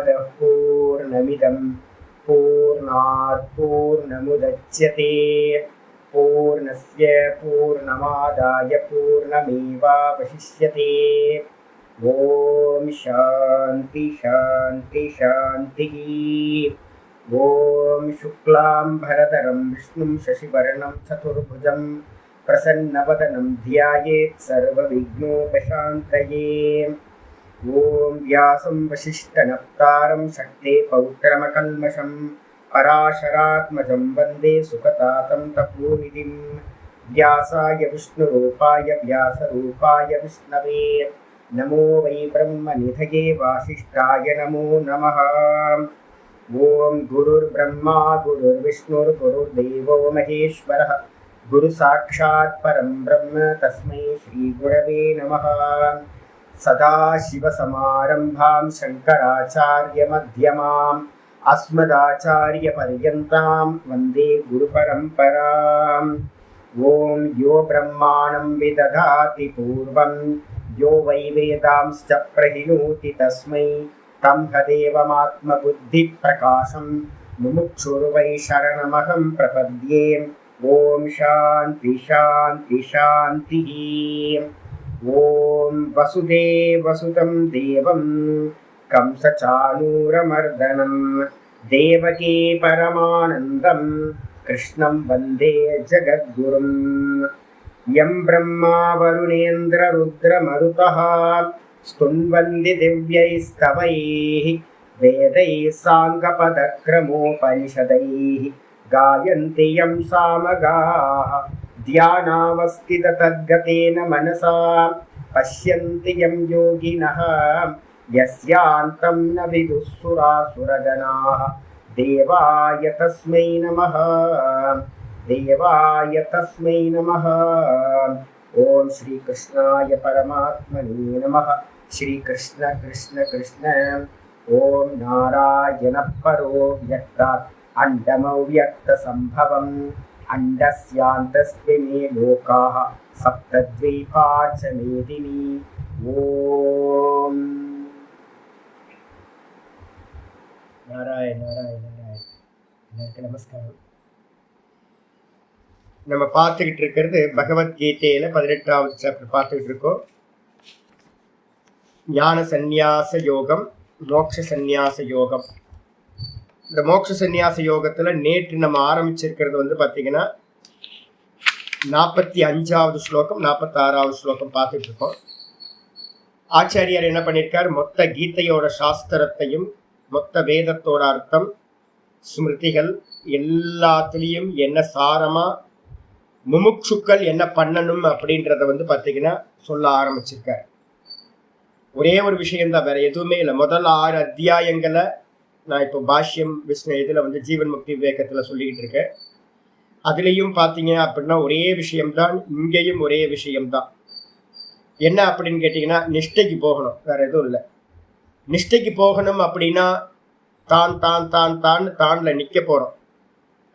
पूर्णमदः पूर्णमिदं पूर्णात् पूर्णमुदच्यते पूर्णस्य पूर्णमादाय पूर्णमेवावशिष्यते। ॐ शान्ति शान्ति शान्तिः। ॐ शुक्लाम्बरधरं विष्णुं शशिवर्णं चतुर्भुजं प्रसन्नवदनं ध्यायेत् सर्वविघ्नोपशान्तये। ॐ व्यासं वसिष्ठनप्तारं शक्ते पौत्रमकल्मषं पराशरात्मजं वन्दे सुखतातं तपोनिधिं। व्यासाय विष्णुरूपाय व्यासरूपाय विष्णवे नमो वै ब्रह्मनिधये वासिष्ठाय नमो नमः। ॐ गुरुर्ब्रह्मा गुरुर्विष्णुर्गुरुर्देवो महेश्वरः गुरुसाक्षात् परं ब्रह्म तस्मै श्रीगुरवे नमः। सदाशिवसमारम्भां शङ्कराचार्यमध्यमाम् अस्मदाचार्यपर्यन्तां वन्दे गुरुपरम्पराम्। ॐ यो ब्रह्माणं विदधाति पूर्वं यो वै वेदांश्च प्रहिणोति तस्मै तदेवमात्मबुद्धिप्रकाशं मुमुक्षुर्वै शरणमहं प्रपद्ये। ॐ शान्ति शान्ति शान्तिः। ॐ वसुदेवसुतं देवं कंसचाणूरमर्दनं देवकी परमानन्दं कृष्णं वन्दे जगद्गुरुं। यं ब्रह्मा वरुणेन्द्ररुद्रमरुतः स्तुन्वन्ति दिव्यैस्तवैः वेदैः साङ्गपदक्रमोपनिषदैः गायन्ति यं सामगाः ध्यानावस्थिततद्गतेन मनसा पश्यन्ति यं योगिनः यस्यान्तं न विदुःसुरासुरगणाः। देवाय तस्मै नमः देवाय तस्मै नमः। ॐ श्रीकृष्णाय परमात्मने नमः। श्रीकृष्ण कृष्ण कृष्ण। ॐ नारायणः परो व्यक्तात् अण्डमव्यक्तसम्भवम् अण्डस्यान्तस्मिन् लोकाः सप्तद्वीपा च मेदिनी। ॐ नारायण नारायण नारायण। எல்லாருக்கும் நமஸ்காரம். நம்ம பார்த்துக்கிட்டு இருக்கிறது பகவத்கீதையில 18வது சாப்டர் பார்த்துக்கிட்டு இருக்கோம். ஞான சந்நியாச யோகம், மோட்ச சந்நியாச யோகம். இந்த மோட்ச சந்நியாச யோகத்துல நேற்று நம்ம ஆரம்பிச்சிருக்கிறது வந்து பார்த்தீங்கன்னா 45வது ஸ்லோகம் 46வது ஸ்லோகம் பார்த்துட்டு இருக்கோம். ஆச்சாரியார் என்ன பண்ணியிருக்கார், மொத்த கீதையோட சாஸ்திரத்தையும் மொத்த வேதத்தோட அர்த்தம் ஸ்மிருதிகள் எல்லாத்துலேயும் என்ன சாரமா முமுட்சுக்கள் என்ன பண்ணணும் அப்படின்றத வந்து பார்த்தீங்கன்னா சொல்ல ஆரம்பிச்சிருக்கார். ஒரே ஒரு விஷயம்தான், வேற எதுவுமே இல்லை. முதல் 6 அத்தியாயங்களை நான் இப்போ பாஷ்யம் விஷ்ணு இதில் வந்து ஜீவன் முக்தி விவேகத்தில் சொல்லிக்கிட்டு இருக்கேன். அதுலேயும் பார்த்தீங்க அப்படின்னா ஒரே விஷயம்தான், இங்கேயும் ஒரே விஷயம்தான். என்ன அப்படின்னு கேட்டிங்கன்னா நிஷ்டைக்கு போகணும், வேற எதுவும் இல்லை. நிஷ்டைக்கு போகணும் அப்படின்னா தான் தான் தான் தான் தான்ல நிற்க போகிறோம்.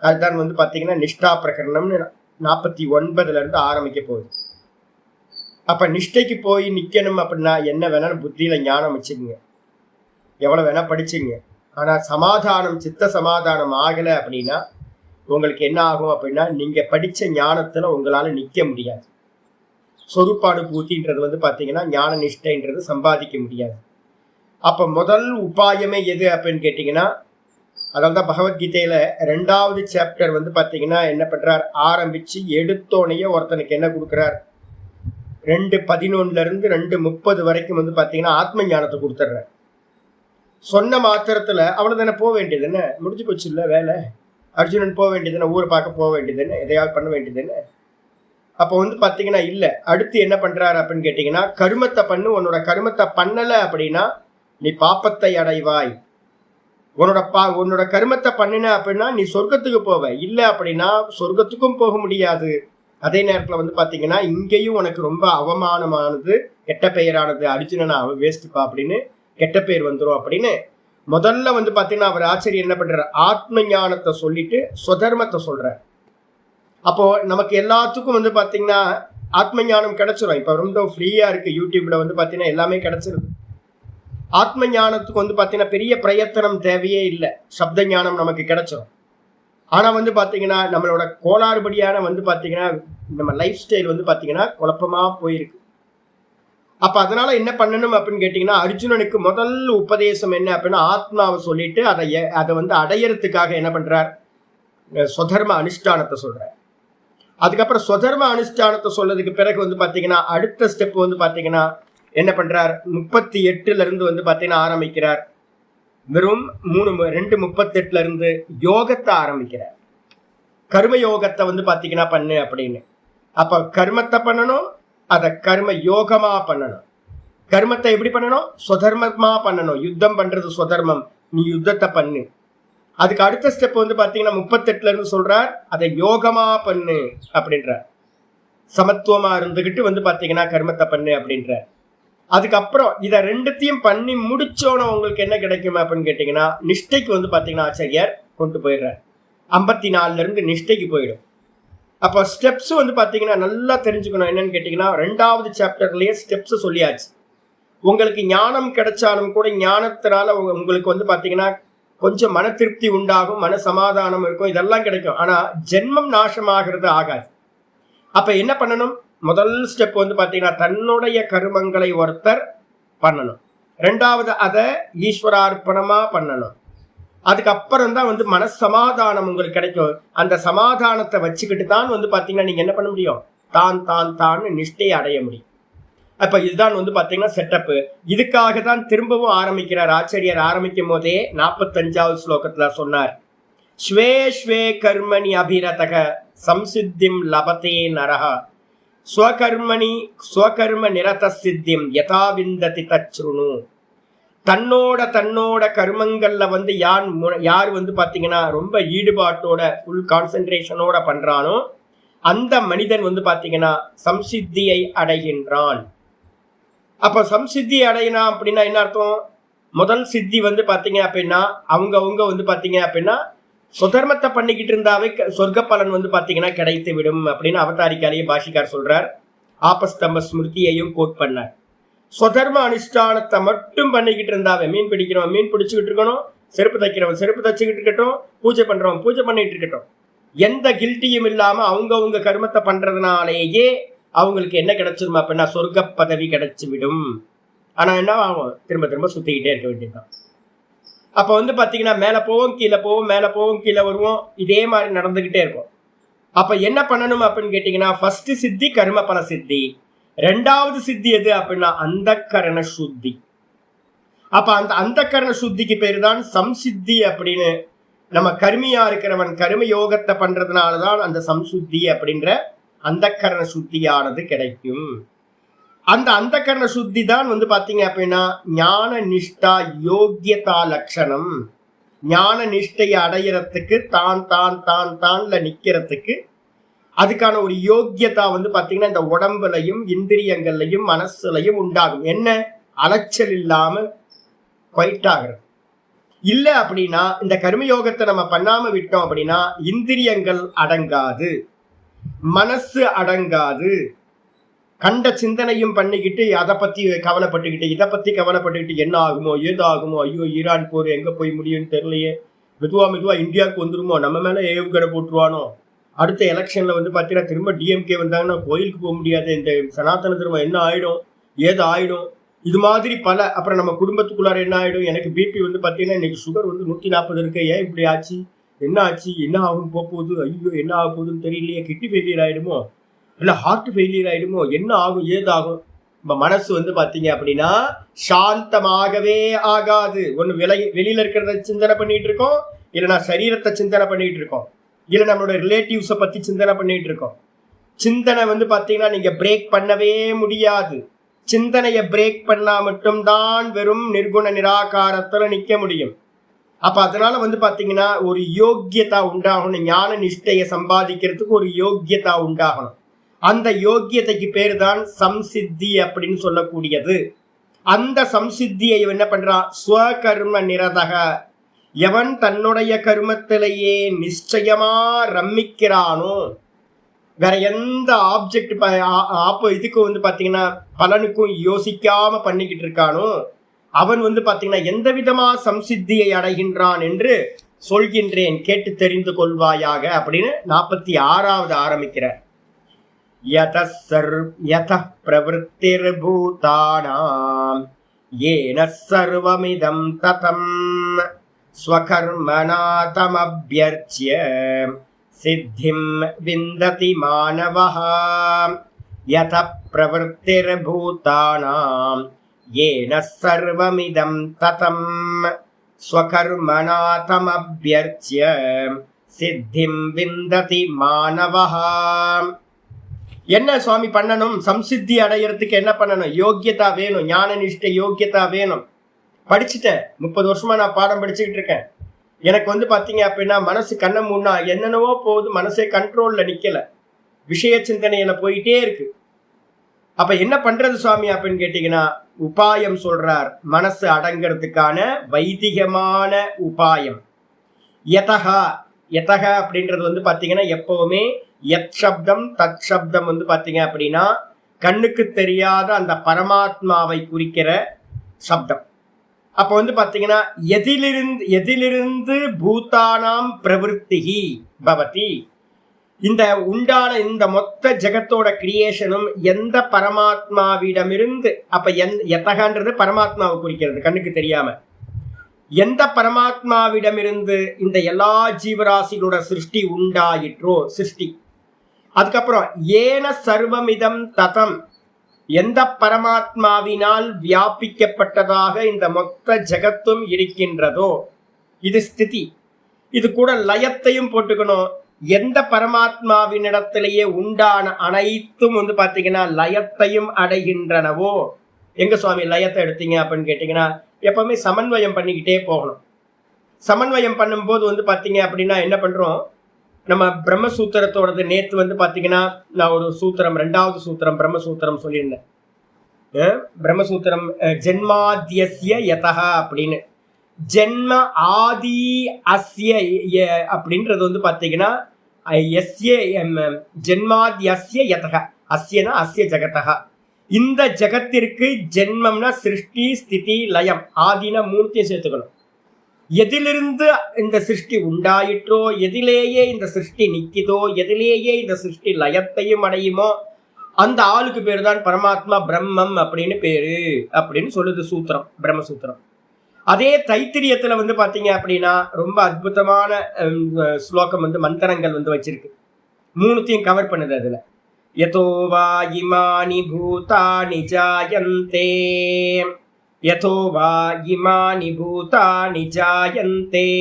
அதுதான் வந்து பார்த்தீங்கன்னா நிஷ்டா பிரகரணம்னு 49லேருந்து ஆரம்பிக்க போகுது. அப்போ நிஷ்டைக்கு போய் நிற்கணும் அப்படின்னா என்ன வேணாலும் புத்தியில் ஞானம் வச்சுக்கோங்க, எவ்வளோ வேணால் படிச்சுங்க. ஆனால் சமாதானம், சித்த சமாதானம் ஆகலை அப்படின்னா உங்களுக்கு என்ன ஆகும் அப்படின்னா நீங்கள் படித்த ஞானத்தில் உங்களால் நிற்க முடியாது. சொருப்பாடு பூத்தின்றது வந்து பார்த்தீங்கன்னா ஞான நிஷ்டைன்றது சம்பாதிக்க முடியாது. அப்போ முதல் உபாயமே எது அப்படின்னு கேட்டிங்கன்னா, அதாவது தான் பகவத்கீதையில் 2வது சாப்டர் வந்து பார்த்தீங்கன்னா என்ன பண்ணுறார், ஆரம்பித்து எடுத்தோனையே ஒருத்தனுக்கு என்ன கொடுக்குறார், 2:11 2:30 வரைக்கும் வந்து பார்த்தீங்கன்னா ஆத்ம ஞானத்தை கொடுத்துட்றார். சொன்ன மாத்திரத்தில் அவ்வளோ தானே, போக வேண்டியது என்ன, முடிஞ்சு போச்சு இல்லை வேலை. அர்ஜுனன் போக வேண்டியது என்ன, ஊரை பார்க்க போக வேண்டியது என்ன, எதையாவது பண்ண வேண்டியது என்ன. அப்போ வந்து பார்த்தீங்கன்னா இல்லை, அடுத்து என்ன பண்ணுறாரு அப்படின்னு கேட்டிங்கன்னா, கருமத்தை பண்ணு, உன்னோட கருமத்தை பண்ணலை அப்படின்னா நீ பாப்பத்தை அடைவாய். உன்னோட கருமத்தை பண்ணின அப்படின்னா நீ சொர்க்கத்துக்கு போவ, இல்லை அப்படின்னா சொர்க்கத்துக்கும் போக முடியாது. அதே நேரத்தில் வந்து பார்த்தீங்கன்னா இங்கேயும் உனக்கு ரொம்ப அவமானமானது, கெட்ட பெயரானது, அர்ஜுனனா அவன் வேஸ்ட்டுப்பா அப்படின்னு கெட்ட பெயர் வந்துடும் அப்படின்னு முதல்ல வந்து பார்த்தீங்கன்னா அவர் ஆச்சரியம் என்ன பண்ணுறார், ஆத்ம ஞானத்தை சொல்லிட்டு ஸ்வதர்மத்தை சொல்கிறார். அப்போது நமக்கு எல்லாத்துக்கும் வந்து பார்த்தீங்கன்னா ஆத்ம ஞானம் கிடச்சிரும். இப்போ ரொம்ப ஃப்ரீயாக இருக்குது, யூடியூப்பில் வந்து பார்த்தீங்கன்னா எல்லாமே கிடச்சிருது. ஆத்ம ஞானத்துக்கு வந்து பார்த்தீங்கன்னா பெரிய பிரயத்தனம் தேவையே இல்லை, சப்த ஞானம் நமக்கு கிடைச்சிடும். ஆனால் வந்து பார்த்தீங்கன்னா நம்மளோட கோளாறுபடியான வந்து பார்த்தீங்கன்னா நம்ம லைஃப் ஸ்டைல் வந்து பார்த்தீங்கன்னா குழப்பமாக போயிருக்கு. அப்போ அதனால என்ன பண்ணணும் அப்படின்னு கேட்டிங்கன்னா, அர்ஜுனனுக்கு முதல் உபதேசம் என்ன அப்படின்னா ஆத்மாவை சொல்லிட்டு அதை வந்து அடையறதுக்காக என்ன பண்ணுறார், சொதர்ம அனுஷ்டானத்தை சொல்கிறார். அதுக்கப்புறம் சொதர்ம அனுஷ்டானத்தை சொல்றதுக்கு பிறகு வந்து பார்த்தீங்கன்னா அடுத்த ஸ்டெப் வந்து பார்த்தீங்கன்னா என்ன பண்ணுறார், 38 வந்து பார்த்தீங்கன்னா ஆரம்பிக்கிறார். வெறும் 2:38 யோகத்தை ஆரம்பிக்கிறார். கர்ம யோகத்தை வந்து பார்த்தீங்கன்னா பண்ணு அப்படின்னு. அப்போ கர்மத்தை பண்ணணும், அதை கர்ம யோகமா பண்ணணும். கர்மத்தை எப்படி பண்ணணும், சொதர்மமா பண்ணணும். யுத்தம் பண்றது சொதர்மம், நீ யுத்தத்தை பண்ணு. அதுக்கு அடுத்த ஸ்டெப் வந்து பார்த்தீங்கன்னா 38 சொல்றார், அதை யோகமா பண்ணு அப்படின்றார். சமத்துவமா இருந்துகிட்டு வந்து பார்த்தீங்கன்னா கர்மத்தை பண்ணு அப்படின்றார். அதுக்கப்புறம் இதை ரெண்டுத்தையும் பண்ணி முடிச்சோன்னு உங்களுக்கு என்ன கிடைக்கும் அப்படின்னு கேட்டீங்கன்னா நிஷ்டைக்கு வந்து பார்த்தீங்கன்னா ஆச்சாரியார் கொண்டு போயிடுறார். 54 நிஷ்டைக்கு போயிடும். அப்போ ஸ்டெப்ஸ் வந்து பார்த்தீங்கன்னா நல்லா தெரிஞ்சுக்கணும். என்னன்னு கேட்டிங்கன்னா 2வது சாப்டர்லேயே ஸ்டெப்ஸ் சொல்லியாச்சு. உங்களுக்கு ஞானம் கிடைச்சாலும் கூட ஞானத்தினால உங்களுக்கு வந்து பார்த்தீங்கன்னா கொஞ்சம் மன திருப்தி உண்டாகும், மன சமாதானம் இருக்கும், இதெல்லாம் கிடைக்கும். ஆனால் ஜென்மம் நாசமாகிறது ஆகாது. அப்போ என்ன பண்ணணும், முதல் ஸ்டெப் வந்து பார்த்தீங்கன்னா தன்னுடைய கருமங்களை ஒருத்தர் பண்ணணும். 2வது அதை ஈஸ்வரார்ப்பணமாக பண்ணணும். அதுக்கப்புறம் தான் வந்து மனசமாதானம் உங்களுக்கு கிடைக்கும். அந்த சமாதானத்தை வச்சுக்கிட்டு தான் வந்து பார்த்தீங்கன்னா நீங்கள் என்ன பண்ண முடியும், தான் நிஷ்டையை அடைய முடியும். அப்போ இதுதான் வந்து பார்த்தீங்கன்னா செட்டப்பு. இதுக்காக தான் திரும்பவும் ஆரம்பிக்கிறார் ஆச்சாரியர். ஆரம்பிக்கும் போதே 45வது ஸ்லோகத்தில் சொன்னார், ஸ்வே ஸ்வே கர்மணி அபிரதக சம்சித்திம் லபதே நரஹ ஸ்வகர்ம நிரத சித்திம் யதா விந்ததி தச்ருணு. தன்னோட கர்மங்கள்ல வந்து யார் வந்து பார்த்தீங்கன்னா ரொம்ப ஈடுபாட்டோட ஃபுல் கான்சென்ட்ரேஷனோட பண்றானோ அந்த மனிதன் வந்து பார்த்தீங்கன்னா சம்சித்தியை அடைகின்றான். அப்போ சம்சித்தி அடையினா அப்படின்னா என்ன அர்த்தம், முதல் சித்தி வந்து பார்த்தீங்க அப்படின்னா அவங்க வந்து பார்த்தீங்க அப்படின்னா சுதர்மத்தை பண்ணிக்கிட்டு இருந்தாவே சொர்க்க பலன் வந்து பார்த்தீங்கன்னா கிடைத்து விடும் அப்படின்னு அவதாரிக்காலேயே பாஷிக்கார் சொல்றார். ஆபஸ்தம்ப ஸ்மிருதியையும் கோட் பண்ணார். சொதர்ம அனுஷ்டானத்தை மட்டும் பண்ணிக்கிட்டு இருந்தாவே, மீன் பிடிக்கிறவன் மீன் பிடிச்சிக்கிட்டு இருக்கணும், செருப்பு தைக்கிறவன் செருப்பு தைச்சிக்கிட்டு இருக்கட்டும், பூஜை பண்றவன் பூஜை பண்ணிட்டு இருக்கட்டும், எந்த கில்ட்டியும் இல்லாம அவங்க கர்மத்தை பண்றதுனாலேயே அவங்களுக்கு என்ன கிடைச்சிரும் அப்படின்னா சொர்க்க பதவி கிடைச்சி விடும். ஆனா என்ன ஆகும், திரும்ப திரும்ப சுத்திக்கிட்டே இருக்க வேண்டியதுதான். அப்ப வந்து பாத்தீங்கன்னா மேல போவோம் கீழே போவோம், மேல போவோம் கீழே வருவோம், இதே மாதிரி நடந்துகிட்டே இருக்கும். அப்ப என்ன பண்ணணும் அப்படின்னு கேட்டீங்கன்னா ஃபர்ஸ்ட் சித்தி கர்ம பல சித்தி, 2வது சித்தி எது அப்படின்னா அந்த கரண சுத்தி. அப்ப அந்த கரண சுத்திக்கு பேரு தான் சம்சித்தி அப்படின்னு. நம்ம கர்மியா இருக்கிறவன் கர்ம யோகத்தை பண்றதுனாலதான் அந்த சம்சுத்தி அப்படின்ற அந்த கரண சுத்தியானது கிடைக்கும். அந்த கரண சுத்தி தான் வந்து பாத்தீங்க அப்படின்னா ஞான நிஷ்டா யோக்கியதா லட்சணம். ஞான நிஷ்டையை அடையிறதுக்கு தான்ல நிக்கிறதுக்கு அதுக்கான ஒரு யோக்கியதா வந்து பாத்தீங்கன்னா இந்த உடம்புலையும் இந்திரியங்கள்லையும் மனசுலையும் உண்டாகும். என்ன, அலைச்சல் இல்லாம குவைட் ஆகிறது. இல்ல அப்படின்னா இந்த கர்மயோகத்தை நம்ம பண்ணாம விட்டோம் அப்படின்னா இந்திரியங்கள் அடங்காது, மனசு அடங்காது, கண்ட சிந்தனையும் பண்ணிக்கிட்டு அதை பத்தி கவலைப்பட்டுக்கிட்டு இதை பத்தி கவலைப்பட்டுக்கிட்டு என்ன ஆகுமோ ஏதாகுமோ, ஐயோ ஈரான் போர் எங்க போய் முடியும்னு தெரியலையே, மெதுவா இந்தியாவுக்கு வந்துருமோ, நம்ம மேல ஏவுகணை போட்டுருவானோ, அடுத்த எலெக்ஷன்ல வந்து பாத்தீங்கன்னா திரும்ப டிஎம்கே வந்தாங்கன்னா கோயிலுக்கு போக முடியாது, இந்த சனாதன தர்மம் என்ன ஆயிடும் ஏது ஆயிடும், இது மாதிரி பல. அப்புறம் நம்ம குடும்பத்துக்குள்ளார என்ன ஆயிடும், எனக்கு பிபி வந்து பாத்தீங்கன்னா இன்னைக்கு சுகர் வந்து 140 இருக்கு, ஏன் இப்படி ஆச்சு, என்ன ஆச்சு, என்ன ஆகும் போகுது, ஐயோ என்ன ஆக போகுதுன்னு தெரியலையே, கிட்னி ஃபெயிலியர் ஆயிடுமோ இல்லை ஹார்ட் ஃபெயிலியர் ஆயிடுமோ, என்ன ஆகும் ஏதாகும். நம்ம மனசு வந்து பாத்தீங்க அப்படின்னா சாந்தமாகவே ஆகாது. ஒன்று வெளியில இருக்கிறத சிந்தனை பண்ணிட்டு இருக்கோம், இல்லைனா சரீரத்தை சிந்தனை பண்ணிட்டு இருக்கோம், இல்லை நம்மளோட ரிலேட்டிவ்ஸை பத்தி சிந்தனை பண்ணிட்டு இருக்கோம். சிந்தனை வந்து பாத்தீங்கன்னா நீங்க பிரேக் பண்ணவே முடியாது. சிந்தனையை பிரேக் பண்ணா மட்டும்தான் வெறும் நிர்குண நிராகாரத்துல நிக்க முடியும். அப்ப அதனால வந்து பாத்தீங்கன்னா ஒரு யோக்கியதா உண்டாகணும். ஞான நிஷ்டையை சம்பாதிக்கிறதுக்கு ஒரு யோக்கியதா உண்டாகணும். அந்த யோக்கியதைக்கு பேரு தான் சம்சித்தி அப்படின்னு சொல்லக்கூடியது. அந்த சம்சித்தியை என்ன பண்றான், ஸ்வகர்ம நிரதக, எவன் தன்னுடைய கர்மத்திலேயே நிச்சயமா ரம்மிக்கிறானோ, வேற எந்த ஆப்ஜெக்ட் இதுக்கு வந்து பாத்தீங்கன்னா பலனுக்கும் யோசிக்காம பண்ணிக்கிட்டு இருக்கானோ அவன் பாத்தீங்கன்னா எந்த விதமா சம்சித்தியை அடைகின்றான் என்று சொல்கின்றேன், கேட்டு தெரிந்து கொள்வாயாக அப்படின்னு 46வது ஆரம்பிக்கிறார். யத பிரவருத்திர் பூதானாம் ஏன சர்வமிதம் ததம் ஸ்வகர்மணா தமப்யர்ச்ய சித்திம் விந்ததி மானவஹ. யத பிரவருத்திர் பூதானாம் ஏன சர்வமிதம் ததம் ஸ்வகர்மணா தமப்யர்ச்ய சித்திம் விந்ததி மானவஹ. என்ன சுவாமி பண்ணணும்? சம்சித்தி அடையறதுக்கு என்ன பண்ணணும்? யோக்கியதா வேணும், ஞான நிஷ்டை யோக்கியதா வேணும். படிச்சுட்டேன், 30 வருஷமா நான் பாடம் படிச்சுக்கிட்டு இருக்கேன். எனக்கு பாத்தீங்க அப்படின்னா மனசு கண்ணை முன்னா என்னென்னவோ போகுது, மனசே கண்ட்ரோல்ல நிக்கல, விஷய சிந்தனையில போயிட்டே இருக்கு. அப்ப என்ன பண்றது சுவாமி அப்படின்னு கேட்டீங்கன்னா, உபாயம் சொல்றார். மனசு அடங்கிறதுக்கான வைதிகமான உபாயம் யதஹா. யதஹா அப்படின்றது பாத்தீங்கன்னா எப்பவுமே யத் சப்தம் தத் சப்தம் பாத்தீங்க அப்படின்னா கண்ணுக்கு தெரியாத அந்த பரமாத்மாவை குறிக்கிற சப்தம். அப்ப பாத்தீங்கன்னா எதிலிருந்து பூதானாம் பிரவருத்திஹி பவதி, இந்த உண்டான இந்த மொத்த ஜெகத்தோட கிரியேஷனும் எந்த பரமாத்மாவிடமிருந்து, அப்ப யதகான்றது பரமாத்மாவை குறிக்கிறது கண்ணுக்கு தெரியாம, எந்த பரமாத்மாவிடமிருந்து இந்த எல்லா ஜீவராசிகளோட சிருஷ்டி உண்டாயிற்றோ, சிருஷ்டி. அதுக்கப்புறம் ஏன சர்வமிதம் ததம், எந்த பரமாத்மாவினால் வியாபிக்கப்பட்டதாக இந்த மொத்த ஜெகத்தும் இருக்கின்றதோ, இது ஸ்திதி. இது கூட லயத்தையும் போட்டுக்கணும். எந்த பரமாத்மாவினிடத்திலேயே உண்டான அனைத்தும் பாத்தீங்கன்னா லயத்தையும் அடைகின்றனவோ. எங்க சுவாமி லயத்தை எடுத்தீங்க அப்படின்னு கேட்டீங்கன்னா, எப்பவுமே சமன்வயம் பண்ணிக்கிட்டே போகணும். சமன்வயம் பண்ணும்போது பாத்தீங்க அப்படின்னா என்ன பண்றோம், நம்ம பிரம்மசூத்திரத்தோடது நேத்து பாத்தீங்கன்னா நான் ஒரு சூத்திரம், 2வது சூத்திரம் பிரம்மசூத்திரம் சொல்லியிருந்தேன். பிரம்மசூத்திரம் ஜென்மாத்யஸ்ய யதஹ அப்படின்னு, ஜென்ம ஆதி அஸ்ய அப்படின்றது பாத்தீங்கன்னா எஸ்ய ஜென்மாத்யஸ்ய யதஹ, அஸ்யனா அஸ்ய ஜகதஹ. இந்த ஜகத்திற்கு ஜென்மம்னா சிருஷ்டி ஸ்திதி லயம், ஆதினா 3த்தையும் சேர்த்துக்கணும். எதிலிருந்து இந்த சிருஷ்டி உண்டாயிற்றோ, எதிலேயே இந்த சிருஷ்டி நிக்குதோ, எதிலேயே இந்த சிருஷ்டி லயத்தையும் அடையுமோ, அந்த ஆளுக்கு பேரு தான் பரமாத்மா பிரம்மம் அப்படின்னு பேரு அப்படின்னு சொல்லுது சூத்திரம், பிரம்மசூத்திரம். அதே தைத்திரியத்துல பாத்தீங்க அப்படின்னா ரொம்ப அற்புதமான ஸ்லோகம் மந்திரங்கள் வச்சிருக்கு, 3த்தையும் கவர் பண்ணுது. அதுல யதோ வா இமானி பூதானி ஜாயந்தே, யதோ வா இமானி பூதானி ஜாயந்தே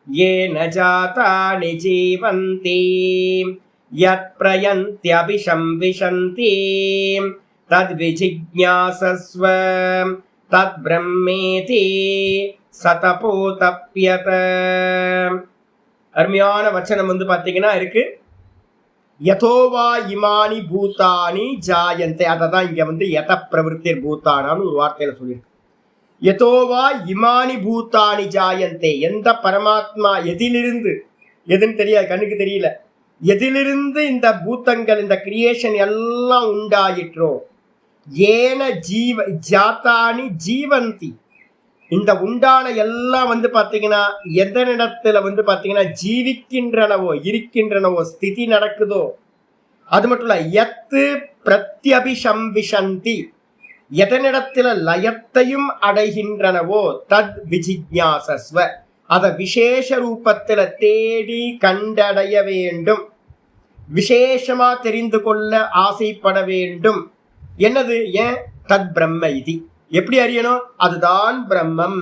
யேன ஜாதானி ஜீவந்தி யத் பிரயந்த்யபிஷம்விஷந்தி தத் விஜிக்ஞாசஸ்வ தத் பிரம்மேதி சதபோ தப்யத. அருமையான வச்சனம் பாத்தீங்கன்னா இருக்கு. யதோவா இமானி பூதானி ஜாயந்தே, அததான் இங்க யத பிரவருத்திர் பூதானான்னு ஒரு வார்த்தையில சொல்லியிருக்கு. யதோவா இமானி பூதானி ஜாயந்தே, எந்த பரமாத்மா எதிலிருந்து, எதுன்னு தெரியாது கண்ணுக்கு தெரியல, எதிலிருந்து இந்த பூத்தங்கள் இந்த கிரியேஷன் எல்லாம் உண்டாயிற்றோ, ஏன ஜீவ ஜாத்தானி ஜீவந்தி, இந்த உண்டான எல்லாம் பாத்தீங்கன்னா எதனிடத்துல பாத்தீங்கன்னா ஜீவிக்கின்றனவோ இருக்கின்றனவோ ஸ்திதி நடக்குதோ, அது மட்டும் இல்ல யத்து பிரத்யபிஷம்விஷந்தி, எதனிடத்துல லயத்தையும் அடைகின்றனவோ தத் விஜிக்ஞாசஸ்வ, அத விசேஷ ரூபத்துல தேடி கண்டடைய வேண்டும், விசேஷமா தெரிந்து கொள்ள ஆசைப்பட வேண்டும். என்னது? ஏன்? தத் பிரம்ம இது, எப்படி அறியணும்? அதுதான் பிரம்மம்.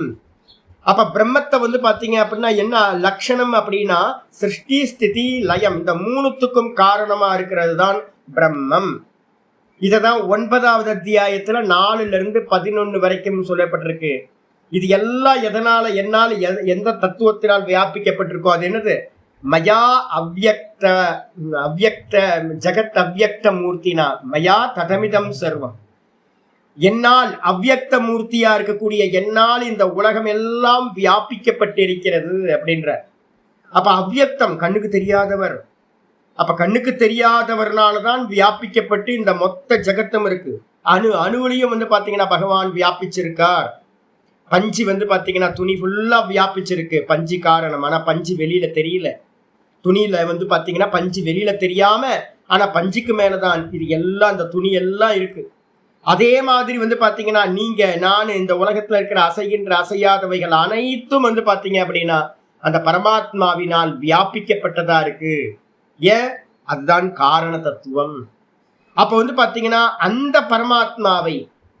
அப்ப பிரம்மத்தை பாத்தீங்க அப்படின்னா என்ன லட்சணம் அப்படின்னா சிருஷ்டி ஸ்திதி லயம், இந்த 3த்துக்கும் காரணமா இருக்கிறது தான் பிரம்மம். இததான் 9வது அத்தியாயத்துல 4லிருந்து 11 வரைக்கும் சொல்லப்பட்டிருக்கு. இது எல்லாம் எதனால, என்னால், எந்த தத்துவத்தினால் வியாபிக்கப்பட்டிருக்கோ அது என்னது? மயா அவ்யக்த அவ்யக்த ஜகத் அவ்யக்த மூர்த்தினா மயா ததமிதம் சர்வம், என்னால் அவ்யக்த மூர்த்தியா இருக்கக்கூடிய என்னால் இந்த உலகம் எல்லாம் வியாபிக்கப்பட்டிருக்கிறது அப்படின்ற. அப்ப அவ்யக்தம் கண்ணுக்கு தெரியாதவர், அப்ப கண்ணுக்கு தெரியாதவர்னாலதான் வியாபிக்கப்பட்டு இந்த மொத்த ஜகத்தம் இருக்கு. அணுவிலையும் பாத்தீங்கன்னா பகவான் வியாபிச்சிருக்கார். பஞ்சு வந்து பாத்தீங்கன்னா துணி ஃபுல்லா வியாபிச்சிருக்கு, பஞ்சு காரணம். ஆனா பஞ்சு வெளியில தெரியல. துணியில வந்து பாத்தீங்கன்னா பஞ்சு வெளியில தெரியாம, ஆனா பஞ்சுக்கு மேலதான் இது எல்லாம், இந்த துணி எல்லாம் இருக்கு. அதே மாதிரி வந்து பாத்தீங்கன்னா நீங்க நான் இந்த உலகத்துல இருக்கிற அசைகின்ற அசையாதவைகள் அனைத்தும் வந்து பாத்தீங்க அப்படின்னா அந்த பரமாத்மாவினால் வியாபிக்கப்பட்டதா இருக்கு. ஏன்? அதுதான் காரண தத்துவம். அப்ப வந்து பாத்தீங்கன்னா அந்த பரமாத்மாவை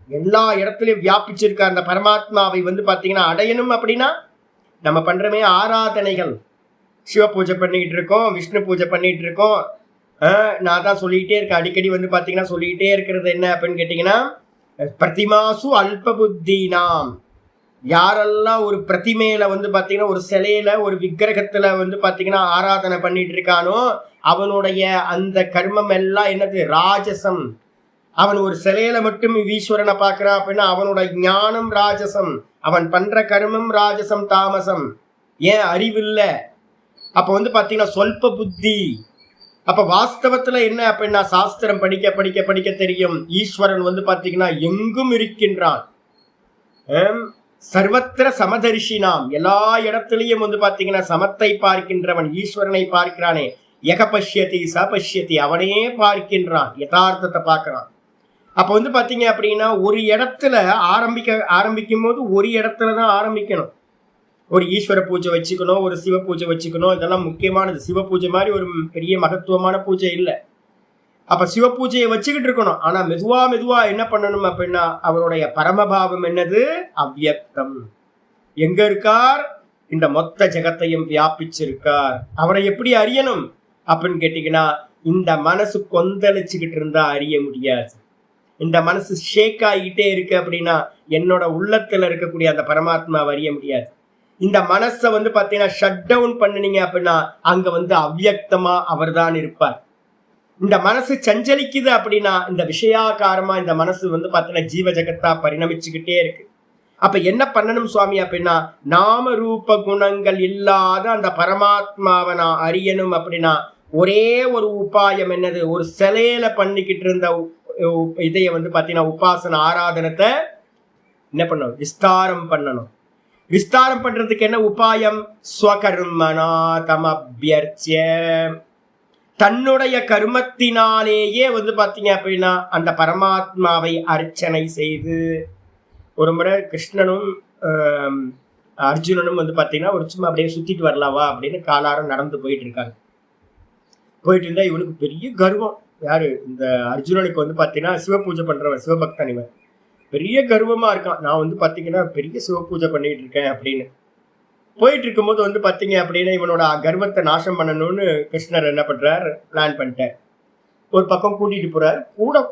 எல்லா இடத்துலயும் வியாபிச்சிருக்க அந்த பரமாத்மாவை வந்து பாத்தீங்கன்னா அடையணும் அப்படின்னா நம்ம பண்றமே ஆராதனைகள். சிவ பூஜை பண்ணிட்டு இருக்கோம், விஷ்ணு பூஜை பண்ணிட்டு இருக்கோம். நான் தான் சொல்லிக்கிட்டே இருக்கேன், அடிக்கடி வந்து பாத்தீங்கன்னா சொல்லிக்கிட்டே இருக்கிறது என்ன அப்படின்னு கேட்டீங்கன்னா, பிரதிமாசு அல்ப புத்தி நாம். யாரெல்லாம் ஒரு பிரதிமையில வந்து பாத்தீங்கன்னா ஒரு சிலையில ஒரு விக்கிரகத்துல வந்து பாத்தீங்கன்னா ஆராதனை பண்ணிட்டு இருக்கானோ அவனுடைய அந்த கர்மம் எல்லாம் என்னது? ராஜசம். அவன் ஒரு சிலையில மட்டும் ஈஸ்வரனை பார்க்கிறான் அப்படின்னா அவனோட ஞானம் ராஜசம், அவன் பண்ற கர்மம் ராஜசம், தாமசம். ஏன்? அறிவில்ல. அப்ப வந்து பாத்தீங்கன்னா சொல்ப புத்தி. அப்ப வாஸ்தவத்துல என்ன அப்படின்னா சாஸ்திரம் படிக்க படிக்க படிக்க தெரியும், ஈஸ்வரன் வந்து பாத்தீங்கன்னா எங்கும் இருக்கின்றான். சர்வத்திர சமதரிசி நாம், எல்லா இடத்திலையும் வந்து பாத்தீங்கன்னா சமத்தை பார்க்கின்றவன் ஈஸ்வரனை பார்க்கிறானே. யகபஷ்யதி சபஷ்யதி, அவனே பார்க்கின்றான், யதார்த்தத்தை பார்க்கிறான். அப்ப வந்து பாத்தீங்க அப்படின்னா ஒரு இடத்துல ஆரம்பிக்கும் போது ஒரு இடத்துலதான் ஆரம்பிக்கணும். ஒரு ஈஸ்வர பூஜை வச்சுக்கணும், ஒரு சிவ பூஜை வச்சுக்கணும், இதெல்லாம் முக்கியமானது. சிவ பூஜை மாதிரி ஒரு பெரிய மகத்துவமான பூஜை இல்லை. அப்ப சிவ பூஜையை வச்சுக்கிட்டு இருக்கணும். ஆனா மெதுவா மெதுவா என்ன பண்ணணும் அப்படின்னா அவருடைய பரமபாவம் என்னது? அவ்யக்தம். எங்க இருக்கார்? இந்த மொத்த ஜெகத்தையும் வியாபிச்சிருக்கார். அவரை எப்படி அறியணும் அப்படின்னு கேட்டீங்கன்னா இந்த மனசு கொந்தளிச்சுக்கிட்டு இருந்தா அறிய முடியாது. இந்த மனசு ஷேக் ஆகிட்டே இருக்கு அப்படின்னா என்னோட உள்ளத்துல இருக்கக்கூடிய அந்த பரமாத்மாவை அறிய முடியாது. இந்த மனசை வந்து பாத்தீங்கன்னா ஷட் டவுன் பண்ணினீங்க அப்படின்னா அங்க வந்து அவ்யக்தமா அவர் தான் இருப்பார். இந்த மனசு சஞ்சலிக்குது அப்படின்னா இந்த விஷயாகாரமா இந்த மனசு வந்து பாத்தீங்கன்னா ஜீவ ஜகத்தா பரிணமிச்சுக்கிட்டே இருக்கு. அப்ப என்ன பண்ணணும் சுவாமி அப்படின்னா நாம ரூப குணங்கள் இல்லாத அந்த பரமாத்மாவை நான் அறியணும் அப்படின்னா ஒரே ஒரு உபாயம் என்னது? ஒரு சிலையில பண்ணிக்கிட்டு இருந்த இதைய வந்து பாத்தீங்கன்னா உபாசன ஆராதனத்தை என்ன பண்ணணும்? விஸ்தாரம் பண்ணணும். விஸ்தாரம் பண்றதுக்கு என்ன உபாயம்? ஸ்வகர்மனா தமப்யர்ச்ய, தன்னுடைய கர்மத்தினாலேயே வந்து பாத்தீங்க அப்படின்னா அந்த பரமாத்மாவை அர்ச்சனை செய்து. ஒரு முறை கிருஷ்ணனும் அர்ஜுனனும் வந்து பாத்தீங்கன்னா ஒரு சும்மா அப்படியே சுத்திட்டு வரலாவா அப்படின்னு காலாரம் நடந்து போயிட்டு இருக்காங்க. போயிட்டு இருந்தா இவனுக்கு பெரிய கர்வம். யாரு? இந்த அர்ஜுனனுக்கு வந்து பாத்தீங்கன்னா சிவ பூஜை பண்றவன், சிவபக்தன். இவன் பெரிய கர்வமா இருக்கான், நான் வந்து பாத்தீங்கன்னா பெரிய சிவ பூஜை பண்ணிட்டு இருக்கேன் அப்படின்னு. போயிட்டு இருக்கும்போது வந்து பாத்தீங்க அப்படின்னா இவனோட கர்வத்தை நாசம் பண்ணணும்னு கிருஷ்ணர் என்ன பண்றார்? பிளான் பண்ணிட்டார். ஒரு பக்கம் கூட்டிட்டு போறாரு.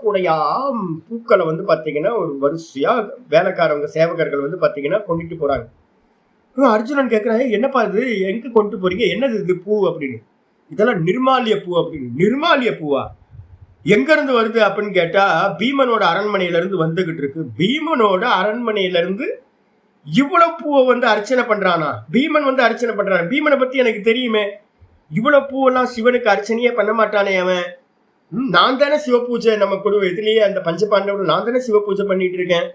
கூடையா பூக்களை வந்து பாத்தீங்கன்னா ஒரு வரிசையா வேலைக்காரவங்க சேவகர்கள் வந்து பாத்தீங்கன்னா கொண்டுட்டு போறாங்க. அர்ஜுனன் கேட்கிறாரு, என்னப்பா இது, எங்க கொண்டு போறீங்க? என்னது இது பூ அப்படின்னு. இதெல்லாம் நிர்மாலிய பூ அப்படின்னு. நிர்மாலிய பூவா? எங்க இருந்து வருது அப்படின்னு கேட்டா பீமனோட அரண்மனையில இருந்து வந்துகிட்டு இருக்கு. பீமனோட அரண்மனையில இருந்து இவ்வளவு பூவை வந்து அர்ச்சனை பண்றானா? பீமன் வந்து அர்ச்சனை பண்றான். பீமனை பத்தி எனக்கு தெரியுமே. இவ்வளவு பூவெல்லாம் சிவனுக்கு அர்ச்சனையே பண்ண மாட்டானே அவன். நான் தானே சிவ பூஜை, நம்ம குடும்பம் இதுலயே அந்த பஞ்சபாண்டவர்கள் நான் தானே சிவ பூஜை பண்ணிட்டு இருக்கேன்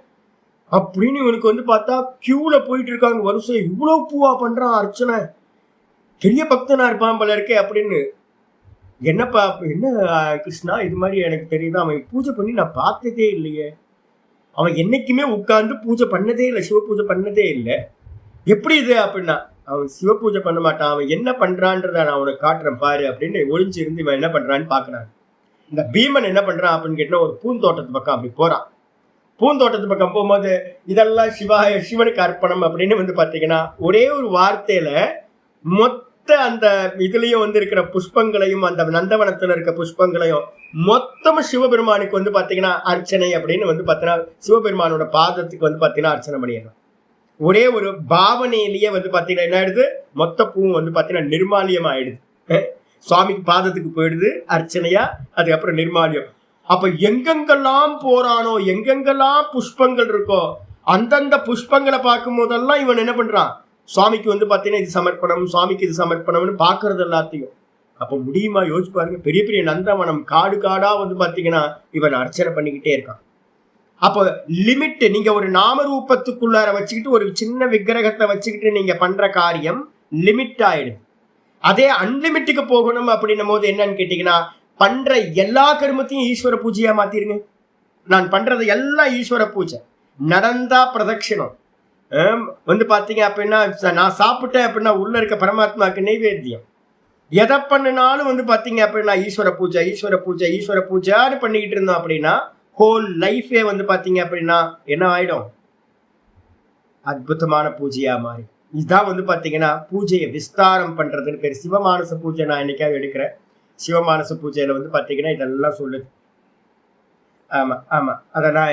அப்படின்னு இவனுக்கு வந்து பார்த்தா கியூல போயிட்டு இருக்காங்க வருஷம். இவ்வளவு பூவா பண்றான் அர்ச்சனை, பெரிய பக்தனா இருப்பான் போல இருக்கே அப்படின்னு. என்னப்பா என்ன கிருஷ்ணா இது மாதிரி எனக்கு தெரியுது, அவன் பூஜை பண்ணி நான் பார்த்ததே இல்லையே, அவன் என்னைக்குமே உட்கார்ந்து பூஜை பண்ணதே இல்லை, சிவ பூஜை பண்ணதே இல்லை, எப்படி இது அப்படின்னா. அவன் சிவ பூஜை பண்ண மாட்டான், அவன் என்ன பண்றான்றத நான் அவனுக்கு காட்டுறேன் பாரு அப்படின்னு ஒளிஞ்சு இருந்து இவன் என்ன பண்றான்னு பாக்குறான். இந்த பீமன் என்ன பண்றான் அப்படின்னு கேட்டா ஒரு பூந்தோட்டத்து பக்கம் அப்படி போறான். பூந்தோட்டத்து பக்கம் போகும்போது இதெல்லாம் சிவனுக்கு அர்ப்பணம் அப்படின்னு வந்து பாத்தீங்கன்னா ஒரே ஒரு வார்த்தையில மொத்த அந்த இதுலயும் வந்து இருக்கிற புஷ்பங்களையும் அந்த நந்தவனத்துல இருக்க புஷ்பங்களையும் மொத்தமும் சிவபெருமானுக்கு வந்து பாத்தீங்கன்னா அர்ச்சனை அப்படின்னு வந்து பாத்தீங்கன்னா சிவபெருமானோட பாதத்துக்கு வந்து பாத்தீங்கன்னா அர்ச்சனை பண்ணிடலாம். ஒரே ஒரு பாவனையிலேயே வந்து பாத்தீங்கன்னா என்ன ஆயிடுது, மொத்த பூவும் வந்து பாத்தீங்கன்னா நிர்மாலியம் ஆயிடுது. சுவாமிக்கு பாதத்துக்கு போயிடுது அர்ச்சனையா, அதுக்கப்புறம் நிர்மாலியம். அப்ப எங்கெங்கெல்லாம் போறானோ, எங்கெங்கெல்லாம் புஷ்பங்கள் இருக்கோ அந்தந்த புஷ்பங்களை பார்க்கும் போதெல்லாம் இவன் என்ன பண்றான், சுவாமிக்கு வந்து பாத்தீங்கன்னா இது சமர்ப்பணம், சுவாமிக்கு இது சமர்ப்பணம்னு பாக்குறது எல்லாத்தையும். அப்ப முடியுமா? யோசிச்சு பாருங்க. பெரிய பெரிய நந்தவனம் காடு காடா வந்து பாத்தீங்கன்னா இவன் அர்ச்சனை பண்ணிக்கிட்டே இருக்கான். அப்போ லிமிட், நீங்க ஒரு நாமரூபத்துக்குள்ளார வச்சுக்கிட்டு ஒரு சின்ன விக்கிரகத்தை வச்சுக்கிட்டு நீங்க பண்ற காரியம் லிமிட் ஆயிடுது. அதே அன்லிமிட்டுக்கு போகணும் அப்படின்னும் போது என்னன்னு கேட்டீங்கன்னா, பண்ற எல்லா கர்மத்தையும் ஈஸ்வர பூஜையா மாத்திருங்க. நான் பண்றது எல்லாம் ஈஸ்வர பூஜை. நடந்தா பிரதட்சிணம், பாத்தீங்க அப்படின்னா நான் சாப்பிட்டேன் அப்படின்னா உள்ள இருக்க பரமாத்மாவுக்கு நைவேத்தியம். எதை பண்ணினாலும் பாத்தீங்க அப்படின்னா ஈஸ்வர பூஜை ஈஸ்வர பூஜை ஈஸ்வர பூஜைன்னு பண்ணிக்கிட்டு இருந்தோம் அப்படின்னா ஹோல் லைஃபே பாத்தீங்க அப்படின்னா என்ன ஆயிடும்? அற்புதமான பூஜையா மாறி. இதுதான் பாத்தீங்கன்னா பூஜையை விஸ்தாரம் பண்றதுன்னு பேர். சிவமானச பூஜை நான் என்னைக்காவது எடுக்கிறேன். சிவமானச பூஜையில பாத்தீங்கன்னா இதெல்லாம் சொல்லுது. ஆமா ஆமா அதெல்லாம்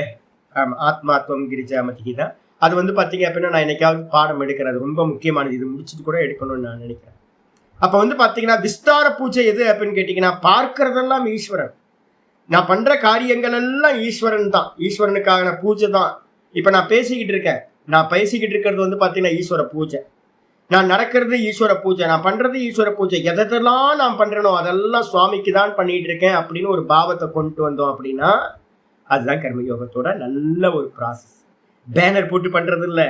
ஆமா ஆத்மாத்மம் கிரிஜாமதி தான். அது பாத்தீங்க அப்படின்னா நான் என்னைக்காவது பாடம் எடுக்கிறேன். அது ரொம்ப முக்கியமானது. இது முடிச்சுட்டு கூட எடுக்கணும்னு நான் நினைக்கிறேன். அப்ப பாத்தீங்கன்னா விஸ்தார பூஜை எது அப்படின்னு கேட்டீங்கன்னா, பார்க்கறதெல்லாம் ஈஸ்வரன். நான் பண்ற காரியங்கள் எல்லாம் ஈஸ்வரன் தான். ஈஸ்வரனுக்கான பூஜை தான். இப்ப நான் பேசிக்கிட்டு இருக்கேன். நான் பேசிக்கிட்டு இருக்கிறது பாத்தீங்கன்னா ஈஸ்வர பூஜை. நான் நடக்கிறது ஈஸ்வர பூஜை. நான் பண்றது ஈஸ்வர பூஜை. எதெல்லாம் நான் பண்றேனோ அதெல்லாம் சுவாமிக்கு தான் பண்ணிட்டு இருக்கேன் அப்படின்னு ஒரு பாவத்தை கொண்டு வந்தோம் அப்படின்னா அதுதான் கர்மயோகத்தோட நல்ல ஒரு ப்ராசஸ். பேனர் போட்டு பண்றது இல்ல.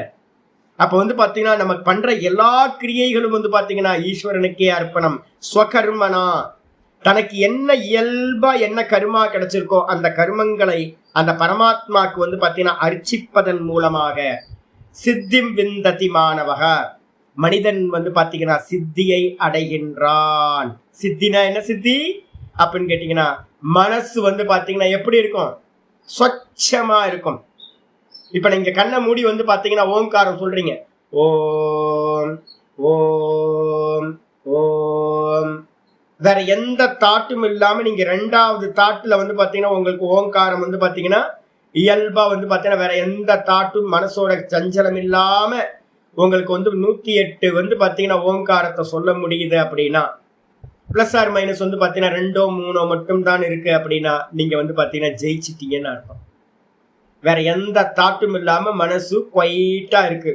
அப்ப பாத்தீங்கன்னா நமக்கு பண்ற எல்லா கிரியைகளும் பாத்தீங்கன்னா ஈஸ்வரனுக்கே அர்ப்பணம். ஸ்வகர்மனா, தனக்கு என்ன இயல்பா என்ன கர்மா கிடைச்சிருக்கோ அந்த கர்மங்களை அந்த பரமாத்மாக்கு பாத்தீங்கன்னா அர்ச்சிப்பதன் மூலமாக சித்திம் விந்ததி மாணவக, மனிதன் பாத்தீங்கன்னா சித்தியை அடைகின்றான். சித்தினா என்ன சித்தி அப்படின்னு கேட்டீங்கன்னா, மனசு பாத்தீங்கன்னா எப்படி இருக்கும்? ஸ்வச்சமா இருக்கும். இப்ப நீங்க கண்ணை மூடி பாத்தீங்கன்னா ஓம்காரம் சொல்றீங்க. ஓம் ஓம் ஓம். வேற எந்த தாட்டும் இல்லாம நீங்க ரெண்டாவது தாட்டுல பாத்தீங்கன்னா உங்களுக்கு ஓங்காரம் பாத்தீங்கன்னா இயல்பா பாத்தீங்கன்னா வேற எந்த தாட்டும் மனசோட சஞ்சலம் இல்லாம உங்களுக்கு 108 பாத்தீங்கன்னா ஓங்காரத்தை சொல்ல முடியுது அப்படின்னா, பிளஸ் ஆர் மைனஸ் பாத்தீங்கன்னா 2 3 மட்டும் தான் இருக்கு அப்படின்னா நீங்க பாத்தீங்கன்னா ஜெயிச்சிட்டீங்கன்னு அர்த்தம். வேற எந்த தாட்டும் இல்லாம மனசு குவைட்டா இருக்கு.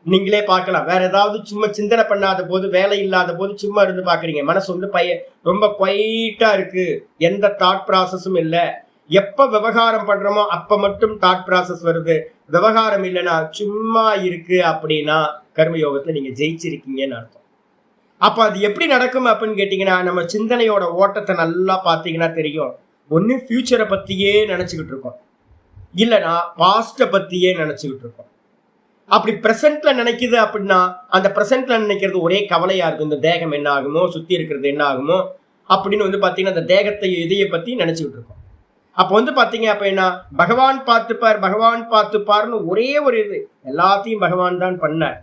நீங்களே பார்க்கலாம். வேற ஏதாவது சும்மா சிந்தனை பண்ணாத போது, வேலை இல்லாத போது சும்மா இருந்து பாக்குறீங்க. மனசு ரொம்ப குவைட்டா இருக்கு. எந்த தாட் ப்ராசஸும் இல்லை. எப்ப விவகாரம் பண்றோமோ அப்ப மட்டும் தாட் ப்ராசஸ் வருது. விவகாரம் இல்லைன்னா சும்மா இருக்கு அப்படின்னா கர்மயோகத்துல நீங்க ஜெயிச்சிருக்கீங்கன்னு அர்த்தம். அப்ப அது எப்படி நடக்கும் அப்படின்னு கேட்டீங்கன்னா, நம்ம சிந்தனையோட ஓட்டத்தை நல்லா பாத்தீங்கன்னா தெரியும். ஒண்ணு ஃபியூச்சரை பத்தியே நினைச்சுக்கிட்டு இருக்கோம், இல்லைன்னா பாஸ்ட பத்தியே நினைச்சுக்கிட்டு இருக்கோம். அப்படி பிரசன்ட்ல நினைக்குது அப்படின்னா அந்த பிரசன்ட்ல நினைக்கிறது ஒரே கவலையா இருக்கும். இந்த தேகம் என்ன ஆகுமோ, சுத்தி இருக்கிறது என்ன ஆகுமோ அப்படின்னு பாத்தீங்கன்னா அந்த தேகத்தை இதைய பத்தி நினைச்சுக்கிட்டு இருக்கோம். அப்ப பாத்தீங்க அப்படின்னா பகவான் பார்த்துப்பார் பகவான் பார்த்துப்பார்னு ஒரே ஒரு இது. எல்லாத்தையும் பகவான் தான் பண்ணார்.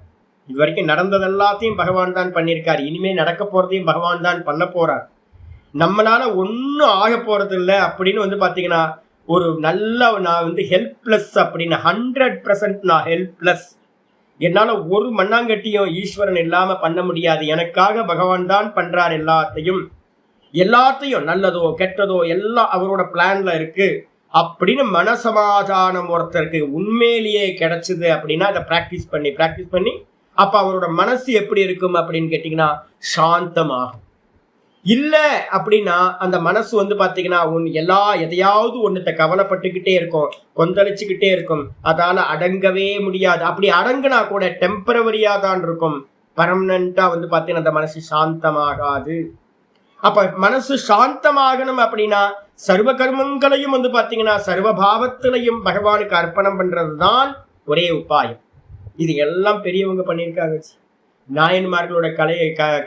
இது வரைக்கும் நடந்தது எல்லாத்தையும் பகவான் தான் பண்ணியிருக்காரு. இனிமே நடக்க போறதையும் பகவான் தான் பண்ண போறார். நம்மளால ஒன்னும் ஆக போறது இல்லை அப்படின்னு பாத்தீங்கன்னா ஒரு நல்ல நான் ஹெல்ப்லெஸ் அப்படின்னு 100% நான் ஹெல்ப்லெஸ். என்னால ஒரு மண்ணாங்கட்டியும் ஈஸ்வரன் இல்லாம பண்ண முடியாது. எனக்காக பகவான் தான் பண்றார் எல்லாத்தையும் நல்லதோ கெட்டதோ எல்லாம் அவரோட பிளான்ல இருக்கு அப்படின்னு மனசமாதானம் ஒருத்தருக்கு உண்மையிலேயே கிடைச்சது அப்படின்னா அதை பிராக்டிஸ் பண்ணி அப்ப அவரோட மனசு எப்படி இருக்கும் அப்படின்னு கேட்டீங்கன்னா சாந்தமாகும். இல்ல அப்படின்னா அந்த மனசு பாத்தீங்கன்னா எதையாவது ஒண்ணுத்த கவலைப்பட்டுக்கிட்டே இருக்கும், கொந்தளிச்சுக்கிட்டே இருக்கும். அதால அடங்கவே முடியாது. அப்படி அடங்குனா கூட டெம்பரவரியா தான் இருக்கும். பர்மனண்டா பாத்தீங்கன்னா அந்த மனசு சாந்தமாகாது. அப்ப மனசு சாந்தமாகணும் அப்படின்னா சர்வ கர்மங்களையும் பாத்தீங்கன்னா சர்வ பாவத்திலையும் பகவானுக்கு அர்ப்பணம் பண்றதுதான் ஒரே உபாயம். இது எல்லாம் பெரியவங்க பண்ணியிருக்காங்க. நாயன்மார்களோட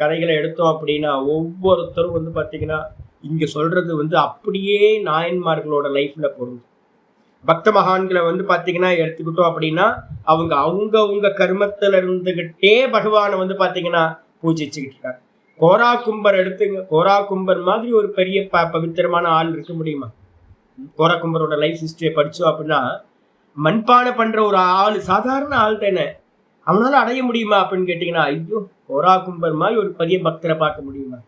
கதைகளை எடுத்தோம் அப்படின்னா ஒவ்வொருத்தரும் பாத்தீங்கன்னா இங்க சொல்றது அப்படியே நாயன்மார்களோட லைஃப்ல பொருள். பக்த மகான்களை பாத்தீங்கன்னா எடுத்துக்கிட்டோம் அப்படின்னா அவங்க கர்மத்துல இருந்துகிட்டே பகவானை பாத்தீங்கன்னா பூஜிச்சுக்கிட்டு இருக்காங்க. கோரா கும்பர் எடுத்துங்க. கோரா கும்பர் மாதிரி ஒரு பெரிய பவித்திரமான ஆள் இருக்க முடியுமா? கோரா கும்பரோட லைஃப் ஹிஸ்டரியை படிச்சோம் அப்படின்னா மண்பானை பண்ற ஒரு ஆள் சாதாரண ஆள் தானே, அவனால அடைய முடியுமா அப்படின்னு கேட்டீங்கன்னா ஐயோ கோரா கும்பர் மாதிரி ஒரு பெரிய பக்தரை பார்க்க முடியுமா?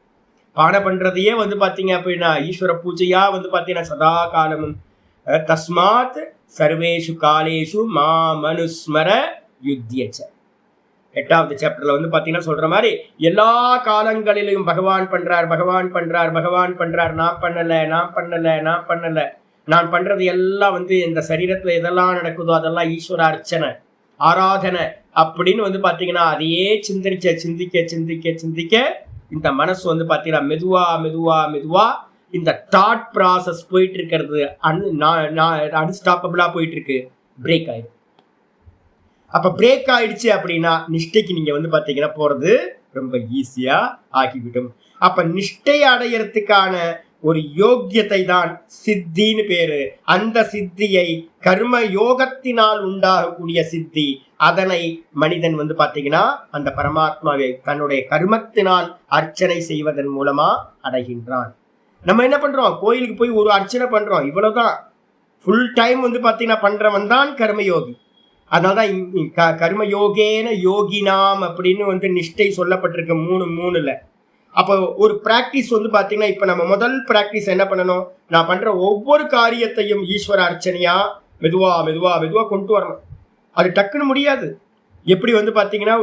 பானை பண்றதையே பாத்தீங்க அப்படின்னா ஈஸ்வர பூஜையா பாத்தீங்கன்னா சதா காலமும் தஸ்மாத் சர்வேஷு காலேஷு மா மனுஸ்மர யுத்தியச்ச. 8வது சாப்டர்ல பாத்தீங்கன்னா சொல்ற மாதிரி எல்லா காலங்களிலும் பகவான் பண்றார். நான் பண்ணல நான் பண்றது எல்லாம் இந்த சரீரத்துல எதெல்லாம் நடக்குதோ அதெல்லாம் ஈஸ்வர அர்ச்சனை ஆராதனை அப்படின்னு பாத்தீங்கன்னா அதையே சிந்திக்க இந்த மனசு பாத்தீங்கன்னா மெதுவா மெதுவா மெதுவா இந்த தாட் ப்ராசஸ் போயிட்டு இருக்கிறது அன்ஸ்டாப்பபிளா போயிட்டு இருக்கு, பிரேக் ஆயிடும். அப்ப பிரேக் ஆயிடுச்சு அப்படின்னா நிஷ்டைக்கு நீங்க பாத்தீங்கன்னா போறது ரொம்ப ஈஸியா ஆகிவிடும். அப்ப நிஷ்டை அடையறதுக்கான ஒரு யோக்கியத்தை தான் சித்தின்னு பேரு. அந்த சித்தியை கர்ம யோகத்தினால் உண்டாகக்கூடிய சித்தி, அதனை மனிதன் பாத்தீங்கன்னா அந்த பரமாத்மாவை தன்னுடைய கர்மத்தினால் அர்ச்சனை செய்வதன் மூலமா அடைகின்றான். நம்ம என்ன பண்றோம், கோயிலுக்கு போய் ஒரு அர்ச்சனை பண்றோம், இவ்வளவுதான். ஃபுல் டைம் பத்தீங்கன்னா பண்றவன் தான் கர்மயோகி. அதனாலதான் கர்மயோகேன யோகினாம் அப்படின்னு நிஷ்டை சொல்லப்பட்டிருக்கு 3:3. அப்போ ஒரு பிராக்டிஸ் பாத்தீங்கன்னா இப்ப நம்ம முதல் பிராக்டிஸ் என்ன பண்ணணும், நான் பண்ற ஒவ்வொரு காரியத்தையும் ஈஸ்வர அர்ச்சனையா மெதுவா மெதுவா மெதுவா கொண்டு வரணும். அது டக்குன்னு முடியாது. எப்படி பாத்தீங்கன்னா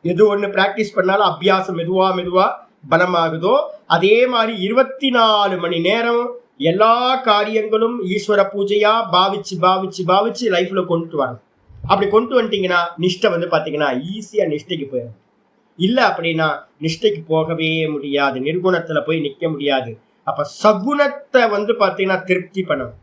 எது ஒண்ணு பிராக்டிஸ் பண்ணாலும் அபியாசம் மெதுவா மெதுவா பலமாகுதோ அதே மாதிரி 24 மணி நேரம் எல்லா காரியங்களும் ஈஸ்வர பூஜையா பாவிச்சு லைஃப்ல கொண்டு வரணும். அப்படி கொண்டு வந்துட்டீங்கன்னா நிஷ்டை பாத்தீங்கன்னா ஈஸியா நிஷ்டைக்கு போயிடும். இல்ல அப்படின்னா நிஷ்டைக்கு போகவே முடியாது, நிர்குணத்துல போய் நிக்க முடியாது. அப்ப சகுணத்தை பாத்தீங்கன்னா திருப்தி பண்ணணும்.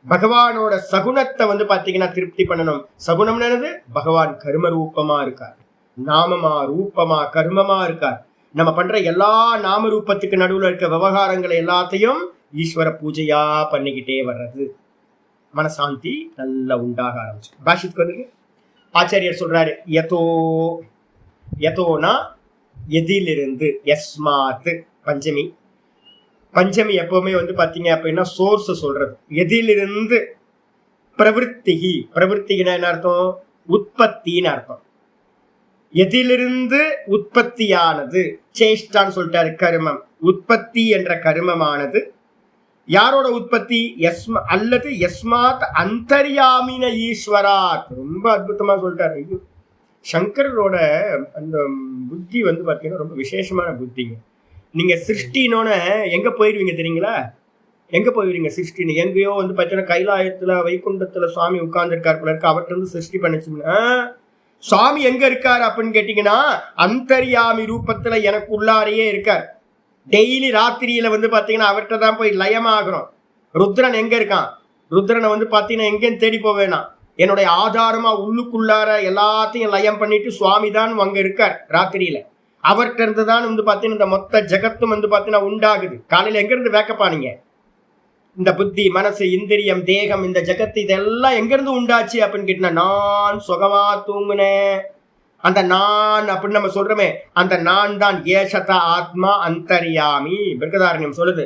பகவானோட சகுணத்தை பாத்தீங்கன்னா திருப்தி பண்ணணும். சகுணம் என்னது, பகவான் கர்ம ரூபமா இருக்கார், நாமமா ரூபமா கர்மமா இருக்கார். நம்ம பண்ற எல்லா நாம ரூபத்துக்கு நடுவுல இருக்க விவகாரங்களை எல்லாத்தையும் ஈஸ்வர பூஜையா பண்ணிக்கிட்டே வர்றது, மனசாந்தி நல்லா உண்டாக ஆரம்பிச்சு. பாஷித்துக்கு வந்து ஆச்சாரியர் சொல்றாரு, யதோனா எதிலிருந்து, யஸ்மாத் பஞ்சமி. பஞ்சமி எப்பவுமே பாத்தீங்க அப்படின்னா சோர்ஸ் சொல்றது. எதிலிருந்து, பிரவருத்திகி. பிரவருத்திகினா என்ன அர்த்தம், உற்பத்தின்னு அர்த்தம். எதிலிருந்து உற்பத்தியானது, சேஷ்டான்னு சொல்லிட்டாரு, கர்மம். உற்பத்தி என்ற கர்மமானது யாரோட உற்பத்தி, அல்லது யஸ்மாத் அந்தர்யாமின ஈஸ்வராத். ரொம்ப அற்புதமா சொல்லிட்டாரு. ஐயோ, சங்கரோட அந்த புத்தி பாத்தீங்கன்னா ரொம்ப விசேஷமான புத்திங்க. நீங்க சிருஷ்டினோன்னு எங்க போயிருவீங்க தெரியுங்களா, எங்க போயிருவீங்க சிருஷ்டின்னு, எங்கேயோ பாத்தீங்கன்னா கைலாயத்துல வைகுண்டத்துல சுவாமி உட்கார்ந்து இருக்காரு போல இருக்கு, அவர்கிட்ட இருந்து சிருஷ்டி பண்ணிச்சுன்னா சுவாமி எங்க இருக்காரு அப்படின்னு கேட்டீங்கன்னா அந்தர்யாமி ரூபத்துல எனக்கு உள்ளாரையே இருக்கார். டெய்லி ராத்திரியில பாத்தீங்கன்னா அவர்கிட்ட தான் போய் லயமாகணும். ருத்ரன் எங்க இருக்கான், ருத்ரனை பாத்தீங்கன்னா எங்கேயும் தேடி போவேனா, என்னுடைய ஆதாரமா உள்ளுக்குள்ளார எல்லாத்தையும் லயம் பண்ணிட்டு சுவாமி தான் அங்க இருக்கார் ராத்திரியில. அவர்கிட்ட இருந்து தான் பாத்தீங்கன்னா இந்த மொத்த ஜகத்தும் பாத்தீங்கன்னா உண்டாகுது. காலையில எங்க இருந்து வேக்கப்பானீங்க, இந்த புத்தி மனசு இந்திரியம் தேகம் இந்த ஜகத்து இதெல்லாம் எங்க இருந்து உண்டாச்சு அப்படின்னு கேட்டா, நான் சுகமா தூங்குனேன், அந்த நான் அப்படின்னு நம்ம சொல்றோமே, அந்த நான் தான் ஏஷத ஆத்மா அந்தர்யாமி. பிருகதாரண்யம் சொல்லுது,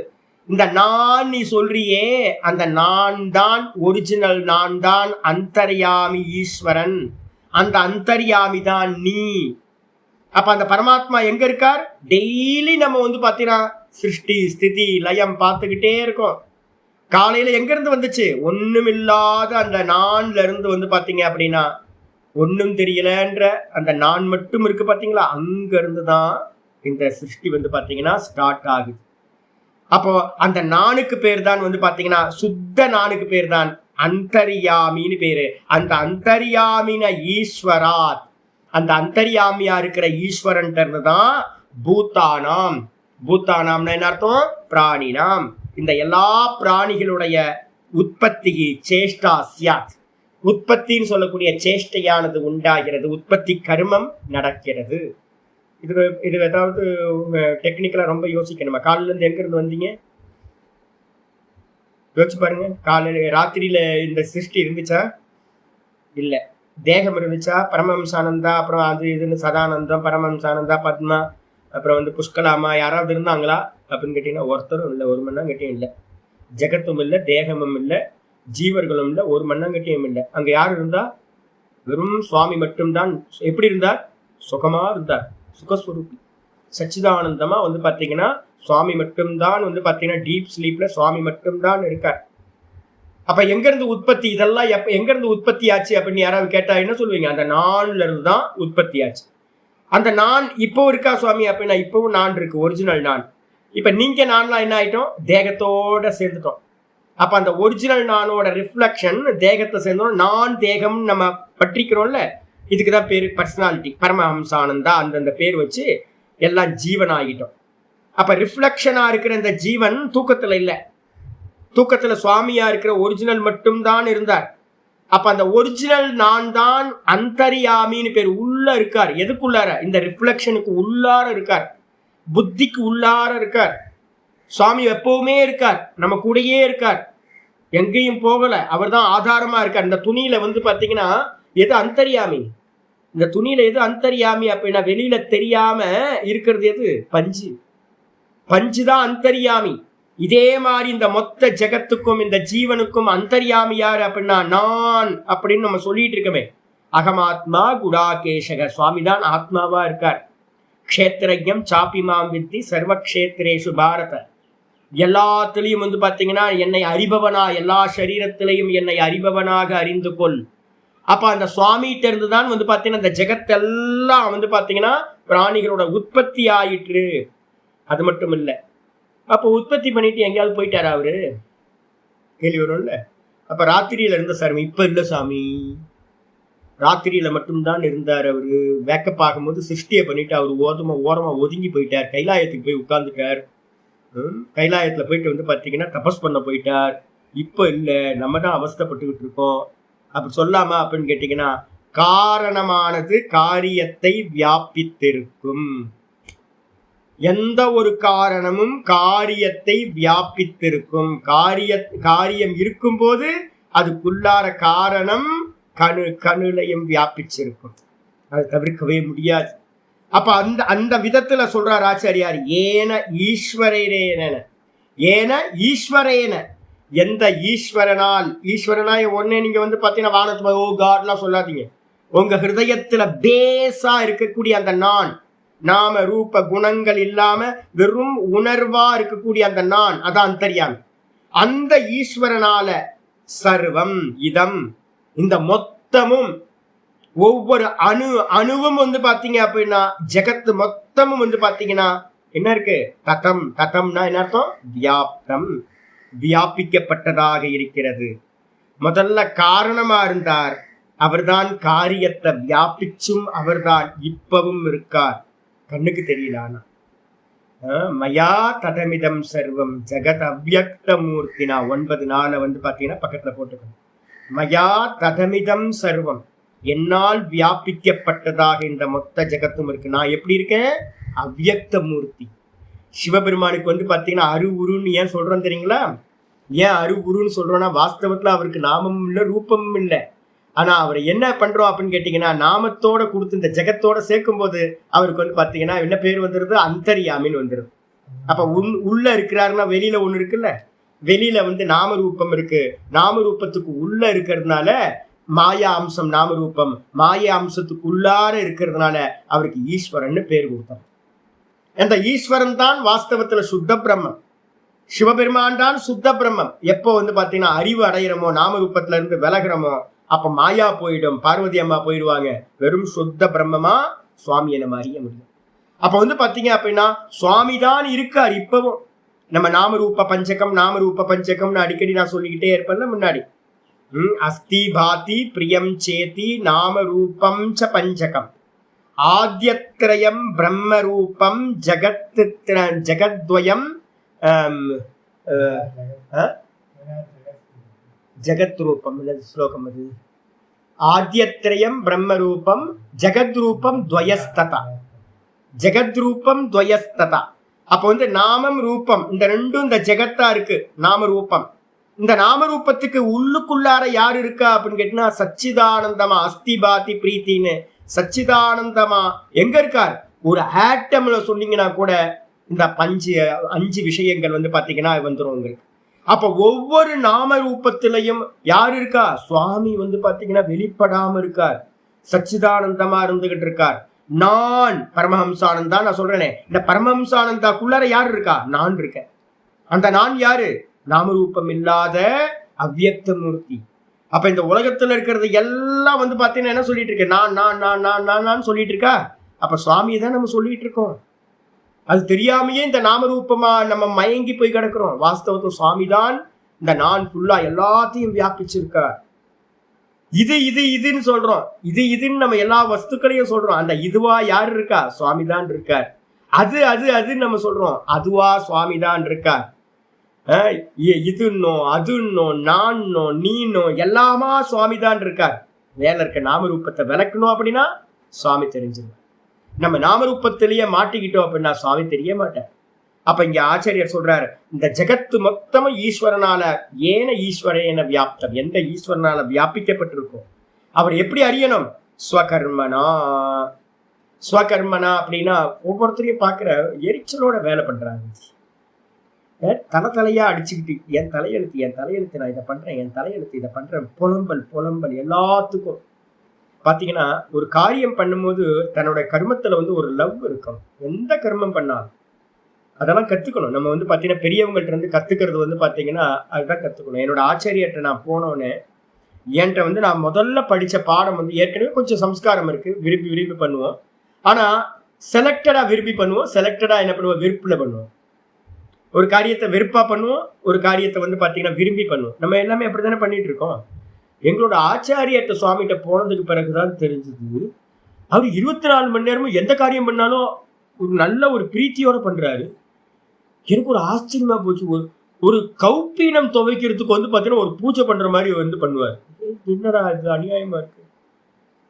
இந்த நான் நீ சொல்றியே அந்த நான் தான் ஒரிஜினல், நான் தான் அந்தர்யாமி ஈஸ்வரன், அந்த அந்தர்யாமி தான் நீ. அப்ப அந்த பரமாத்மா எங்க இருக்கார், டெய்லி நம்ம பாத்தீங்கன்னா சிருஷ்டி ஸ்திதி லயம் பார்த்துக்கிட்டே இருக்கோம். காலையில எங்க இருந்து வந்துச்சு, ஒண்ணுமில்லாத அந்த நான்ல இருந்து பாத்தீங்க அப்படின்னா ஒன்னும் தெரியலன்ற அந்த நான் மட்டும் இருக்கு பாத்தீங்களா, அங்க இருந்துதான் இந்த சிருஷ்டி பாத்தீங்கன்னா ஸ்டார்ட் ஆகுது. அப்போ அந்த நானுக்கு பேர் தான் பாத்தீங்கன்னா சுத்த நானுக்கு பேர் தான் அந்தர்யாமின்னு பேரு. அந்த அந்தர்யாமின ஈஸ்வராத், அந்த அந்தர்யாமியா இருக்கிற ஈஸ்வரன் தான் பூத்தானாம். பூத்தானாம்னா என்ன அர்த்தம், பிராணினாம். இந்த எல்லா பிராணிகளுடைய உற்பத்தி சேஷ்டா சியாத், உற்பத்தின்னு சொல்லக்கூடிய சேஷ்டையானது உண்டாகிறது, உற்பத்தி கர்மம் நடக்கிறது. இது ஏதாவது டெக்னிக்கலா ரொம்ப யோசிக்கணுமா. காலையில இருந்து எங்க இருந்து வந்தீங்க யோசிச்சு பாருங்க. காலையில ராத்திரியில இந்த சிருஷ்டி இருந்துச்சா, இல்ல. தேகம் இருந்துச்சா, பரமஹம்சானந்தா அப்புறம் அது இதுன்னு சதானந்தம் பரமஹம்சானந்தா பத்மா அப்புறம் புஷ்கலாமா யாராவது இருந்தாங்களா அப்படின்னு கேட்டீங்கன்னா ஒருத்தரும் இல்லை, ஒரு மண்ணாங்கட்டியும் இல்லை. ஜெகத்தும் இல்லை, தேகமும் இல்லை, ஜீவர்களும் இல்லை, ஒரு மண்ணாங்கட்டியும் இல்லை. அங்க யார் இருந்தா, வெறும் சுவாமி மட்டும்தான். எப்படி இருந்தார், சுகமா இருந்தார், சுகஸ்வரூபி சச்சிதானந்தமா பாத்தீங்கன்னா சுவாமி மட்டும்தான் பாத்தீங்கன்னா டீப் ஸ்லீப்ல சுவாமி மட்டும்தான் இருக்கார். அப்ப எங்க இருந்து உற்பத்தி, இதெல்லாம் எங்க இருந்து உற்பத்தி ஆச்சு அப்படின்னு யாராவது கேட்டா என்ன சொல்லுவீங்க, அந்த நான்ல இருந்து தான் உற்பத்தி ஆச்சு. அந்த நான் இப்போ இருக்கா சுவாமி அப்படின்னா இப்பவும் நான் இருக்கு, ஒரிஜினல் நான். இப்ப நீங்க நான்லாம் என்ன ஆயிட்டோம், தேகத்தோட சேர்ந்துட்டோம். அப்ப அந்த ஒரிஜினல் நானோட ரிஃப்ளெக்ஷன் தேகத்தை சேர்ந்தோம். நான் தேகம் நம்ம பற்றிக்கிறோம்ல, இதுக்குதான் பேரு பர்சனாலிட்டி. பரமஹம்சானந்தா அந்தந்த பேர் வச்சு எல்லாம் ஜீவன் ஆகிட்டோம். அப்ப ரிஃப்ளெக்ஷனா இருக்கிற இந்த ஜீவன் தூக்கத்துல இல்லை. தூக்கத்துல சுவாமியா இருக்கிற ஒரிஜினல் மட்டும்தான் இருந்தார். அப்ப அந்த ஒரிஜினல் நான் தான் அந்தர்யாமின்னு பேர். உள்ள இருக்கார். எதுக்குள்ளார? இந்த ரிஃப்ளெக்ஷனுக்கு உள்ளார இருக்கார், புத்திக்கு உள்ளார இருக்கார். சுவாமி எப்பவுமே இருக்கார், நம்ம கூடயே இருக்கார், எங்கேயும் போகல. அவர் தான் ஆதாரமா இருக்கார். இந்த துணியில பாத்தீங்கன்னா எது அந்தர்யாமி? இந்த துணியில எது அந்தர்யாமி அப்படின்னா வெளியில தெரியாம இருக்கிறது எது? பஞ்சு. பஞ்சு தான் அந்தர்யாமி. இதே மாதிரி இந்த மொத்த ஜெகத்துக்கும் இந்த ஜீவனுக்கும் அந்தர்யாமி யாரு அப்படின்னா நான் அப்படின்னு நம்ம சொல்லிட்டு இருக்கமே. அகமாத்மா குடாகேஷக. சுவாமி தான் ஆத்மாவா இருக்கார். க்ஷேத்திரஜம் சாப்பிமாம் வித்தி சர்வக்ஷேத்திரேஷு பாரத. எல்லாத்துலயும் பாத்தீங்கன்னா என்னை அறிபவனா, எல்லா சரீரத்திலையும் என்னை அறிபவனாக அறிந்து கொள். அப்ப அந்த சுவாமிகிட்ட இருந்துதான் பாத்தீங்கன்னா இந்த ஜெகத்தெல்லாம் பாத்தீங்கன்னா பிராணிகளோட உற்பத்தி ஆயிற்று. அது மட்டும் இல்ல, அப்ப உற்பத்தி பண்ணிட்டு எங்கேயாவது போயிட்டாரா அவரு? கேள்வி வரும்ல. அப்ப ராத்திரியில இருந்த சாமி இப்ப இல்ல சாமி, ராத்திரியில மட்டும்தான் இருந்தார் அவரு. வேக்கப் ஆகும்போது சிருஷ்டியை பண்ணிட்டு அவரு ஓரமா ஒதுங்கி போயிட்டார். கைலாயத்துக்கு போய் உட்கார்ந்துட்டார். கைலாயத்துல போயிட்டு பாத்தீங்கன்னா தபஸ் பண்ண போயிட்டார். இப்ப இல்ல, நம்ம தான் அவஸ்தைப்பட்டுக்கிட்டு இருக்கோம். அப்படி சொல்லாமா அப்படின்னு கேட்டீங்கன்னா, காரணமானது காரியத்தை வியாபித்திருக்கும். எந்த ஒரு காரணமும் காரியத்தை வியாபித்திருக்கும். காரியம் இருக்கும்போது அதுக்குள்ளார காரணம் கணுலையும் வியாபிச்சிருக்கும். அதை தவிர்க்கவே முடியாது. அப்ப அந்த விதத்துல சொல்றார் ஆச்சாரியார், ஏன ஈஸ்வரேன, ஏன ஈஸ்வரேன, எந்த ஈஸ்வரனால். ஈஸ்வரனாய் ஒன்னே நீங்க பாத்தீங்கன்னா வானத்துல ஓ காட்லாம் சொல்லாதீங்க. உங்க ஹிருதயத்துல பேஸா இருக்கக்கூடிய அந்த நான், நாம ரூப குணங்கள் இல்லாம வெறும் உணர்வா இருக்கக்கூடிய அந்த நான், அதான் அந்தர்யாமி. அந்த ஈஸ்வரனால சர்வம் இதம், இந்த மொத்தமும் ஒவ்வொரு அணுவும் பாத்தீங்க அப்படின்னா ஜெகத்து மொத்தமும் பாத்தீங்கன்னா என்ன இருக்கு? ததம். ததம்னா என்ன அர்த்தம்? வியாப்தம், வியாபிக்கப்பட்டதாக இருக்கிறது. முதல்ல காரணமா இருந்தார், அவர்தான் காரியத்தை வியாபிச்சும் அவர்தான் இப்பவும் இருக்கார். கண்ணுக்கு தெரியல. ஆனா மயா ததமிதம் சர்வம் ஜெகத் அவ்யக்த மூர்த்தினா 9:4 பாத்தீங்கன்னா பக்கத்துல போட்டுக்கணும். மயா ததமிதம் சர்வம், என்னால் வியாபிக்கப்பட்டதாக இந்த மொத்த ஜெகத்தும் இருக்கு. நான் எப்படி இருக்கேன்? அவ்யக்த மூர்த்தி. சிவபெருமானுக்கு பாத்தீங்கன்னா அரு உருன்னு ஏன் சொல்றோம் தெரியுங்களா? ஏன் அரு உருன்னு சொல்றோம்னா, வாஸ்தவத்துல அவருக்கு நாமமும் இல்லை ரூபமும் இல்லை. ஆனா அவர் என்ன பண்றோம் அப்படின்னு கேட்டீங்கன்னா, நாமத்தோட கொடுத்து இந்த ஜெகத்தோட சேர்க்கும் போது அவருக்கு பாத்தீங்கன்னா என்ன பேர் வந்துருது? அந்தர்யாமின்னு வந்துருது. அப்ப உள்ள இருக்கிறாருன்னா வெளியில ஒண்ணு இருக்குல்ல, வெளியில நாம ரூபம் இருக்கு. நாம ரூபத்துக்கு உள்ள இருக்கிறதுனால மாயா அம்சம் நாம ரூபம், மாயா அம்சத்துக்கு உள்ளார இருக்கிறதுனால அவருக்கு ஈஸ்வரன் பேர் கொடுத்தார். அந்த ஈஸ்வரன் தான் வாஸ்தவத்துல சுத்த பிரம்மம். சிவபெருமான் தான் சுத்த பிரம்மம். எப்போ பாத்தீங்கன்னா அறிவு அடையிறமோ, நாம ரூபத்துல இருந்து விலகிறமோ, அப்ப மாயா போயிடும், பார்வதி அம்மா போயிடுவாங்க. வெறும் சுத்த பிரம்மமா சுவாமி நம்ம அறிய முடியும். அப்ப பாத்தீங்க அப்படின்னா சுவாமி தான் இருக்கார் இப்பவும். நம்ம நாமரூப பஞ்சகம் நாமரூப பஞ்சகம்னு அடிக்கடி நான் சொல்லிக்கிட்டே இருப்பேன்ல முன்னாடி. அஸ்தி பாதி பிரியம் சேதி நாம ரூபம் ச பஞ்சகம் ஆத்யத்ரயம் பிரம்ம ரூபம் ஜகத்வயம் ஜகத் ரூபம் ஸ்லோகம் அது. ஆத்யத்ரயம் பிரம்ம ரூபம் ஜகத் ரூபம் துவயஸ்ததா, ஜகத் ரூபம் துவயஸ்ததா. அப்ப நாமம் ரூபம் இந்த ரெண்டும் இந்த ஜெகத்தா இருக்கு. நாம ரூபம், இந்த நாம ரூபத்துக்கு உள்ளுக்குள்ளார யாரு இருக்கா அப்படின்னு கேட்டீங்கன்னா சச்சிதானந்தமா. அஸ்தி பாதி பிரீத்தின்னு சச்சிதானந்தமா எங்க இருக்கார்? ஒரு ஆட்டம்ல சொன்னீங்கன்னா கூட இந்த 5 விஷயங்கள் பாத்தீங்கன்னா வந்துடும் உங்களுக்கு. அப்ப ஒவ்வொரு நாம ரூபத்திலையும் யாரு இருக்கா? சுவாமி பாத்தீங்கன்னா வெளிப்படாம இருக்கார், சச்சிதானந்தமா இருந்துகிட்டு இருக்கார். நான் பரமஹம்சானந்தா நான் சொல்றேனே, இந்த பரமஹம்சானந்தாக்குள்ளார யாரு இருக்கா? நான் இருக்கேன். அந்த நான் யாரு? நாமரூபம் இல்லாத அவ்யக்த மூர்த்தி. அப்ப இந்த உலகத்துல இருக்கிறது எல்லாம் பாத்தீங்கன்னா என்ன சொல்லிட்டு இருக்கு? நான் நான் நான் நான் நான் சொல்லிட்டு இருக்கா. அப்ப சுவாமியை தான் நம்ம சொல்லிட்டு இருக்கோம். அது தெரியாமையே இந்த நாமரூபமா நம்ம மயங்கி போய் கிடக்கிறோம். வாஸ்தவத்தை சுவாமி தான் இந்த நான் ஃபுல்லா எல்லாத்தையும் வியாபிச்சிருக்கார். இதுன்னு சொல்றோம். இதுன்னு நம்ம எல்லா வஸ்துக்களையும் சொல்றோம். அந்த இதுவா யாரு இருக்கா? சுவாமி தான் இருக்கார். அதுன்னு நம்ம சொல்றோம். அதுவா சுவாமி தான் இருக்கார். இதுன்னோ அதுன்னோ நான்னோ நீனோ எல்லாமா சுவாமி தான் இருக்கார். மேல இருக்க நாமரூபத்தை விளக்கணும் அப்படின்னா சுவாமி தெரிஞ்சிடும். நம்ம நாமரூபத்திலேயே மாட்டிக்கிட்டோம் அப்படின்னா சுவாமி தெரிய மாட்டார். அப்ப இங்க ஆச்சாரியர் சொல்றாரு, இந்த ஜெகத்து மொத்தமும் ஈஸ்வரனால ஏன ஈஸ்வரேன வியாப்தம், எந்த ஈஸ்வரனால வியாபிக்கப்பட்டிருக்கும் அவர் எப்படி அறியணும்? ஸ்வகர்மனா. ஸ்வகர்மனா அப்படின்னா ஒவ்வொருத்தரையும் பார்க்கிற எரிச்சலோட வேலை பண்றாங்க. தலையா அடிச்சுக்கிட்டு என் தலையெழுத்து நான் இதை பண்றேன், என் தலையெழுத்து இதை பண்றேன், புலம்பல் எல்லாத்துக்கும். பாத்தீங்கன்னா ஒரு காரியம் பண்ணும்போது தன்னோட கர்மத்துல ஒரு லவ் இருக்கும். எந்த கர்மம் பண்ணாலும் அதெல்லாம் கத்துக்கணும். நம்ம பாத்தீங்கன்னா பெரியவங்கள்ட்ட இருந்து கத்துக்கிறது பாத்தீங்கன்னா அதுதான் கத்துக்கணும். என்னோட ஆச்சாரியர்கிட்ட நான் போனோன்னு என்கிட்ட நான் முதல்ல படிச்ச பாடம் ஏற்கனவே கொஞ்சம் சம்ஸ்காரம் இருக்கு, விரும்பி பண்ணுவோம். ஆனா செலக்டடா விரும்பி பண்ணுவோம், செலக்டடா என்ன பண்ணுவோம், விருப்புல பண்ணுவோம். ஒரு காரியத்தை வெறுப்பா பண்ணுவோம், ஒரு காரியத்தை பாத்தீங்கன்னா விரும்பி பண்ணுவோம். நம்ம எல்லாமே அப்படித்தானே பண்ணிட்டு இருக்கோம். எங்களோட ஆச்சாரியர்கிட்ட சுவாமிகிட்ட போனதுக்கு பிறகுதான் தெரிஞ்சது, அவர் 24 மணி நேரமும் எந்த காரியம் பண்ணாலும் ஒரு நல்ல ஒரு பிரீத்தியோட பண்றாரு. எனக்கு ஒரு ஆச்சரியமா போச்சு. ஒரு கௌப்பீனம் துவைக்கிறதுக்கு பாத்தீங்கன்னா ஒரு பூஜை பண்ற மாதிரி பண்ணுவார். என்னடா இது அநியாயமா இருக்கு,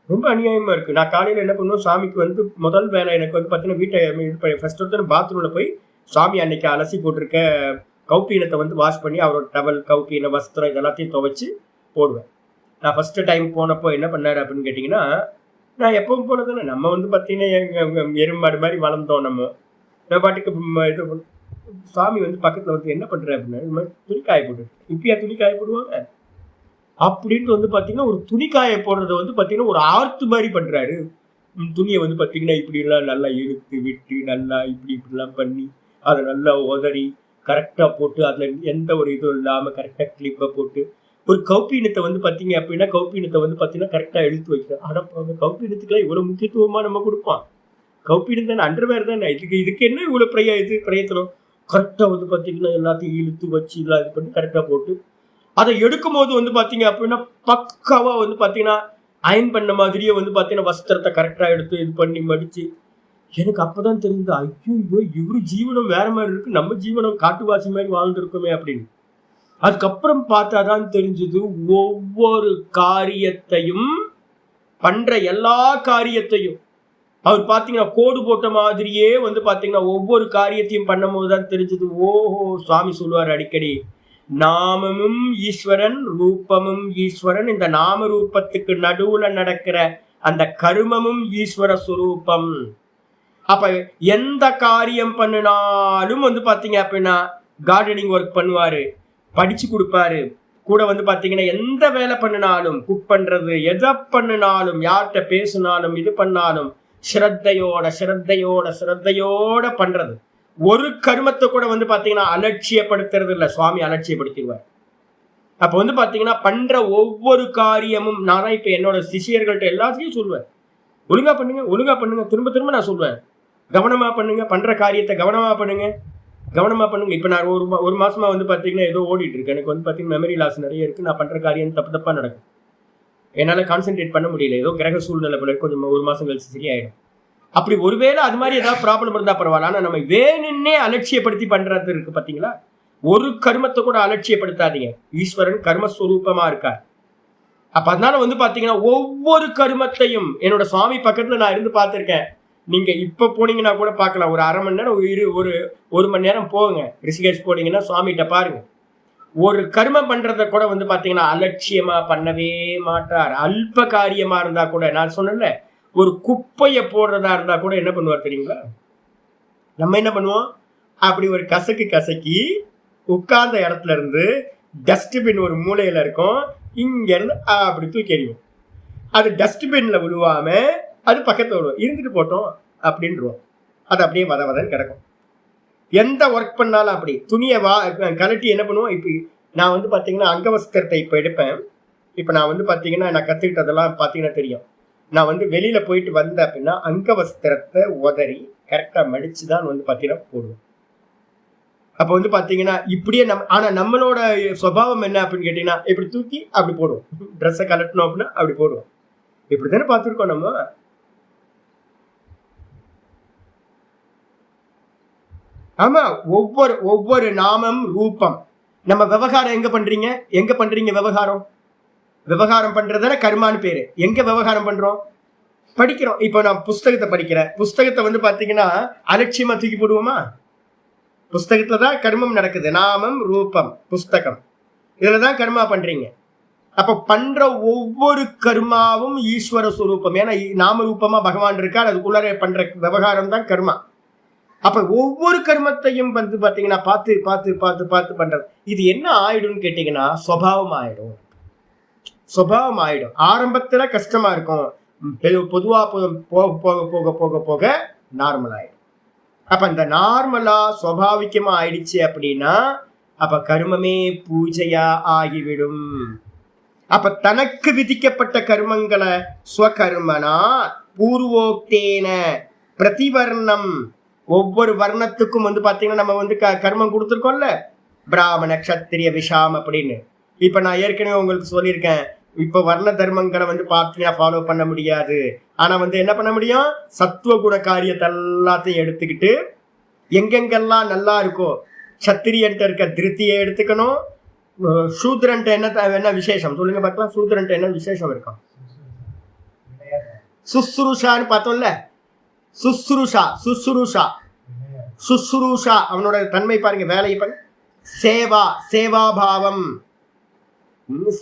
ரொம்ப அநியாயமா இருக்கு. நான் காலையில என்ன பண்ணுவோம், சாமிக்கு முதல் வேலை எனக்கு பாத்தீங்கன்னா வீட்டை ஃபர்ஸ்ட் பாத்ரூம்ல போய் சுவாமி அன்னைக்கு அலசி போட்டிருக்க கௌப்பீனத்தை வாஷ் பண்ணி அவரோட டவல் கௌப்பீன வஸ்திரம் இதெல்லாத்தையும் துவைச்சு போடுவேன். நான் ஃபர்ஸ்ட் டைம் போனப்போ என்ன பண்ணாரு அப்படின்னு கேட்டிங்கன்னா, நான் எப்பவும் போனதானே நம்ம பார்த்தீங்கன்னா எருமாடு மாதிரி வளர்ந்தோம். நம்ம பாட்டுக்கு இது சுவாமி பக்கத்தில் என்ன பண்ணுறேன் அப்படின்னா, இது மாதிரி துணி காய போட்டு, இப்பயா துணி காய போடுவாங்க அப்படின்ட்டு பார்த்தீங்கன்னா ஒரு துணி காய போடுறத பார்த்தீங்கன்னா ஒரு ஆர்த்து மாதிரி பண்ணுறாரு. துணியை பார்த்தீங்கன்னா இப்படிலாம் நல்லா இழுத்து விட்டு நல்லா இப்படிலாம் பண்ணி அதை நல்லா உதறி கரெக்டாக போட்டு அதில் எந்த ஒரு இதுவும் இல்லாமல் கரெக்டாக கிளிப்பை போட்டு ஒரு கௌப்பீனத்தை பார்த்தீங்க அப்படின்னா கௌப்பீனத்தை பார்த்தீங்கன்னா கரெக்டாக இழுத்து வைக்கிறேன். ஆனால் கௌப்பீனத்துக்குலாம் இவ்வளோ முக்கியத்துவமாக நம்ம கொடுப்போம். கௌப்பீனம் தானே, அண்டர்வேர் தானே, இதுக்கு என்ன இவ்வளோ பிரயத்தனம்? கரெக்டாக பார்த்தீங்கன்னா எல்லாத்தையும் இழுத்து வச்சு எல்லாம் இது பண்ணி கரெக்டாக போட்டு அதை எடுக்கும் போது பார்த்தீங்க அப்படின்னா பக்காவாக பார்த்தீங்கன்னா அயன் பண்ண மாதிரியே பார்த்தீங்கன்னா வஸ்திரத்தை கரெக்டாக எடுத்து இது பண்ணி மடிச்சு. எனக்கு அப்பதான் தெரிஞ்சது, ஐயோ இவரு ஜீவனம் வேற மாதிரி இருக்கு, நம்ம ஜீவனம் காட்டுவாசி மாதிரி வாழ்ந்துருக்கோமே அப்படின்னு. அதுக்கப்புறம் பார்த்தாதான் தெரிஞ்சது, ஒவ்வொரு காரியத்தையும் பண்ற எல்லா காரியத்தையும் அவர் பார்த்தீங்கன்னா கோடு போட்ட மாதிரியே பார்த்தீங்கன்னா ஒவ்வொரு காரியத்தையும் பண்ணும் போதுதான் தெரிஞ்சது. ஓஹோ, சுவாமி சொல்லுவார் அடிக்கடி, நாமமும் ஈஸ்வரன் ரூபமும் ஈஸ்வரன், இந்த நாம ரூபத்துக்கு நடுவுல நடக்கிற அந்த கருமமும் ஈஸ்வர சுரூபம். அப்ப எந்த காரியம் பண்ணினாலும் பாத்தீங்க அப்படின்னா கார்டனிங் ஒர்க் பண்ணுவாரு, படிச்சு கொடுப்பாரு, கூட பாத்தீங்கன்னா எந்த வேலை பண்ணினாலும் குக் பண்றது, எதை பண்ணினாலும் யார்கிட்ட பேசினாலும் இது பண்ணாலும் ஸ்ரத்தையோட பண்றது. ஒரு கர்மத்தை கூட பாத்தீங்கன்னா அலட்சியப்படுத்துறது இல்ல, சுவாமி அலட்சியப்படுத்திடுவார். அப்ப பாத்தீங்கன்னா பண்ற ஒவ்வொரு காரியமும் நான் தான் இப்ப என்னோட சிஷியர்கள்ட்ட எல்லாத்தையும் சொல்லுவேன், ஒழுங்கா பண்ணுங்க, திரும்ப நான் சொல்லுவேன், கவனமா பண்ணுங்க, பண்ற காரியத்தை கவனமா பண்ணுங்க. இப்ப நான் ஒரு மாசமா பாத்தீங்கன்னா ஏதோ ஓடிட்டு இருக்கு, எனக்கு பாத்தீங்கன்னா மெமரி லாஸ் நிறைய இருக்கு, நான் பண்ற காரியம் தப்பா நடக்கும், என்னால கான்சென்ட்ரேட் பண்ண முடியல, ஏதோ கிரக சூழ்நிலை போல கொஞ்சம் ஒரு மாசம் கழிச்சு சரியாயிடும். அப்படி ஒருவேளை அது மாதிரி ஏதாவது ப்ராப்ளம் இருந்தா பரவாயில்ல, ஆனா நம்ம வேணும்னே அலட்சியப்படுத்தி பண்றது இருக்கு பாத்தீங்களா. ஒரு கர்மத்தை கூட அலட்சியப்படுத்தாதீங்க, ஈஸ்வரன் கர்மஸ்வரூபமா இருக்கார். அப்ப அதனால பாத்தீங்கன்னா ஒவ்வொரு கர்மத்தையும் என்னோட சுவாமி பக்கத்துல நான் இருந்து பார்த்திருக்கேன். நீங்க இப்ப போனீங்கன்னா கூட பார்க்கலாம், ஒரு அரை மணி நேரம் ஒரு மணி நேரம் போகுங்க, ரிஷிகேஷ் போனீங்கன்னா சுவாமிகிட்ட பாருங்க. ஒரு கர்மம் பண்றத கூட பாத்தீங்கன்னா அலட்சியமா பண்ணவே மாட்டார். அல்ப காரியமா இருந்தா கூட, நான் சொன்னேன்ல, ஒரு குப்பைய போடுறதா இருந்தா கூட என்ன பண்ணுவார் தெரியுங்களா? நம்ம என்ன பண்ணுவோம், அப்படி ஒரு கசக்கி உட்கார்ந்த இடத்துல இருந்து டஸ்ட்பின் ஒரு மூலையில இருக்கும், இங்க இருந்து அப்படி தூக்கி எறிவோம். அது டஸ்ட்பின்ல விழுவாம அது பக்கத்துல விழுவோம், இருந்துட்டு போட்டோம் அப்படின்றோம். அது அப்படியே வதன்னு கிடக்கும். எந்த ஒர்க் பண்ணாலும் அப்படி துணியை கலட்டி என்ன பண்ணுவோம். இப்ப நான் பாத்தீங்கன்னா அங்கவஸ்திரத்தை இப்ப எடுப்பேன். இப்ப நான் பாத்தீங்கன்னா நான் கத்துக்கிட்டதெல்லாம் பாத்தீங்கன்னா தெரியும். நான் வெளியில போயிட்டு வந்தேன் அப்படின்னா அங்கவஸ்திரத்தை உதறி கரெக்டா மடிச்சுதான் பாத்தீங்கன்னா போடுவேன். அப்ப வந்து பாத்தீங்கன்னா இப்படியே ஆனா நம்மளோட சுபாவம் என்ன அப்படின்னு கேட்டீங்கன்னா, இப்படி தூக்கி அப்படி போடுவோம். ட்ரெஸ்ஸை கலட்டணும் அப்படின்னா அப்படி போடுவோம். இப்படித்தானே பார்த்திருக்கோம் நம்ம. ஆமா, ஒவ்வொரு நாமம் ரூபம். நம்ம விவகாரம் எங்க பண்றீங்க விவகாரம்? விவகாரம் பண்றதான கர்மான்னு பேரு. எங்க விவகாரம் பண்றோம்? படிக்கிறோம். இப்ப நான் புஸ்தகத்தை படிக்கிறேன். புஸ்தகத்தை வந்து பாத்தீங்கன்னா அலட்சியமா தூக்கி போடுவோமா? புஸ்தகத்துலதான் கர்மம் நடக்குது. நாமம் ரூபம் புஸ்தகம், இதுலதான் கர்மா பண்றீங்க. அப்ப பண்ற ஒவ்வொரு கர்மாவும் ஈஸ்வர சுரூபம். ஏன்னா நாம ரூபமா பகவான் இருக்கார், அதுக்குள்ளார பண்ற விவகாரம் தான் கர்மா. அப்ப ஒவ்வொரு கர்மத்தையும் வந்து பாத்தீங்கன்னா பார்த்து பார்த்து பார்த்து பார்த்து பண்றது. இது என்ன ஆயிடும்னு கேட்டீங்கன்னா சுபாவம் ஆயிடும். ஆரம்பத்துல கஷ்டமா இருக்கும், பொதுவா போக போக போக போக போக நார்மல் ஆயிடும். அப்ப இந்த நார்மலா சுவாபாவிகமா ஆயிடுச்சு அப்படின்னா அப்ப கர்மமே பூஜையா ஆகிவிடும். அப்ப தனக்கு விதிக்கப்பட்ட கர்மங்களை ஸ்வகர்மனா பூர்வோக்தேன பிரதிவர்ணம், ஒவ்வொரு வர்ணத்துக்கும் வந்து பாத்தீங்கன்னா நம்ம வந்து கர்மம் கொடுத்துருக்கோம்ல, பிராமண கஷத்திரிய விஷாம் அப்படின்னு. இப்ப நான் ஏற்கனவே உங்களுக்கு சொல்லியிருக்கேன், இப்ப வர்ண தர்மங்களை வந்து பாத்தீங்கன்னா ஃபாலோ பண்ண முடியாது. ஆனா வந்து என்ன பண்ண முடியும், சத்துவ குண காரியத்தை எல்லாத்தையும் எடுத்துக்கிட்டு எங்கெங்கெல்லாம் நல்லா இருக்கோ, சத்திரியன்ட்ட இருக்க திருப்தியை எடுத்துக்கணும். சூத்ரன்ட்ட என்ன விசேஷம் சொல்லுங்க பார்க்கலாம். சூத்ரன்ட்ட என்ன விசேஷம் இருக்கும்? சுசுருஷான்னு பார்த்தோம்ல, சுசுருஷா அவனோட தன்மை பாருங்க, வேலையை பாருங்க. சேவாபாவம்.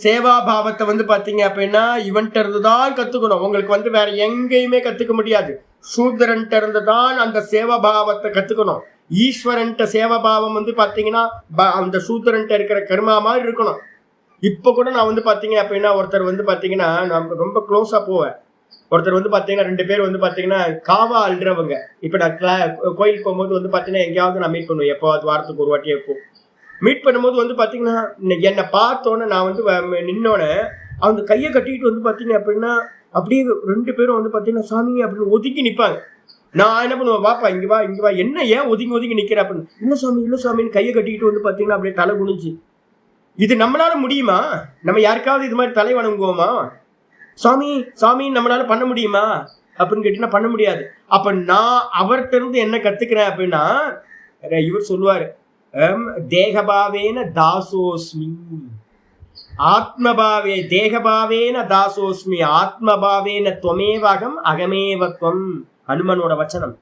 சேவாபாவத்தை வந்து பாத்தீங்க அப்படின்னா இவன்ட்ட இருந்துதான் கத்துக்கணும். உங்களுக்கு வந்து வேற எங்கேயுமே கத்துக்க முடியாது. சூத்ரன்ட்ட இருந்துதான் அந்த சேவாபாவத்தை கத்துக்கணும். ஈஸ்வரன்ட்ட சேவாபாவம் வந்து பாத்தீங்கன்னா அந்த சூத்ரன்ட்ட இருக்கிற கர்மா மாதிரி இருக்கணும். இப்ப கூட நான் வந்து பாத்தீங்க அப்படின்னா ஒருத்தர் வந்து பாத்தீங்கன்னா நான் ரொம்ப க்ளோஸா போவேன். ஒருத்தர் வந்து பாத்தீங்கன்னா 2 பேர் வந்து பாத்தீங்கன்னா காவா அல்றவங்க. இப்ப நான் கோயிலுக்கு போகும்போது வந்து பாத்தீங்கன்னா எங்கேயாவது நான் மீட் பண்ணுவேன், எப்போது வாரத்துக்கு ஒரு வாட்டியே எப்போ மீட் பண்ணும்போது வந்து பாத்தீங்கன்னா என்னை பார்த்தோன்னே நான் வந்து நின்னோன்னே அவங்க கையை கட்டிக்கிட்டு வந்து பாத்தீங்க அப்படின்னா அப்படியே 2 பேரும் வந்து பாத்தீங்கன்னா சாமி அப்படின்னு ஒதுங்கி நிற்பாங்க. நான் என்ன பண்ணுவேன், வாப்பா இங்க வா, என்ன ஏன் ஒதுங்கி நிக்கிற அப்படின்னு. இல்ல சாமின்னு கையை கட்டிக்கிட்டு வந்து பாத்தீங்கன்னா அப்படியே தலை குனிஞ்சு. இது நம்மளால முடியுமா? நம்ம யாருக்காவது இது மாதிரி தலை வணங்குவோமா? சாமி நம்மளால பண்ண முடியுமா அப்படின்னு கேட்டீங்கன்னா பண்ண முடியாது. அப்ப நான் அவர்கிட்ட இருந்து என்ன கத்துக்கிறேன் அப்படின்னா, இவர் சொல்லுவாரு, தேகபாவேன தாசோஸ்மி ஆத்மபாவே, தேகபாவேன தாசோஸ்மி ஆத்மபாவேன துவமேவகம் அகமேவத்வம். அனுமனோட வச்சனம்.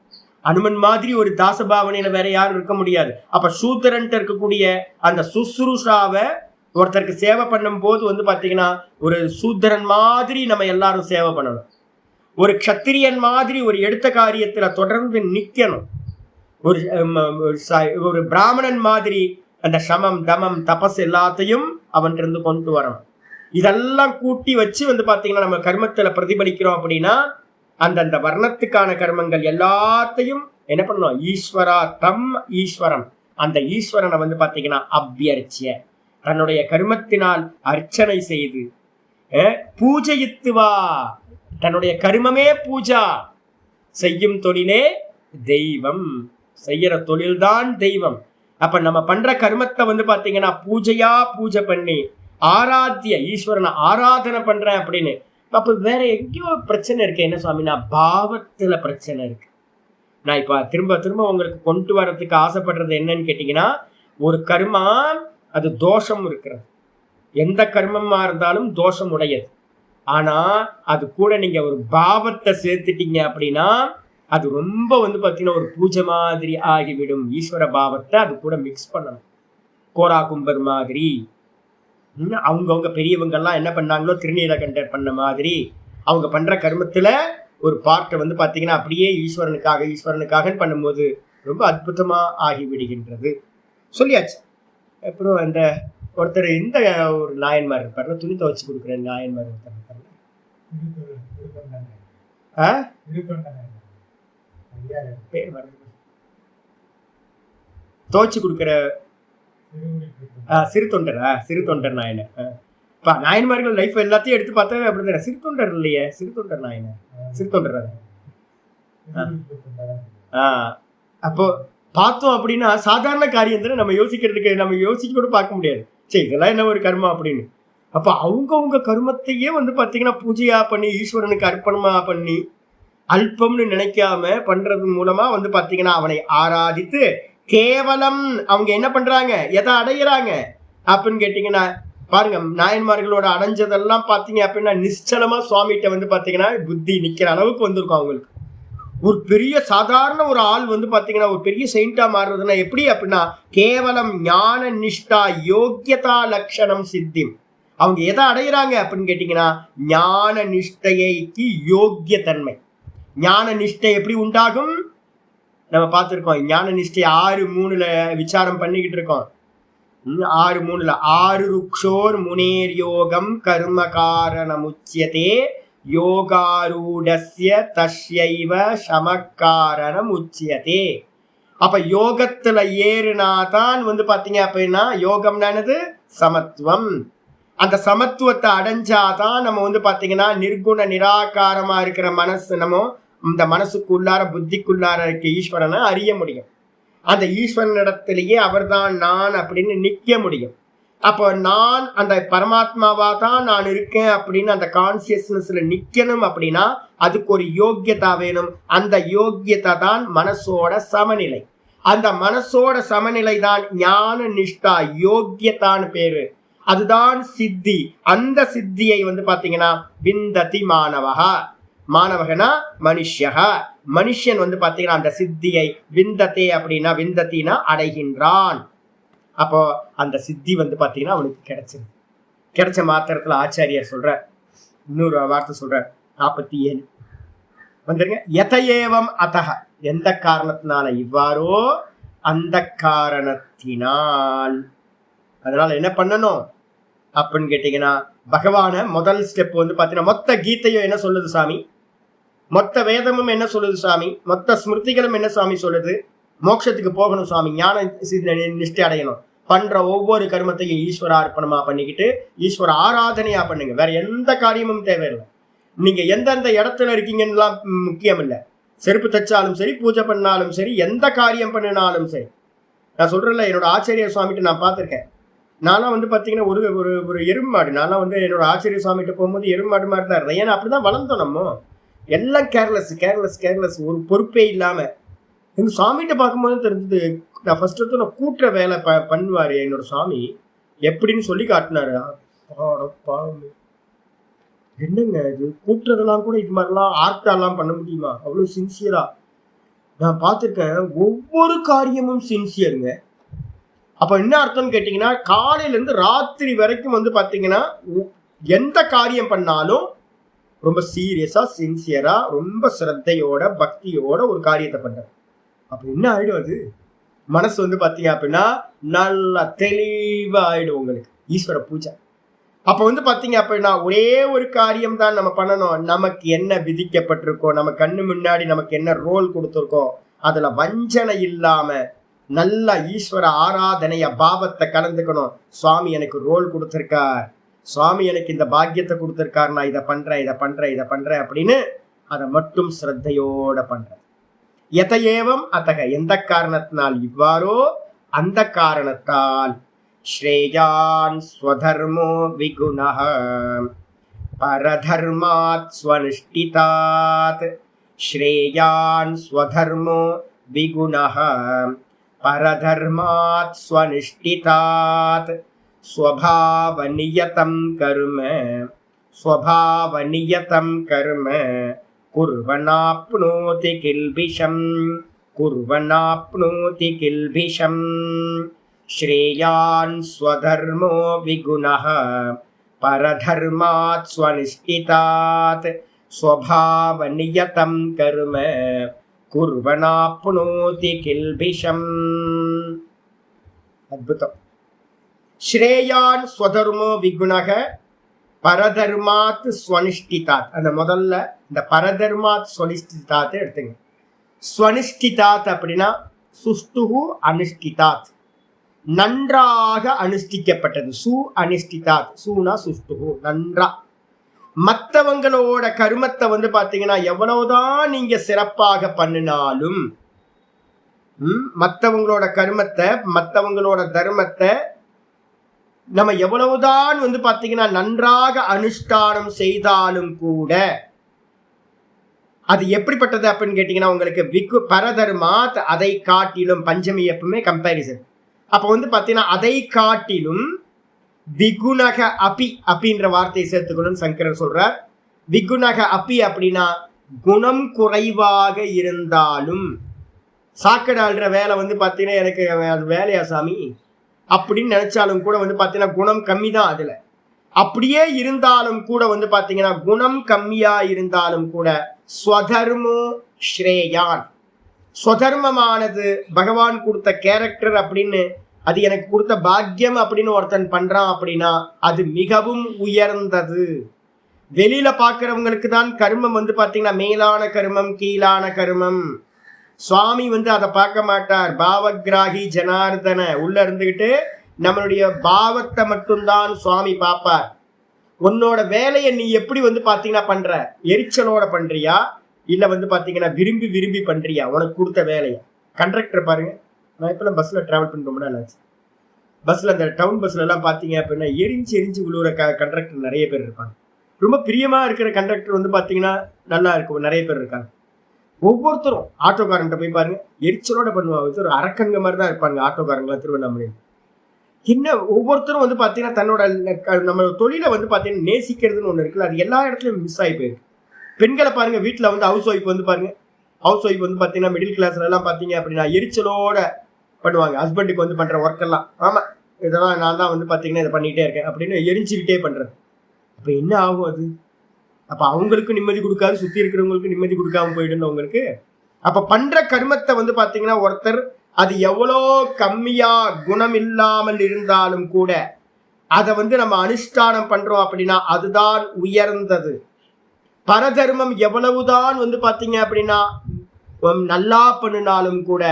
அனுமன் மாதிரி ஒரு தாசபாவனையில வேற யாரும் இருக்க முடியாது. அப்ப சூத்திரன்ட்ட இருக்கக்கூடிய அந்த சுசுருஷாவை ஒருத்தருக்கு சேவை பண்ணும் போது வந்து பாத்தீங்கன்னா ஒரு சூத்திரன் மாதிரி நம்ம எல்லாரும் சேவை பண்ணணும். ஒரு க்ஷத்திரியன் மாதிரி ஒரு எடுத்த காரியத்துல தொடர்ந்து நிக்கணும். ஒரு பிராமணன் மாதிரி அந்த சமம் தமம் தபஸ் எல்லாத்தையும் அவன்கிட்ட கொண்டு வரணும். இதெல்லாம் கூட்டி வச்சு வந்து பாத்தீங்கன்னா நம்ம கர்மத்துல பிரதிபலிக்கிறோம் அப்படின்னா அந்தந்த வர்ணத்துக்கான கர்மங்கள் எல்லாத்தையும் என்ன பண்ணணும், ஈஸ்வரா தம் ஈஸ்வரம், அந்த ஈஸ்வரனை வந்து பாத்தீங்கன்னா அபியர்ச்சிய தன்னுடைய கர்மத்தினால் அர்ச்சனை செய்து பூஜையித்துவா, தன்னுடைய கர்மமே பூஜா, செய்யும் தொழிலே தெய்வம், செய்யற தொழில்தான் தெய்வம். அப்ப நம்ம பண்ற கர்மத்தை வந்து பாத்தீங்கன்னா பூஜை பண்ணி ஆராத்திய ஈஸ்வரனை ஆராதனை பண்றேன் அப்படின்னு. அப்ப வேற எங்கேயோ பிரச்சனை இருக்கு. என்ன சுவாமினா பாவத்துல பிரச்சனை இருக்கு. நான் இப்ப திரும்ப உங்களுக்கு கொண்டு வரதுக்கு ஆசைப்படுறது என்னன்னு கேட்டீங்கன்னா, ஒரு கர்மா அது தோஷம் இருக்கிறது. எந்த கர்மமா இருந்தாலும் தோஷம் உடையது. ஆனா அது கூட நீங்க ஒரு பாவத்தை சேர்த்துட்டீங்க அப்படின்னா அது ரொம்ப வந்து பாத்தீங்கன்னா ஒரு பூஜை மாதிரி ஆகிவிடும். ஈஸ்வர பாவத்தை அது கூட மிக்ஸ் பண்ணணும். கோரா கும்பர் மாதிரி அவங்கவுங்க பெரியவங்க எல்லாம் என்ன பண்ணாங்களோ திருநீலகண்டர் பண்ண மாதிரி அவங்க பண்ற கர்மத்துல ஒரு பார்ட்டை வந்து பாத்தீங்கன்னா அப்படியே ஈஸ்வரனுக்காக பண்ணும்போது ரொம்ப அற்புதமா ஆகிவிடுகின்றது. சொல்லியாச்சு. அப்புறம் அந்த ஒருத்தர் இந்த ஒரு நாயன்மார் இருப்பாரு, துணி துவச்சு கொடுக்குற நாயன்மார் ஒருத்தர் இருப்பாரு, துவச்சு கொடுக்குற சிறு தொண்டர் நாயனர். நாயன்மார்கள் லைஃப் எல்லாத்தையும் எடுத்து பார்த்தா அப்படிதான். சிறு தொண்டர் இல்லையே, சிறு தொண்டர் நாயனர், சிறு தொண்டர். அப்போ பார்த்தோம் அப்படின்னா சாதாரண காரியம் தானே, நம்ம யோசிக்கிறதுக்கு நம்ம யோசிக்க கூட பார்க்க முடியாது. சரி இதெல்லாம் என்ன ஒரு கர்மா அப்படின்னு. அப்ப அவங்கவுங்க கர்மத்தையே பாத்தீங்கன்னா பூஜையா பண்ணி ஈஸ்வரனுக்கு அர்ப்பணமா பண்ணி அல்பம்னு நினைக்காம பண்றது மூலமா பாத்தீங்கன்னா அவனை ஆராதித்து கேவலம் அவங்க என்ன பண்றாங்க, எதை அடையிறாங்க அப்படின்னு கேட்டீங்கன்னா பாருங்க, நாயன்மார்களோட அடைஞ்சதெல்லாம் பாத்தீங்க அப்படின்னா நிச்சலமா சுவாமிகிட்ட பாத்தீங்கன்னா புத்தி நிக்கிற அளவுக்கு வந்திருக்கும் அவங்களுக்கு. ஒரு பெரிய சாதாரண ஒரு ஆள் பாத்தீங்கன்னா ஒரு பெரிய செயின்டா மாறுறதுன்னா எப்படி அப்படின்னா கேவலம் ஞான நிஷ்டா யோக்கியதா லட்சணம் சித்தி. அவங்க எதை அடையிறாங்க அப்படின்னு கேட்டீங்கன்னா ஞான நிஷ்டைக்கு யோக்கிய தன்மை. ஞான நிஷ்டை எப்படி உண்டாகும் நம்ம பார்த்துருக்கோம். ஞான நிஷ்டை 6:3 விசாரம் பண்ணிக்கிட்டு இருக்கோம். 6:3 6 ருக்ஷோர் முனேர் யோகம் கர்ம காரணமுச்சியதே யோகாரூடஸ்ய தஸ்யைவ சமக்காரணம் உச்சியதே. அப்ப யோகத்துல ஏறுனாதான் பாத்தீங்க அப்படின்னா யோகம்னானது சமத்துவம். அந்த சமத்துவத்தை அடைஞ்சாதான் நம்ம பாத்தீங்கன்னா நிர்குண நிராகாரமா இருக்கிற மனசு நம்ம இந்த மனசுக்குள்ளார புத்திக்குள்ளார இருக்க ஈஸ்வரனை அறிய முடியும். அந்த ஈஸ்வரனிடத்திலேயே அவர்தான் நான் அப்படின்னு நிக்க முடியும். அப்போ நான் அந்த பரமாத்மாவா தான் நான் இருக்கேன் அப்படின்னு அந்த கான்சியஸ்னஸ்ல நிக்கணும் அப்படின்னா அதுக்கு ஒரு யோக்கியதா வேணும். அந்த யோக்கியதா தான் மனசோட சமநிலை. அந்த மனசோட சமநிலை தான் ஞான நிஷ்டா யோக்கியதான்னு பேரு. அதுதான் சித்தி. அந்த சித்தியை பாத்தீங்கன்னா விந்ததி மாணவகா. மாணவகனா மனுஷகா. மனுஷன் பாத்தீங்கன்னா அந்த சித்தியை விந்ததே அப்படின்னா விந்தத்தினா அடைகின்றான். அப்போ அந்த சித்தி பாத்தீங்கன்னா அவனுக்கு கிடைச்சிருக்கு. கிடைச்ச மாத்திரத்துல ஆச்சாரியர் சொல்ற இன்னொரு வார்த்தை சொல்ற 47 வந்துருங்க. எதையேவம் அத்தக, எந்த காரணத்தினால இவ்வாறோ அந்த காரணத்தினால். அதனால என்ன பண்ணணும் அப்படின்னு கேட்டீங்கன்னா பகவான முதல் ஸ்டெப் பாத்தீங்கன்னா மொத்த கீதையும் என்ன சொல்லுது சாமி, மொத்த வேதமும் என்ன சொல்லுது சாமி, மொத்த ஸ்மிருதிகளும் என்ன சாமி சொல்லுது, மோட்சத்துக்கு போகணும் சாமி, ஞான நிஷ்டை அடையணும். பண்ற ஒவ்வொரு கர்மத்தையும் ஈஸ்வர அர்ப்பணமா பண்ணிக்கிட்டு ஈஸ்வர ஆராதனையா பண்ணுங்க. வேற எந்த காரியமும் தேவையில்லை. நீங்க எந்தெந்த இடத்துல இருக்கீங்கன்னா முக்கியம் இல்லை. செருப்பு தைச்சாலும் சரி, பூஜை பண்ணாலும் சரி, எந்த காரியம் பண்ணினாலும் சரி. நான் சொல்றேன்ல, என்னோட ஆச்சாரிய சுவாமிகிட்ட நான் பார்த்துருக்கேன். நான்லாம் பாத்தீங்கன்னா ஒரு ஒரு ஒரு எருமாடு. நான்லாம் என்னோட ஆச்சாரிய சுவாமிகிட்ட போகும்போது எருமாடு மாதிரி தான் இருந்தேன். ஏன்னா அப்படிதான் வளர்ந்தோம் நம்ம. எல்லாம் கேர்லெஸ் கேர்லெஸ் கேர்லெஸ், ஒரு பொறுப்பே இல்லாம. எங்க சுவாமிகிட்ட பார்க்கும்போது தெரிஞ்சது, நான் ஃபர்ஸ்ட் நான் கூட்டுற வேலை பண்ணுவாரு என்னோட சுவாமி. எப்படின்னு சொல்லி காட்டினாரு. என்னங்க இது கூட்டுறதெல்லாம் கூட இது மாதிரிலாம் ஆர்ட்டாலாம் பண்ண முடியுமா? அவ்வளவு சின்சியரா நான் பார்த்துருக்கேன். ஒவ்வொரு காரியமும் சின்சியருங்க. அப்ப என்ன அர்த்தம்னு கேட்டீங்கன்னா காலையில இருந்து ராத்திரி வரைக்கும் பாத்தீங்கன்னா எந்த காரியம் பண்ணாலும் ரொம்ப சீரியஸா சின்சியரா ரொம்ப சிரத்தையோட பக்தியோட ஒரு காரியத்தை பண்ற. அப்ப என்ன ஆயிடும், அது மனசு பாத்தீங்க அப்படின்னா நல்லா தெளிவா ஆயிடும் உங்களுக்கு ஈஸ்வர பூஜை. அப்ப பாத்தீங்க அப்படின்னா ஒரே ஒரு காரியம் தான் நம்ம பண்ணணும். நமக்கு என்ன விதிக்கப்பட்டிருக்கோ, நம்ம கண்ணு முன்னாடி நமக்கு என்ன ரோல் கொடுத்துருக்கோ அதுல வஞ்சனை இல்லாம நல்ல ஈஸ்வர ஆராதனைய பாவத்தை கலந்துக்கணும். சுவாமி எனக்கு ரோல் கொடுத்திருக்கார், சுவாமி எனக்கு இந்த பாக்கியத்தை கொடுத்திருக்கார், நான் இதை பண்றேன் இதை பண்றேன் இதை பண்றேன் அப்படின்னு அதை மட்டும் ஸ்ரத்தையோட பண்றேன். எதையேவம் அத்தக, எந்த காரணத்தினால் இவ்வாறோ அந்த காரணத்தால் ஸ்ரேயான் ஸ்வதர்மோ விகுணஹ பரதர்மாத் ஸ்வனுஷ்டிதாத். ஸ்ரேயான் ஸ்வதர்மோ விகுணஹ பரதர்மாத் ஸ்வனுஷ்டிதாத். ஸ்வபாவநியதம் கர்ம ஸ்வபாவநியதம் கர்ம குர்வனாப்னோதி கில்பிஷம் குர்வனாப்னோதி கில்பிஷம். ஸ்ரேயான் ஸ்வதர்மோ விகுணஹ பரதர்மாத் ஸ்வனுஷ்டிதாத். ஸ்வபாவநியதம் கர்ம குர்வனாப்னோதி கில்பிஷம். அத்புதம். ஸ்ரேயான் ஸ்வதர்மோ விகுணக பரதர்மாத் ஸ்வனுஷ்டிதாத். அந்த முதல்ல இந்த பரதர்மாத் ஸ்வனுஷ்டிதாத் எடுத்துங்க. ஸ்வனுஷ்டிதாத் அப்படின்னா சுஷ்டுஹு அனுஷ்டிதாத், நன்றாக அனுஷ்டிக்கப்பட்டது. சு அனுஷ்டிதாத், சூனா சுஷ்டுஹு, நன்றா. மற்றவங்களோட கருமத்தை பாத்தீங்கன்னா எவ்வளவுதான் நீங்க சிறப்பாக பண்ணினாலும் மற்றவங்களோட கர்மத்தை, மற்றவங்களோட தர்மத்தை நம்ம எவ்வளவுதான் பாத்தீங்கன்னா நன்றாக அனுஷ்டானம் செய்தாலும் கூட அது எப்படிப்பட்டது அப்படின்னு கேட்டீங்கன்னா உங்களுக்கு பரதர்மாத் அதை காட்டிலும், பஞ்சமி எப்பவுமே கம்பேரிசன். அப்ப பாத்தீங்கன்னா அதை காட்டிலும் விகுணக அபி அப்படின்ற வார்த்தையை சேர்த்துக்கணும்னு சங்கரர் சொல்றார். விகுணக அபி அப்படின்னா குணம் குறைவாக இருந்தாலும், சாக்கடாள்ற வேலை பாத்தீங்கன்னா எனக்கு அது வேலையா சாமி அப்படின்னு நினைச்சாலும் கூட பாத்தீங்கன்னா குணம் கம்மி தான் அதுல. அப்படியே இருந்தாலும் கூட பாத்தீங்கன்னா குணம் கம்மியா இருந்தாலும் கூட ஸ்வதர்மோ ஸ்ரேயான், ஸ்வதர்மமானது பகவான் கொடுத்த கேரக்டர் அப்படின்னு, அது எனக்கு கொடுத்த பாக்கியம் அப்படின்னு ஒருத்தன் பண்றான் அப்படின்னா அது மிகவும் உயர்ந்தது. வெளியில பாக்குறவங்களுக்கு தான் கர்மம் பாத்தீங்கன்னா மேலான கர்மம், கீழான கர்மம். சுவாமி அதை பார்க்க மாட்டார். பாவகிராகி ஜனார்தன உள்ள இருந்துகிட்டு நம்மளுடைய பாவத்தை மட்டும்தான் சுவாமி பார்ப்பார். உன்னோட வேலையை நீ எப்படி பாத்தீங்கன்னா பண்ற, எரிச்சலோட பண்றியா இல்ல பாத்தீங்கன்னா விரும்பி விரும்பி பண்றியா உனக்கு கொடுத்த வேலையை. கண்டக்டர் பாருங்க, நான் இப்பெல்லாம் பஸ்ல டிராவல் பண்ண ரொம்ப நாள் ஆச்சு. பஸ்ல அந்த டவுன் பஸ்ல எல்லாம் பாத்தீங்க அப்படின்னா எரிஞ்சு எரிஞ்சு விழுவுற கண்டக்டர் நிறைய பேர் இருப்பாங்க. ரொம்ப பிரியமா இருக்கிற கண்டக்டர் பாத்தீங்கன்னா நல்லா இருக்கும், நிறைய பேர் இருக்காங்க. ஒவ்வொருத்தரும் ஆட்டோக்காரன்ட்ட போய் பாருங்க, எரிச்சலோட பண்ணுவாங்க. ஒரு அரக்கங்க மாதிரி தான் இருப்பாங்க ஆட்டோக்காரங்களா திருவண்ணாமலையில். என்ன ஒவ்வொருத்தரும் பாத்தீங்கன்னா தன்னோட நம்ம தொழிலை பாத்தீங்கன்னா நேசிக்கிறதுன்னு ஒண்ணு இருக்குல்ல, அது எல்லா இடத்துலயும் மிஸ் ஆகி போயிருக்கு. பெண்களை பாருங்க, வீட்டுல ஹவுஸ் ஒய்ஃப் பாருங்க, ஹவுஸ் ஒய்ஃப் பாத்தீங்கன்னா மிடில் கிளாஸ்ல எல்லாம் பாத்தீங்க அப்படின்னா எரிச்சலோட பண்ணுவாங்க. ஹஸ்பண்டுக்கு பண்ற ஒர்க் எல்லாம், ஆமா இதெல்லாம் நான் தான் பாத்தீங்கன்னா இதை பண்ணிட்டே இருக்கேன் அப்படின்னு எரிஞ்சுக்கிட்டே பண்றது. அப்ப என்ன ஆகும் அது? அப்ப அவங்களுக்கு நிம்மதி கொடுக்காது, சுத்தி இருக்கிறவங்களுக்கு நிம்மதி கொடுக்காம போயிடுன்னு உங்களுக்கு. அப்ப பண்ற கர்மத்தை பாத்தீங்கன்னா ஒருத்தர் அது எவ்வளோ கம்மியா குணம் இல்லாமல் இருந்தாலும் கூட அதை நம்ம அனுஷ்டானம் பண்றோம் அப்படின்னா அதுதான் உயர்ந்தது. பரதர்மம் எவ்வளவுதான் பாத்தீங்க அப்படின்னா நல்லா பண்ணினாலும் கூட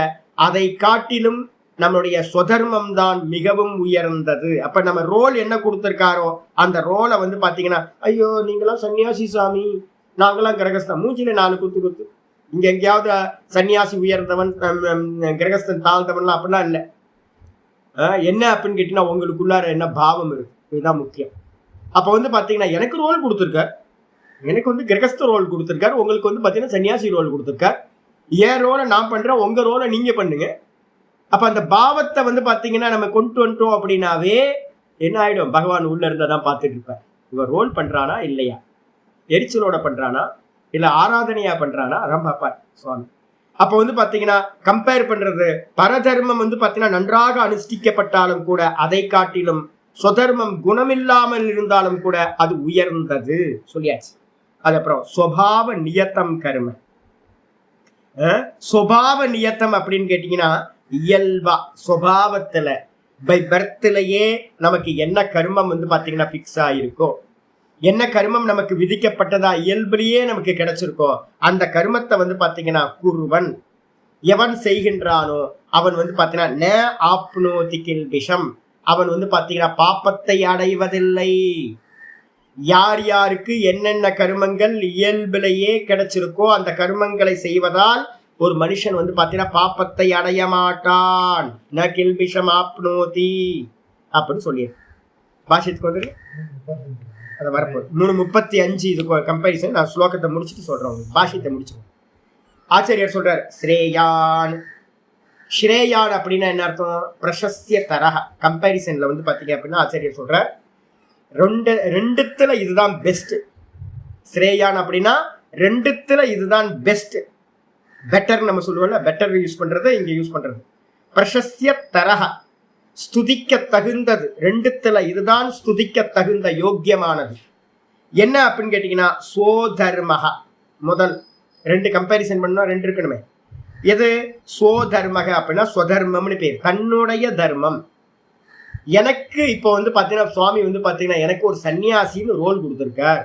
அதை காட்டிலும் நம்மளுடைய சுதர்மம் தான் மிகவும் உயர்ந்தது. அப்ப நம்ம ரோல் என்ன கொடுத்திருக்காரோ அந்த ரோலை பாத்தீங்கன்னா, ஐயோ நீங்களாம் சன்னியாசி சாமி, நாங்களாம் கிரகஸ்தன், மூஞ்சில 4 குத்து. இங்க எங்கேயாவது சன்னியாசி உயர்ந்தவன் கிரகஸ்தன் தாழ்ந்தவன்லாம் அப்படிலாம் இல்லை. என்ன அப்படின்னு கேட்டீங்கன்னா உங்களுக்குள்ளார என்ன பாவம் இருக்கு, இதுதான் முக்கியம். அப்ப பாத்தீங்கன்னா எனக்கு ரோல் கொடுத்துருக்கார், எனக்கு கிரகஸ்த ரோல் கொடுத்துருக்காரு, உங்களுக்கு பாத்தீங்கன்னா சன்னியாசி ரோல் கொடுத்துருக்கார். என் ரோலை நான் பண்றேன், உங்க ரோலை நீங்க பண்ணுங்க. அப்ப அந்த பாவத்தை பாத்தீங்கன்னா நம்ம கொண்டு வந்துட்டோம் அப்படின்னாவே என்ன ஆயிடும், பகவான் உள்ள இருந்ததான் பார்த்துட்டு இருப்பார். இவன் ரோல் பண்றானா இல்லையா, எரிச்சலோட பண்றானா இல்ல ஆராதனையா பண்றானா, அதான் பார்ப்பார் சுவாமி. அப்ப பாத்தீங்கன்னா கம்பேர் பண்றது, பரதர்மம் பாத்தீங்கன்னா நன்றாக அனுஷ்டிக்கப்பட்டாலும் கூட அதை காட்டிலும் சுதர்மம் குணமில்லாமல் இருந்தாலும் கூட அது உயர்ந்தது சொல்லியாச்சு. அது அப்புறம் சுபாவ நியத்தம் கர்ம. சுபாவ நியத்தம் அப்படின்னு கேட்டீங்கன்னா இயல்பா சுபாவத்துல பை பர்த்லயே நமக்கு என்ன கர்மம் பாத்தீங்கன்னா பிக்ஸ் ஆயிருக்கோ, என்ன கர்மம் நமக்கு விதிக்கப்பட்டதா இயல்பிலேயே நமக்கு கிடைச்சிருக்கோ அந்த கர்மத்தை பாத்தீங்கன்னா குருவன் எவன் செய்கின்றானோ அவன் பாத்தீங்கன்னா ந ஆப்னோதி கில்பிஷம், அவன் பாத்தீங்கன்னா பாப்பத்தை அடைவதில்லை. யார் யாருக்கு என்னென்ன கர்மங்கள் இயல்பிலேயே கிடைச்சிருக்கோ அந்த கர்மங்களை செய்வதால் ஒரு மனுஷன் பாத்தீங்கன்னா பாப்பத்தை அடைய மாட்டான். ந கில்பிஷம் ஆப்னோதி அப்படின்னு சொல்லிடு. பாஷத்துக்கு வந்துருக்கு அதை வரப்போகுது 3:35 இது கம்பேரிசன். நான் ஸ்லோகத்தை முடிச்சுட்டு சொல்றேன், பாஷத்தை முடிச்சுக்கோ. ஆச்சாரியர் சொல்றார் ஸ்ரேயான். ஸ்ரேயான் அப்படின்னா என்ன அர்த்தம்? பிரசஸ்திய தரக. கம்பேரிசன்ல பாத்தீங்க அப்படின்னா ஆச்சாரியர் சொல்ற ரெண்டுத்துல இதுதான் பெஸ்ட். ஸ்ரேயான் அப்படின்னா ரெண்டுத்துல இதுதான் பெஸ்ட். பெட்டர் நம்ம சொல்லுவோம்ல, பெட்டர் யூஸ் பண்றது இங்க யூஸ் பண்றது. பிரசஸ்திய தரக, ஸ்துதிக்க தகுந்தது. ரெண்டுத்துல இதுதான் ஸ்துதிக்க தகுந்த யோக்கியமானது. என்ன அப்படின்னு கேட்டீங்கன்னா சோதர்மக. முதல் 2 கம்பேரிசன் பண்ணா 2 இருக்கணுமே. எது சோதர்மக அப்படின்னா ஸ்வதர்மம்னு பேர், தன்னுடைய தர்மம். எனக்கு இப்போ பாத்தீங்கன்னா சுவாமி பாத்தீங்கன்னா எனக்கு ஒரு சன்னியாசின்னு ரோல் கொடுத்துருக்கார்,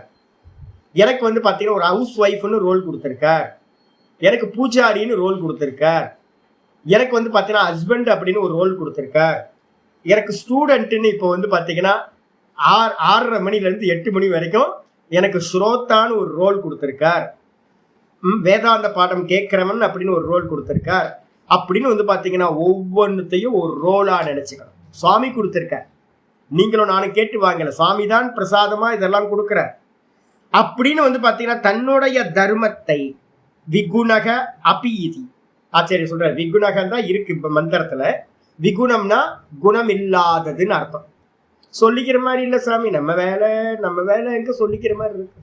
எனக்கு பாத்தீங்கன்னா ஒரு ஹவுஸ் ஒய்ஃப்னு ரோல் கொடுத்துருக்கார், எனக்கு பூஜாரின்னு ரோல் கொடுத்துருக்கார், எனக்கு பாத்தீங்கன்னா ஹஸ்பண்ட் அப்படின்னு ஒரு ரோல் கொடுத்துருக்கார், எனக்கு ஸ்டூடெண்ட்னு இப்போ பாத்தீங்கன்னா 6:30 மணிலேருந்து 8 மணி வரைக்கும் எனக்கு ஸ்ரோத்தான்னு ஒரு ரோல் கொடுத்துருக்கார், வேதாந்த பாடம் கேட்கிறவன் அப்படின்னு ஒரு ரோல் கொடுத்துருக்கார். அப்படின்னு வந்து பாத்தீங்கன்னா ஒவ்வொன்றுத்தையும் ஒரு ரோலா நினைச்சுக்கணும். சுவாமி கொடுத்திருக்க, நீங்களும் நானும் கேட்டு வாங்கல, சுவாமி தான் பிரசாதமா இதெல்லாம் கொடுக்குற அப்படின்னு வந்து பாத்தீங்கன்னா தன்னுடைய தர்மத்தை விகுணக அபீதி ஆச்சாரிய சொல்ற. விகுணகம் தான் இருக்கு இப்ப மந்திரத்துல. விகுணம்னா குணம் இல்லாததுன்னு அர்த்தம். சொல்லிக்கிற மாதிரி இல்ல சாமி, நம்ம வேலை எங்க சொல்லிக்கிற மாதிரி இருக்கு,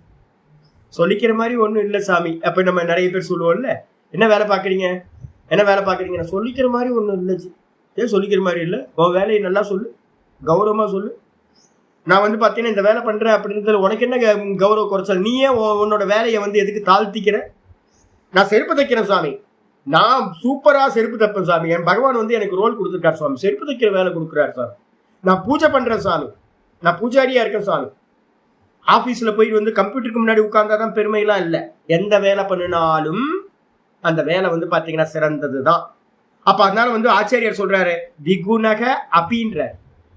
சொல்லிக்கிற மாதிரி ஒண்ணும் இல்ல சாமி. அப்ப நம்ம நிறைய பேர் சொல்லுவோம்ல, என்ன வேலை பாக்குறீங்க, நான் சொல்லிக்கிற மாதிரி ஒண்ணும் இல்லை. ஏன் சொல்லிக்கிற மாதிரி இல்லை? உன் வேலையை நல்லா சொல்லு, கௌரவமா சொல்லு. நான் வந்து பாத்தீங்கன்னா இந்த வேலை பண்றேன் அப்படின்றது உனக்கு என்ன கௌரவ குறைச்சல்? நீயே உன்னோட வேலையை வந்து எதுக்கு தாழ்த்திக்கிற? நான் செருப்பு தைக்கிறேன் சாமி, நான் சூப்பரா செருப்பு தைப்பேன் சாமி, என் பகவான் வந்து எனக்கு ரோல் கொடுத்துருக்காரு சாமி, செருப்பு தைக்கிற வேலை கொடுக்குறாரு சாமி, நான் பூஜை பண்றேன் சாமி, நான் பூஜாரியா இருக்கேன் சாமி. ஆபீஸ்ல போயிட்டு வந்து கம்ப்யூட்டருக்கு முன்னாடி உட்கார்ந்தாதான் பெருமையெல்லாம் இல்லை. எந்த வேலை பண்ணினாலும் அந்த வேலை வந்து பாத்தீங்கன்னா சிறந்ததுதான். அப்ப அதனால வந்து ஆச்சாரியர் சொல்றாரு விகுணக அபின்ற.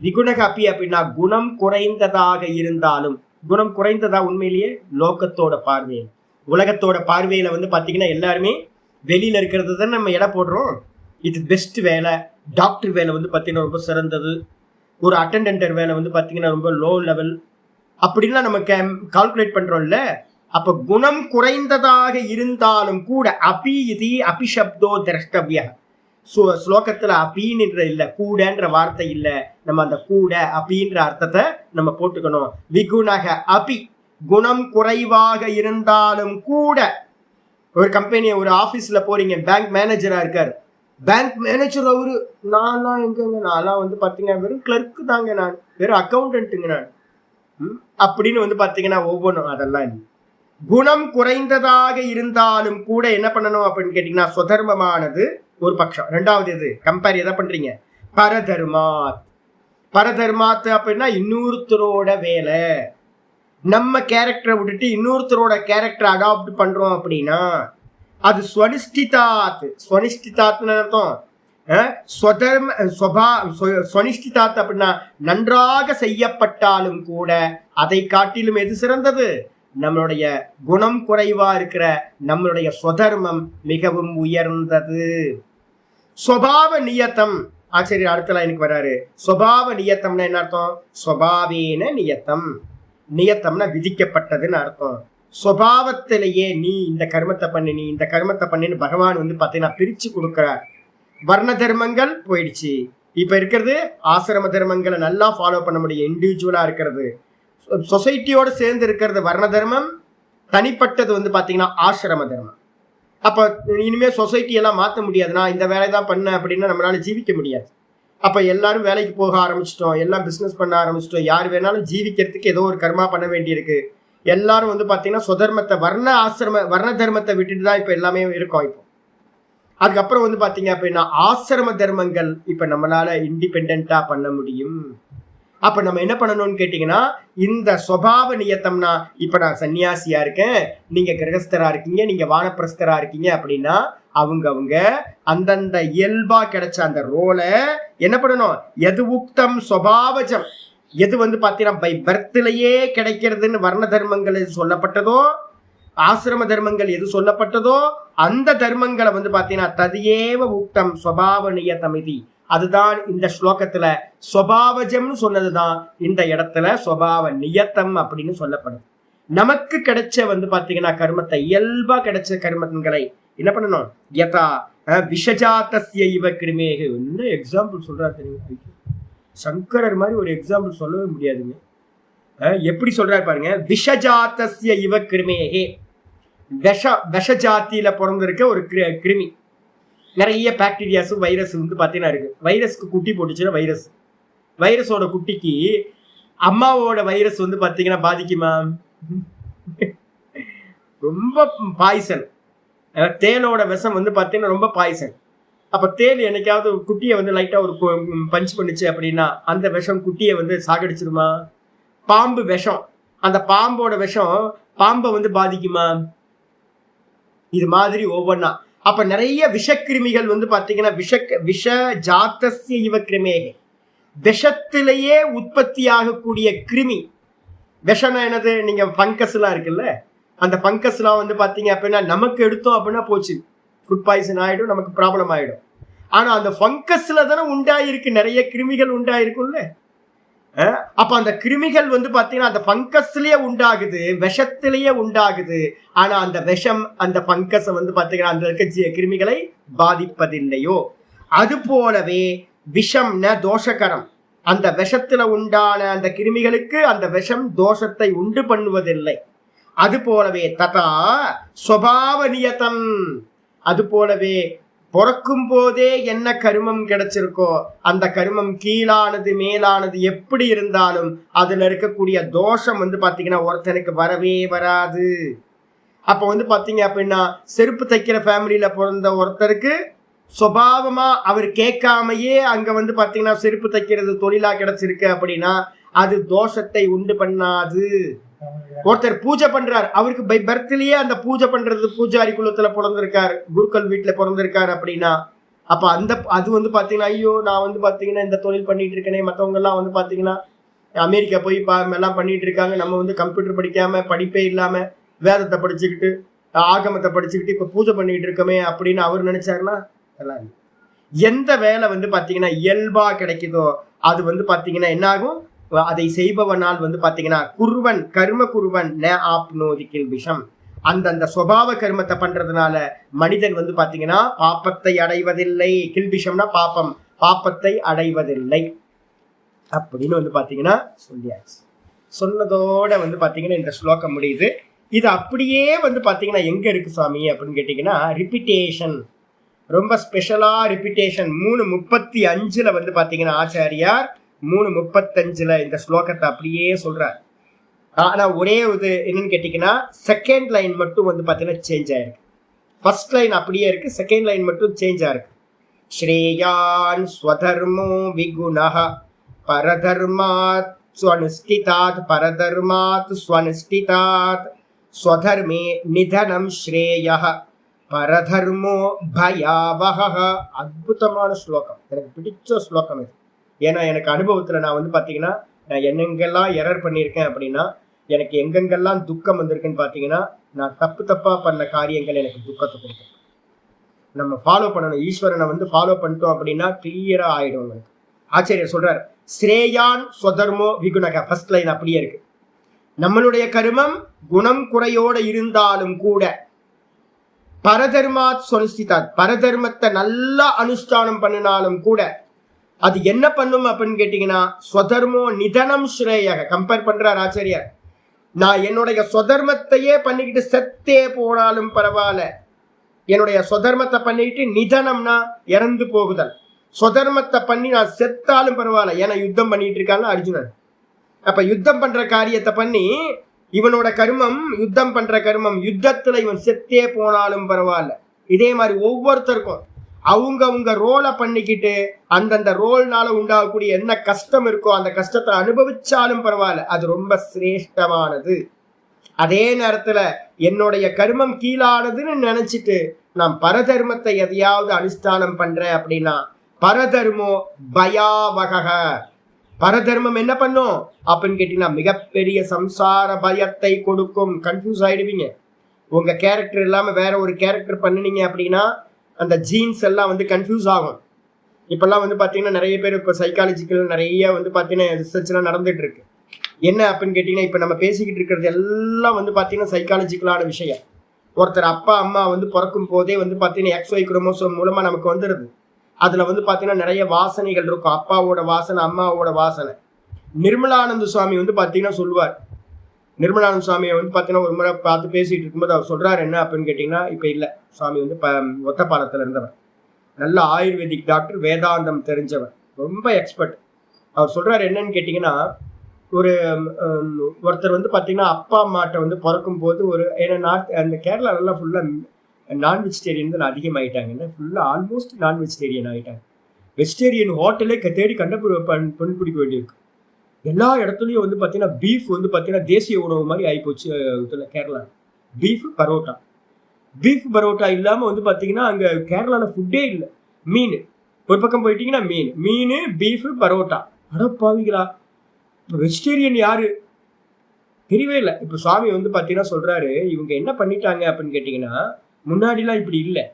விகுணக அப்பி அப்படின்னா குணம் குறைந்ததாக இருந்தாலும். குணம் குறைந்ததா உண்மையிலேயே லோகத்தோட பார்வையில், உலகத்தோட பார்வையில வந்து பாத்தீங்கன்னா எல்லாருமே வெளியில இருக்கிறது தான் நம்ம எடை போடுறோம். இது பெஸ்ட் வேலை, டாக்டர் வேலை வந்து பாத்தீங்கன்னா ரொம்ப சிறந்தது, ஒரு அட்டெண்டன்டர் வேலை வந்து பாத்தீங்கன்னா ரொம்ப லோ லெவல் அப்படின்லாம் நம்ம கால்குலேட் பண்றோம்ல. அப்ப குணம் குறைந்ததாக இருந்தாலும் கூட அபி இது அபிஷப்தோ திரஷ்டவிய. ஸ்லோகத்துல அபின்ற இல்ல, கூடன்ற வார்த்தை இல்ல, நம்ம அந்த கூட அபின்ற அர்த்தத்தை நம்ம போட்டுக்கணும். விகுணக அபி, குணம் குறைவாக இருந்தாலும் கூட. ஒரு கம்பெனி, ஒரு ஆபீஸ்ல போறீங்க, பேங்க் மேனேஜரா இருக்காரு, பேங்க் மேனேஜர் அவரு, நான்லாம் எங்கங்க, நான்லாம் வந்து பாத்தீங்கன்னா வெறும் கிளர்க்கு தாங்க, நான் வெறும் அக்கௌண்டன்ட்டுங்க நான் அப்படின்னு வந்து பாத்தீங்கன்னா ஒவ்வொன்றும் அதெல்லாம் இல்லை. குணம் குறைந்ததாக இருந்தாலும் கூட என்ன பண்ணணும் அப்படின்னு கேட்டீங்கன்னா சுதர்மமானது ஒரு பட்சம். ரெண்டாவது இது கம்பேர் எதை பண்றீங்க, பரதர்மாத். பரதர்மாத் அப்படின்னா இன்னொருத்தரோட வேலை. நம்ம கேரக்டரை விட்டுட்டு இன்னொருத்தரோட கேரக்டரை அடாப்ட் பண்றோம் அப்படின்னா அது ஸ்வனிஷ்டிதாத். ஸ்வனிஷ்டிதாத்னு அர்த்தம் ஸ்வனிஷ்டிதாத் அப்படின்னா நன்றாக செய்யப்பட்டாலும் கூட அதை காட்டிலும் எது சிறந்தது? நம்மளுடைய குணம் குறைவா இருக்கிற நம்மளுடைய ஸ்வதர்மம் மிகவும் உயர்ந்தது. ஸ்வபாவ நியத்தம். ஆச்சரிய அடுத்த லைனுக்கு வராரு. ஸ்வபாவ நியத்தம்னா என்ன அர்த்தம்? ஸ்வபாவேன நியத்தம். நியத்தம்னா விதிக்கப்பட்டதுன்னு அர்த்தம். ஸ்வபாவத்திலேயே நீ இந்த கர்மத்தை பண்ணு, நீ இந்த கர்மத்தை பண்ணுன்னு பகவான் வந்து பார்த்தீங்கன்னா பிரிச்சு கொடுக்கிறார். வர்ண தர்மங்கள் போயிடுச்சு, இப்ப இருக்கிறது ஆசிரம தர்மங்களை நல்லா ஃபாலோ பண்ண முடியும். இண்டிவிஜுவலா இருக்கிறது, சொசைட்டியோட சேர்ந்து இருக்கிறது வர்ண தர்மம், தனிப்பட்டது வந்து பாத்தீங்கன்னா ஆசிரம தர்மம். அப்ப இனிமே சொசைட்டி எல்லாம் மாற்ற முடியாது. நான் இந்த வேலை தான் பண்ண அப்படின்னா நம்மளால ஜீவிக்க முடியாது. அப்ப எல்லாரும் வேலைக்கு போக ஆரம்பிச்சிட்டோம், எல்லாம் பிசினஸ் பண்ண ஆரம்பிச்சிட்டோம், யார் வேணாலும் ஜீவிக்கிறதுக்கு ஏதோ ஒரு கர்மா பண்ண வேண்டியிருக்கு. எல்லாரும் வந்து பாத்தீங்கன்னா சுதர்மத்தை வர்ண தர்மத்தை விட்டுட்டு தான் இப்ப எல்லாமே இருக்கோம். இப்போ அதுக்கப்புறம் வந்து பாத்தீங்க அப்படின்னா ஆசிரம தர்மங்கள் இப்ப நம்மளால இண்டிபெண்டா பண்ண முடியும். அப்ப நம்ம என்ன பண்ணணும்னு கேட்டீங்கன்னா இந்த சுபாவ நியத்தம்னா, இப்ப நான் சன்னியாசியா இருக்கேன், நீங்க கிரகஸ்தரா இருக்கீங்க, நீங்க வானப்பிரஸ்தரா இருக்கீங்க அப்படின்னா அவங்க அந்தந்த இயல்பா கிடைச்ச அந்த ரோலை என்ன பண்ணணும்? எது உக்தம் சுபாவஜம், எது வந்து பாத்தீங்கன்னா பை பர்த்லயே கிடைக்கிறதுன்னு வர்ண தர்மங்கள் எது சொல்லப்பட்டதோ, ஆசிரம தர்மங்கள் எது சொல்லப்பட்டதோ அந்த தர்மங்களை வந்து பாத்தீங்கன்னா ததியேவ உக்தம் சுபாவ நியத்தம் இது. அதுதான் இந்த ஸ்லோகத்துல சுபாவஜம்னு சொன்னதுதான் இந்த இடத்துல சுபாவ நியத்தம் அப்படின்னு சொல்லப்படுது. நமக்கு கிடைச்ச வந்து பாத்தீங்கன்னா கர்மத்தை, இயல்பா கிடைச்ச கர்மங்களை என்ன பண்ணணும்? யதா விஷஜாத்தஸ்ய இவ கிருமேக. என்ன எக்ஸாம்பிள் சொல்றாரு தெரியுமா? சங்கரர் மாதிரி ஒரு எக்ஸாம்பிள் சொல்லவே முடியாதுங்க. எப்படி சொல்றாரு பாருங்க. விஷஜாத்தஸ்ய இவ கிருமேகே. விஷஜாத்தியில பிறந்திருக்க ஒரு கிருமி. நிறைய பாக்டீரியாஸ் வைரஸ் வந்து பாத்தீங்கன்னா இருக்கு. வைரஸ்க்கு குட்டி போட்டுச்சுன்னா வைரஸோட குட்டிக்கு அம்மாவோட வைரஸ் வந்து பாத்தீங்கன்னா பாதிக்குமா? ரொம்ப பாய்சன். தேனோட விஷம் வந்து பாத்தீங்கன்னா ரொம்ப பாய்சன். அப்ப தேன் என்னைக்காவது குட்டியை வந்து லைட்டா ஒரு பஞ்ச் பண்ணுச்சு அப்படின்னா அந்த விஷம் குட்டியை வந்து சாகடிச்சிருமா? பாம்பு விஷம், அந்த பாம்போட விஷம் பாம்பை வந்து பாதிக்குமா? இது மாதிரி ஒவ்வொன்னா. அப்ப நிறைய விஷக்கிருமிகள் வந்து பாத்தீங்கன்னா விஷ ஜாத்தஸ்ய இவ கிருமேகே, விஷத்திலேயே உற்பத்தி ஆகக்கூடிய கிருமி. விஷம்னா என்னது? நீங்க பங்கஸ் எல்லாம் இருக்குல்ல, அந்த பங்கஸ் எல்லாம் வந்து பாத்தீங்க அப்படின்னா நமக்கு எடுத்தோம் அப்படின்னா போச்சு, ஃபுட் பாய்சன் ஆயிடும், நமக்கு ப்ராப்ளம் ஆயிடும். ஆனா அந்த ஃபங்கஸ்ல தானே உண்டாயிருக்கு, நிறைய கிருமிகள் உண்டாயிருக்கும்ல. அப்ப அந்த கிருமிகள் வந்து பாத்தீங்கன்னா அந்த ஃபங்கஸ்லயே உண்டாகுது, விஷத்திலேயே உண்டாகுது. ஆனா அந்த விஷம் அந்த ஃபங்கஸை வந்து பாத்தீங்கன்னா அந்த இருக்க கிருமிகளை பாதிப்பதில்லையோ, அது போலவே விஷம்ன தோஷகரம். அந்த விஷத்துல உண்டான அந்த கிருமிகளுக்கு அந்த விஷம் தோஷத்தை உண்டு பண்ணுவதில்லை. அது போலவே ததா ஸ்வபாவ நியதம், அது போலவே பிறக்கும் போதே என்ன கருமம் கிடைச்சிருக்கோ அந்த கருமம் கீழானது மேலானது எப்படி இருந்தாலும் அதுல இருக்கக்கூடிய தோஷம் வந்து பாத்தீங்கன்னா ஒருத்தனுக்கு வரவே வராது. அப்ப வந்து பாத்தீங்க அப்படின்னா செருப்பு தைக்கிற ஃபேமிலியில பிறந்த ஒருத்தருக்கு சுபாவமா அவர் கேட்காமையே அங்க வந்து பாத்தீங்கன்னா செருப்பு தைக்கிறது தொழிலா கிடைச்சிருக்கு அப்படின்னா அது தோஷத்தை உண்டு பண்ணாது. ஒருத்தர் பூஜை பண்றாரு, அவருக்கு பை பர்த்லயே அந்த பூஜை பண்றது பூஜாரி குலத்துல பிறந்திருக்காரு, குருக்கள் வீட்டுல பிறந்திருக்காரு அப்படின்னா அப்ப அந்த அது வந்து பாத்தீங்கன்னா ஐயோ நான் வந்து பாத்தீங்கன்னா இந்த தொழில் பண்ணிட்டு இருக்கேனே, மற்றவங்க எல்லாம் வந்து பாத்தீங்கன்னா அமெரிக்கா போய் எல்லாம் பண்ணிட்டு இருக்காங்க, நம்ம வந்து கம்ப்யூட்டர் படிக்காம படிப்பே இல்லாம வேதத்தை படிச்சுக்கிட்டு ஆகமத்தை படிச்சுக்கிட்டு இப்ப பூஜை பண்ணிட்டு இருக்கோமே அப்படின்னு அவர் நினைச்சாருன்னா எந்த வேலை வந்து பாத்தீங்கன்னா இயல்பா கிடைக்குதோ அது வந்து பாத்தீங்கன்னா என்ன ஆகும், அதை செய்பவனால் வந்து பாத்தீங்கன்னா குருவன் கர்ம குருவன் ந ஆப்னோதி கில்பிஷம், அந்தந்த சுபாவ கர்மத்தை பண்றதுனால மனிதன் வந்து பாத்தீங்கன்னா பாப்பத்தை அடைவதில்லை. கில்பிஷம்னா பாப்பம், பாப்பத்தை அடைவதில்லை அப்படின்னு வந்து பாத்தீங்கன்னா சொல்லியாச்சு. சொன்னதோட வந்து பாத்தீங்கன்னா இந்த ஸ்லோகம் முடியுது. இது அப்படியே வந்து பாத்தீங்கன்னா எங்க இருக்கு சுவாமி அப்படின்னு கேட்டீங்கன்னா ரிப்பீட்டேஷன், ரொம்ப ஸ்பெஷலா ரிப்பீட்டேஷன் 3:35 வந்து பாத்தீங்கன்னா ஆச்சாரியார் 3:35 இந்த ஸ்லோகத்தை அப்படியே சொல்றார். ஆனா ஒரே இது என்னன்னு கேட்டீங்கன்னா செகண்ட் லைன் மட்டும் வந்து பாத்தீங்கன்னா சேஞ்ச் ஆயிருக்கு. ஃபர்ஸ்ட் லைன் அப்படியே இருக்கு, செகண்ட் லைன் மட்டும் சேஞ்ச் ஆயிருக்கு. ஸ்ரேயான் ஸ்வதர்மோ விகுணஹ பரதர்மாத் ஸ்வனுஷ்டிதாத் பரதர்மாத் ஸ்வனுஷ்டிதாத் ஸ்வதர்மே நிதனம் ஸ்ரேயஹ பரதர்மோ பயாவஹ. அற்புதமான ஸ்லோகம், எனக்கு பிடிச்ச ஸ்லோகம் இது. ஏன்னா எனக்கு அனுபவத்துல நான் வந்து பாத்தீங்கன்னா நான் என்னெங்கெல்லாம் எரர் பண்ணியிருக்கேன் அப்படின்னா எனக்கு எங்கெங்கெல்லாம் துக்கம் வந்திருக்குன்னு பாத்தீங்கன்னா நான் தப்பா பண்ண காரியங்கள் எனக்கு துக்கத்தை கொடுக்கும். நம்ம ஃபாலோ பண்ணணும், ஈஸ்வரனை வந்து ஃபாலோ பண்ணிட்டோம் அப்படின்னா கிளியரா ஆயிடும். ஆச்சரியர் சொல்றார் ஸ்ரேயான் ஸ்வதர்மோ விகுணக, ஃபர்ஸ்ட் லைன் அப்படியே இருக்கு. நம்மளுடைய கருமம் குணம் குறையோட இருந்தாலும் கூட பரதர்மாத் சொனிஷ்டிதாத், பரதர்மத்தை நல்லா அனுஷ்டானம் பண்ணினாலும் கூட அது என்ன பண்ணும் அப்படின்னு கேட்டீங்கன்னா ஸ்வதர்மோ நிதனம் ஸ்ரேயக. கம்பேர் பண்றார் ஆச்சாரியார், நான் என்னுடைய சொதர்மத்தையே பண்ணிக்கிட்டு செத்தே போனாலும் பரவாயில்ல, என்னுடைய சொதர்மத்தை பண்ணிக்கிட்டு நிதனம்னா இறந்து போகுதல், சொதர்மத்தை பண்ணி நான் செத்தாலும் பரவாயில்ல. ஏன்னா யுத்தம் பண்ணிட்டு இருக்காங்க அர்ஜுனன். அப்ப யுத்தம் பண்ற காரியத்தை பண்ணி இவனோட கர்மம் யுத்தம் பண்ற கர்மம், யுத்தத்துல இவன் செத்தே போனாலும் பரவாயில்ல. இதே மாதிரி ஒவ்வொருத்தருக்கும் அவங்க ரோலை பண்ணிக்கிட்டு அந்தந்த ரோல்னால உண்டாகக்கூடிய என்ன கஷ்டம் இருக்கோ அந்த கஷ்டத்தை அனுபவிச்சாலும் பரவாயில்ல, அது ரொம்ப சிரேஷ்டமானது. அதே நேரத்துல என்னுடைய கர்மம் கீழானதுன்னு நினைச்சிட்டு நான் பரதர்மத்தை எதையாவது அனுஷ்டானம் பண்றேன் அப்படின்னா பரதர்மோ பயாவக, பரதர்மம் என்ன பண்ணும் அப்படின்னு கேட்டீங்கன்னா மிகப்பெரிய சம்சார பயத்தை கொடுக்கும். கன்ஃபியூஸ் ஆயிடுவீங்க. உங்க கேரக்டர் இல்லாம வேற ஒரு கேரக்டர் பண்ணினீங்க அப்படின்னா அந்த ஜீன்ஸ் எல்லாம் வந்து கன்ஃபியூஸ் ஆகும். இப்பெல்லாம் வந்து பாத்தீங்கன்னா நிறைய பேர் இப்போ சைக்காலஜிக்கல் நிறைய வந்து பாத்தீங்கன்னா ரிசர்ச் எல்லாம் நடந்துட்டு இருக்கு. என்ன அப்படின்னு கேட்டீங்கன்னா இப்ப நம்ம பேசிக்கிட்டு இருக்கிறது எல்லாம் வந்து பாத்தீங்கன்னா சைக்காலஜிக்கலான விஷயம். ஒருத்தர் அப்பா அம்மா வந்து பிறக்கும் போதே வந்து பாத்தீங்கன்னா XY குரோமோசோம் மூலமா நமக்கு வந்துடுது. அதுல வந்து பாத்தீங்கன்னா நிறைய வாசனைகள் இருக்கும், அப்பாவோட வாசனை அம்மாவோட வாசனை. நிர்மலானந்த சுவாமி வந்து பாத்தீங்கன்னா சொல்லுவார், நிர்மலானந்த சுவாமியை வந்து பாத்தீங்கன்னா ஒரு முறை பார்த்து பேசிட்டு இருக்கும்போது அவர் சொல்றாரு என்ன அப்படின்னு கேட்டீங்கன்னா, இப்ப இல்ல சுவாமி வந்து ஒத்தப்பாலத்துல இருந்தவர், நல்ல ஆயுர்வேதிக் டாக்டர், வேதாந்தம் தெரிஞ்சவர், ரொம்ப எக்ஸ்பர்ட். அவர் சொல்றாரு என்னன்னு கேட்டீங்கன்னா, ஒருத்தர் வந்து பாத்தீங்கன்னா அப்பா அம்மாட்ட வந்து பிறக்கும் போது ஒரு ஏன்னா அந்த கேரளாலாம் ஃபுல்லா நான் வெஜிடேரியன் தான் அதிகமாயிட்டாங்க, ஃபுல்லா ஆல்மோஸ்ட் நான் வெஜிடேரியன் ஆயிட்டாங்க. வெஜிடேரியன் ஹோட்டலே தேடி கண்டுபிடிக்க வேண்டியிருக்கு. எல்லா இடத்துலையும் வந்து பார்த்தீங்கன்னா பீஃப் வந்து பார்த்தீங்கன்னா தேசிய உணவு மாதிரி ஆகிப்போச்சு இதில் கேரளா. பீஃப் பரோட்டா இல்லாமல் வந்து பார்த்தீங்கன்னா அங்கே கேரளாவில் ஃபுட்டே இல்லை. மீன் ஒரு பக்கம் போயிட்டீங்கன்னா மீன் பீஃபு பரோட்டா. அடப்பாவீங்களா, இப்போ வெஜிடேரியன் யாரு தெரியவே இல்லை. இப்போ சுவாமி வந்து பார்த்தீங்கன்னா சொல்றாரு இவங்க என்ன பண்ணிட்டாங்க அப்படின்னு கேட்டிங்கன்னா, முன்னாடிலாம் இப்படி இல்லை,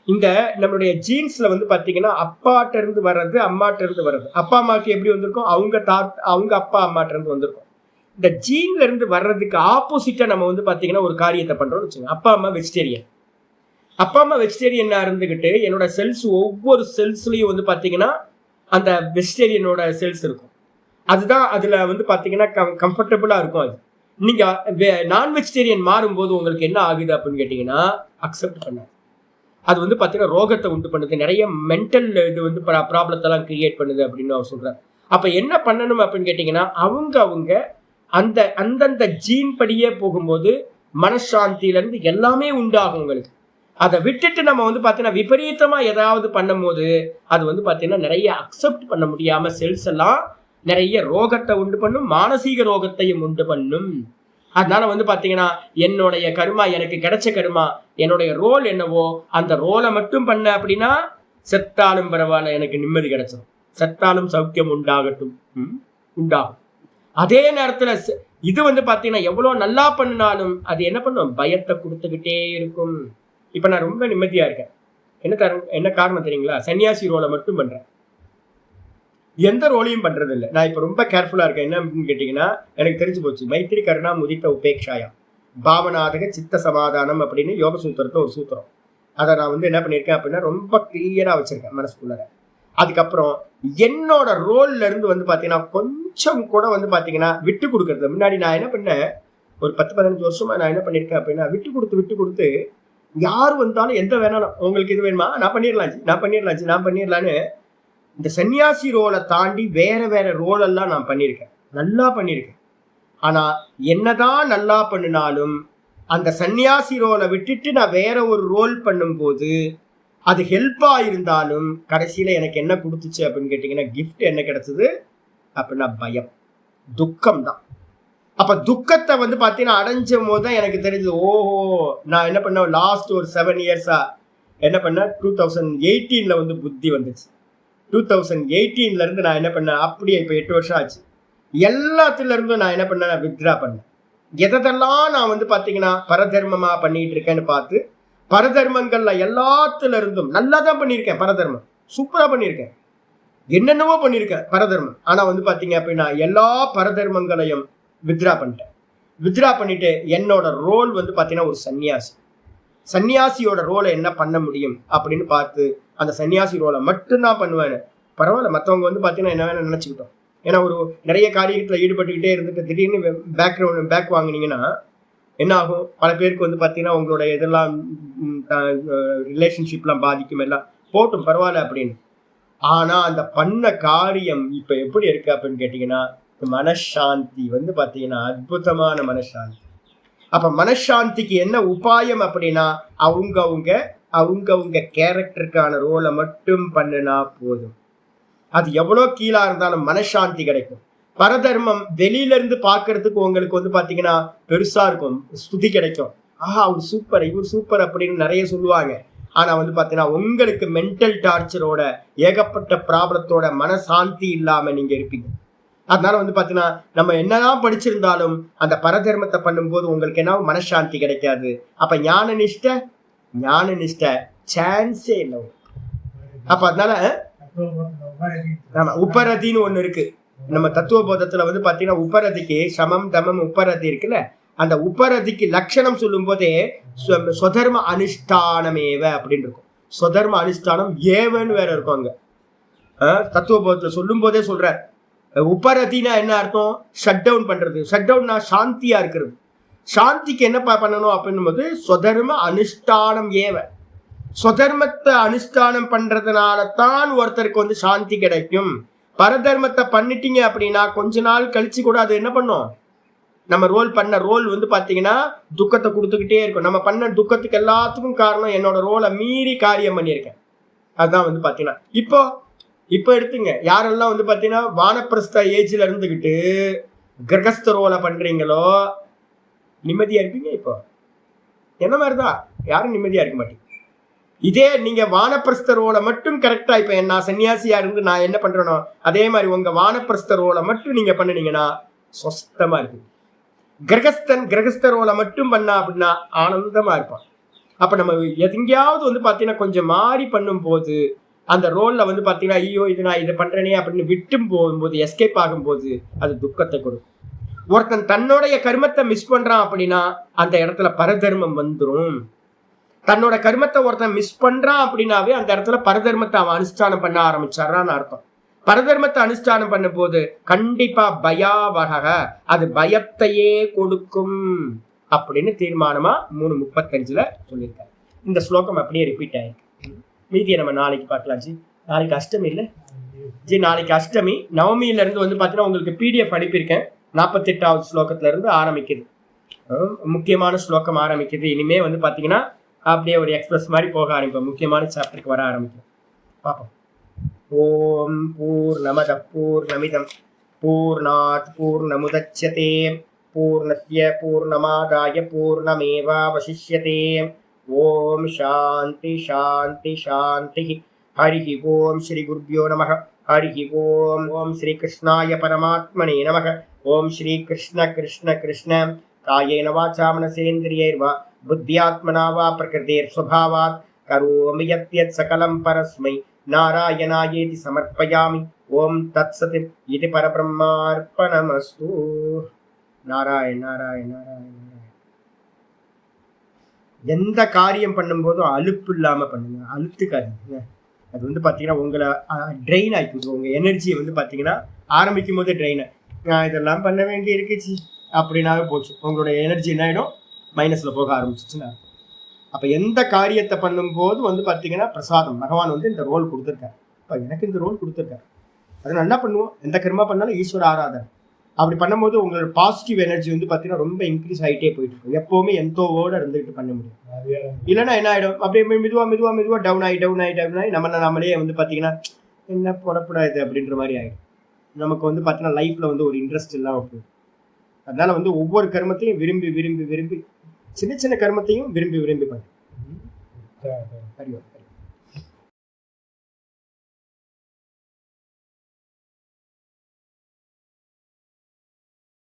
இந்த நம்மளுடைய ஜீன்ஸ்ல வந்து பாத்தீங்கன்னா அப்பாட்ட இருந்து வர்றது, அம்மாட்ட இருந்து வர்றது. அப்பா அம்மாவுக்கு எப்படி வந்திருக்கும், அவங்க அப்பா அம்மாட்ட இருந்து வந்திருக்கும். இந்த ஜீன்ல இருந்து வர்றதுக்கு ஆப்போசிட்டா நம்ம வந்து பாத்தீங்கன்னா ஒரு காரியத்தை பண்றோம்னு வச்சுக்கோங்க. அப்பா அம்மா வெஜிடேரியனா இருந்துகிட்டு என்னோட செல்ஸ் ஒவ்வொரு செல்ஸ்லயும் வந்து பாத்தீங்கன்னா அந்த வெஜிடேரியனோட செல்ஸ் இருக்கும். அதுதான் அதுல வந்து பாத்தீங்கன்னா கம்ஃபர்டபுளா இருக்கும். அது நீங்க நான் வெஜிடேரியன் மாறும்போது உங்களுக்கு என்ன ஆகுது அப்படின்னு கேட்டீங்கன்னா அக்செப்ட் பண்ண, அது வந்து பாத்தீங்கன்னா ரோகத்தை உண்டு பண்ணுது, நிறைய மென்டல் இது வந்து ப்ராப்ளத்தெல்லாம் கிரியேட் பண்ணுது அப்படின்னு அவர் சொல்றாரு. அப்ப என்ன பண்ணணும் அப்படின்னு கேட்டீங்கன்னா அவங்க அந்த அந்தந்த ஜீன் படியே போகும்போது மனசாந்தியில இருந்து எல்லாமே உண்டாகும் உங்களுக்கு. அதை விட்டுட்டு நம்ம வந்து பாத்தீங்கன்னா விபரீதமா ஏதாவது பண்ணும் போது அது வந்து பாத்தீங்கன்னா நிறைய அக்செப்ட் பண்ண முடியாம செல்ஸ் எல்லாம் நிறைய ரோகத்தை உண்டு பண்ணும், மானசீக ரோகத்தையும் உண்டு பண்ணும். அதனால வந்து பாத்தீங்கன்னா என்னுடைய கருமா, எனக்கு கிடைச்ச கருமா, என்னுடைய ரோல் என்னவோ அந்த ரோலை மட்டும் பண்ண அப்படின்னா செத்தாலும் பரவாயில்ல, எனக்கு நிம்மதி கிடைச்சிடும், செத்தாலும் சௌக்கியம் உண்டாகட்டும், உண்டாகும். அதே நேரத்துல இது வந்து பாத்தீங்கன்னா எவ்வளவு நல்லா பண்ணினாலும் அது என்ன பண்ணும், பயத்தை கொடுத்துக்கிட்டே இருக்கும். இப்ப நான் ரொம்ப நிம்மதியா இருக்கேன், என்ன காரணம் தெரியுங்களா, சன்னியாசி ரோலை மட்டும் பண்றேன், எந்த ரோலையும் பண்றது இல்லை. நான் இப்ப ரொம்ப கேர்ஃபுல்லா இருக்கேன். என்ன அப்படின்னு கேட்டீங்கன்னா எனக்கு தெரிஞ்சு போச்சு, மைத்திரி கருணா முதித்த உபேக்ஷாயா பாவனாதக சித்த சமாதானம் அப்படின்னு யோக சூத்திரத்துல ஒரு சூத்திரம். அதை நான் வந்து என்ன பண்ணியிருக்கேன் அப்படின்னா ரொம்ப கிளியரா வச்சிருக்கேன் மனசுக்குள்ள. அதுக்கப்புறம் என்னோட ரோல்ல இருந்து வந்து பாத்தீங்கன்னா கொஞ்சம் கூட வந்து பாத்தீங்கன்னா விட்டு கொடுக்கறது. முன்னாடி நான் என்ன பண்ணேன், ஒரு 10-15 வருஷமா நான் என்ன பண்ணிருக்கேன் அப்படின்னா விட்டு கொடுத்து யாரு வந்தாலும் எந்த வேணாலும் உங்களுக்கு இது வேணுமா நான் பண்ணிடலான்னு இந்த சன்னியாசி ரோலை தாண்டி வேற ரோல் எல்லாம் நான் பண்ணியிருக்கேன், நல்லா பண்ணியிருக்கேன். ஆனா என்னதான் நல்லா பண்ணினாலும் அந்த சன்னியாசி ரோலை விட்டுட்டு நான் வேற ஒரு ரோல் பண்ணும்போது அது ஹெல்ப்பா இருந்தாலும் கடைசியில எனக்கு என்ன கொடுத்துச்சு அப்படின்னு கேட்டீங்கன்னா கிஃப்ட் என்ன கிடைச்சது அப்படின்னா பயம், துக்கம் தான். அப்ப துக்கத்தை வந்து பாத்தீங்கன்னா அடைஞ்ச போது தான் எனக்கு தெரிஞ்சது, ஓஹோ நான் என்ன பண்ண லாஸ்ட் ஒரு 7 இயர்ஸா என்ன பண்ண 2018 வந்து புத்தி வந்துச்சு. 2018 இருந்து நான் என்ன பண்ணேன், அப்படியே இப்ப 8 வருஷம் ஆச்சு, எல்லாத்துல இருந்தும் நான் என்ன பண்ணேன், வித்ரா பண்ணேன். எதெல்லாம் நான் வந்து பாத்தீங்கன்னா பரதர்மமா பண்ணிட்டு இருக்கேன்னு பார்த்து பரதர்மங்கள்ல எல்லாத்துல இருந்தும் நல்லா தான் பண்ணியிருக்கேன், பரதர்மம் சூப்பரா பண்ணியிருக்கேன், என்னென்னவோ பண்ணியிருக்கேன் பரதர்மம். ஆனா வந்து பாத்தீங்க அப்படின்னா எல்லா பரதர்மங்களையும் வித்ரா பண்ணிட்டேன். வித்ரா பண்ணிட்டு என்னோட ரோல் வந்து பாத்தீங்கன்னா ஒரு சன்னியாசியோட ரோலை என்ன பண்ண முடியும் அப்படின்னு பார்த்து அந்த சன்னியாசி ரோலை மட்டும்தான் பண்ணுவேன். பரவாயில்ல, மற்றவங்க வந்து பாத்தீங்கன்னா என்ன வேணா நினைச்சுக்கிட்டோம். ஏன்னா ஒரு நிறைய காரியத்துல ஈடுபட்டுக்கிட்டே இருந்துட்டு திடீர்னு பேக் வாங்கினீங்கன்னா என்ன ஆகும், பல பேருக்கு வந்து பாத்தீங்கன்னா உங்களோட இதெல்லாம் ரிலேஷன்ஷிப்லாம் பாதிக்கும், எல்லாம் போட்டும் பரவாயில்ல அப்படின்னு. ஆனா அந்த பண்ண காரியம் இப்ப எப்படி இருக்கு அப்படின்னு கேட்டீங்கன்னா மனசாந்தி வந்து பாத்தீங்கன்னா அற்புதமான மனசாந்தி. அப்ப மனசாந்திக்கு என்ன உபாயம் அப்படின்னா அவங்க கேரக்டருக்கான ரோலை மட்டும் பண்ணுனா போதும், அது எவ்வளவு கீழா இருந்தாலும் மனசாந்தி கிடைக்கும். பரதர்மம் வெளியில இருந்து பாக்குறதுக்கு உங்களுக்கு வந்து பாத்தீங்கன்னா பெருசா இருக்கும், ஸ்துதி கிடைக்கும், ஆஹா அவர் சூப்பர் இவர் சூப்பர் அப்படின்னு நிறைய சொல்லுவாங்க. ஆனா வந்து பாத்தீங்கன்னா உங்களுக்கு மென்டல் டார்ச்சரோட ஏகப்பட்ட ப்ராப்ளத்தோட மனசாந்தி இல்லாம நீங்க இருப்பீங்க. அதனால வந்து பாத்தீங்கன்னா நம்ம என்னதான் படிச்சிருந்தாலும் அந்த பரதர்மத்தை பண்ணும்போது உங்களுக்கு என்ன மனசாந்தி கிடைக்காது. அப்ப ஞான நிஷ்ட சான்ஸே இல்லை. அப்ப அதனால ஆமா உபரதின்னு ஒண்ணு இருக்கு நம்ம தத்துவ போதத்துல வந்து பாத்தீங்கன்னா உபரதிக்கு சமம் தமம் உபரதி இருக்குல்ல, அந்த உபரதிக்கு லட்சணம் சொல்லும் போதே ஸ்வதர்ம அனுஷ்டானமேவ அப்படின்னு இருக்கும். ஸ்வதர்ம அனுஷ்டானம் ஏவன்னு வேற இருக்கும் அங்க தத்துவ போதத்துல சொல்லும் போதே சொல்ற. உபரதினா என்ன அர்த்தம், ஷட் டவுன் பண்றது. ஷட் டவுன்னா சாந்தியா இருக்கிறது. சாந்திக்கு என்ன பண்ணணும் அப்படின்னும் போது ஸ்வதர்ம அனுஷ்டானம் ஏவ, ஸ்வதர்மத்தை அனுஷ்டானம் பண்றதுனால தான் ஒருத்தருக்கு வந்து சாந்தி கிடைக்கும். பரதர்மத்தை பண்ணிட்டீங்க அப்படின்னா கொஞ்ச நாள் கழிச்சு கூட அது என்ன பண்ணும், நம்ம ரோல் வந்து பாத்தீங்கன்னா துக்கத்தை கொடுத்துக்கிட்டே இருக்கும். நம்ம பண்ண துக்கத்துக்கு எல்லாத்துக்கும் காரணம் என்னோட ரோலை மீறி காரியம் பண்ணியிருக்கேன். அதுதான் வந்து பாத்தீங்கன்னா இப்போ எடுத்துங்க, யாரெல்லாம் வந்து பாத்தீங்கன்னா வானப்பிரஸ்த ஏஜ்ல இருந்துகிட்டு கிரகஸ்த ரோலை பண்றீங்களோ நிம்மதியா இருப்பீங்க. இப்போ என்ன மாதிரிதான் யாரும் நிம்மதியா இருக்க மாட்டீங்க. இதே நீங்க வானப்பிரஸ்த ரோலை மட்டும் கரெக்டா, இப்ப நான் சன்னியாசியா இருந்து நான் என்ன பண்றேனோ அதே மாதிரி உங்க வானப்பிரஸ்த ரோலை மட்டும் நீங்க பண்ணினீங்கன்னா சொஸ்தமா இருக்கு. கிரகஸ்த ரோலை மட்டும் பண்ணா அப்படின்னா ஆனந்தமா இருப்பான். அப்ப நம்ம எங்கேயாவது வந்து பாத்தீங்கன்னா கொஞ்சம் மாறி பண்ணும் போது அந்த ரோல்ல வந்து பாத்தீங்கன்னா ஐயோ இது நான் இதை பண்றேனே அப்படின்னு விட்டும் போகும்போது எஸ்கேப் ஆகும்போது அது துக்கத்தை கொடுக்கும். ஒருத்தன் தன்னுடைய கர்மத்தை மிஸ் பண்றான் அப்படின்னா அந்த இடத்துல பரதர்மம் வந்துடும். தன்னோட கர்மத்தை ஒருத்தன் மிஸ் பண்றான் அப்படின்னாவே அந்த இடத்துல பரதர்மத்தை அவன் அனுஷ்டானம் பண்ண ஆரம்பிச்சான்னு அர்த்தம். பரதர்மத்தை அனுஷ்டானம் பண்ணும் போது கண்டிப்பா பயாவக, அது பயத்தையே கொடுக்கும் அப்படின்னு தீர்மானமா 3:35 சொல்லியிருக்காரு. இந்த ஸ்லோகம் அப்படியே ரிப்பீட் ஆயிருக்கு. மீதியை நம்ம நாளைக்கு பார்க்கலாம் ஜி. நாளைக்கு அஷ்டமி இல்லை ஜி, நாளைக்கு அஷ்டமி. நவமியில இருந்து வந்து பாத்தீங்கன்னா உங்களுக்கு பிடிஎஃப் அனுப்பியிருக்கேன். 48வது ஸ்லோகத்துல இருந்து ஆரம்பிக்குது, முக்கியமான ஸ்லோகம் ஆரம்பிக்குது. இனிமே வந்து பாத்தீங்கன்னா அப்படியே ஒரு எக்ஸ்பிரஸ் மாதிரி போக ஆரம்பிப்போம், முக்கியமான சாப்டருக்கு வர ஆரம்பிக்கும். பார்ப்போம். ஓம் பூர்ணமத பூர்ணமிதம் பூர்ணாத் பூர்ணமுதச்யதே பூர்ணஸ்ய பூர்ணமாதாய பூர்ணமேவாவசிஷ்யதே. ஓம் சாந்தி சாந்தி சாந்தி. ஹரி ஓம் ஸ்ரீ குருப்யோ நமः. ஹரி ஓம். ஓம் ஸ்ரீ கிருஷ்ணாய பரமாத்மனே நமः. ஓம் ஸ்ரீ கிருஷ்ண கிருஷ்ண கிருஷ்ண. காயேன வாசா மனசேந்திரியைர்வா புத்தியாத்மனா வா பிரகிருதேர் ஸ்வபாவாத் கரோமி யத் சகலம் பரஸ்மை நாராயணாயேதி சமர்ப்பயாமி. ஓம் தத்சத் இது பரபிரம்மார்ப்பணமஸ்து. நாராயண நாராயண நாராயண. எந்த காரியம் பண்ணும்போதும் அலுப்பு இல்லாம பண்ணுங்க, அழுத்துக்காதீங்க. அது வந்து பாத்தீங்கன்னா உங்களை ட்ரெயின் ஆகிக்குது. உங்க எனர்ஜியை வந்து பாத்தீங்கன்னா ஆரம்பிக்கும் போது ட்ரெயின், நான் இதெல்லாம் பண்ண வேண்டி இருக்குச்சு அப்படின்னாவே போச்சு. உங்களோட எனர்ஜி என்ன ஆயிடும், மைனஸ்ல போக ஆரம்பிச்சிச்சுன்னா. அப்ப எந்த காரியத்தை பண்ணும்போது வந்து பாத்தீங்கன்னா பிரசாதம் பகவான் வந்து இந்த ரோல் கொடுத்துருக்காரு. அப்ப எனக்கு இந்த ரோல் கொடுத்துருக்காரு, அது நல்லா பண்ணுவோம். எந்த கர்மா பண்ணாலும் ஈஸ்வர ஆராதனை. அப்படி பண்ணும்போது உங்களோட பாசிட்டிவ் எனர்ஜி வந்து பாத்தீங்கன்னா ரொம்ப இன்க்ரீஸ் ஆகிட்டே போயிட்டு இருக்கும். எப்பவுமே எந்தோவோட இருந்துகிட்டு பண்ண முடியும். இல்லைன்னா என்ன ஆயிடும், அப்படியே மெதுவா மெதுவா மெதுவா டவுன் ஆகி டவுன் ஆகி டவுன் ஆகி நம்மளே வந்து பாத்தீங்கன்னா என்ன போடக்கூடாது அப்படின்ற மாதிரி ஆயிடும். நமக்கு வந்து பாத்தீங்கன்னா லைஃப்ல வந்து ஒரு இன்ட்ரெஸ்ட் இல்லாம போயிடும். அதனால வந்து ஒவ்வொரு கர்மத்தையும் விரும்பி விரும்பி விரும்பி, சின்ன சின்ன கர்மத்தையும் விரும்பி விரும்பி பண்ணு.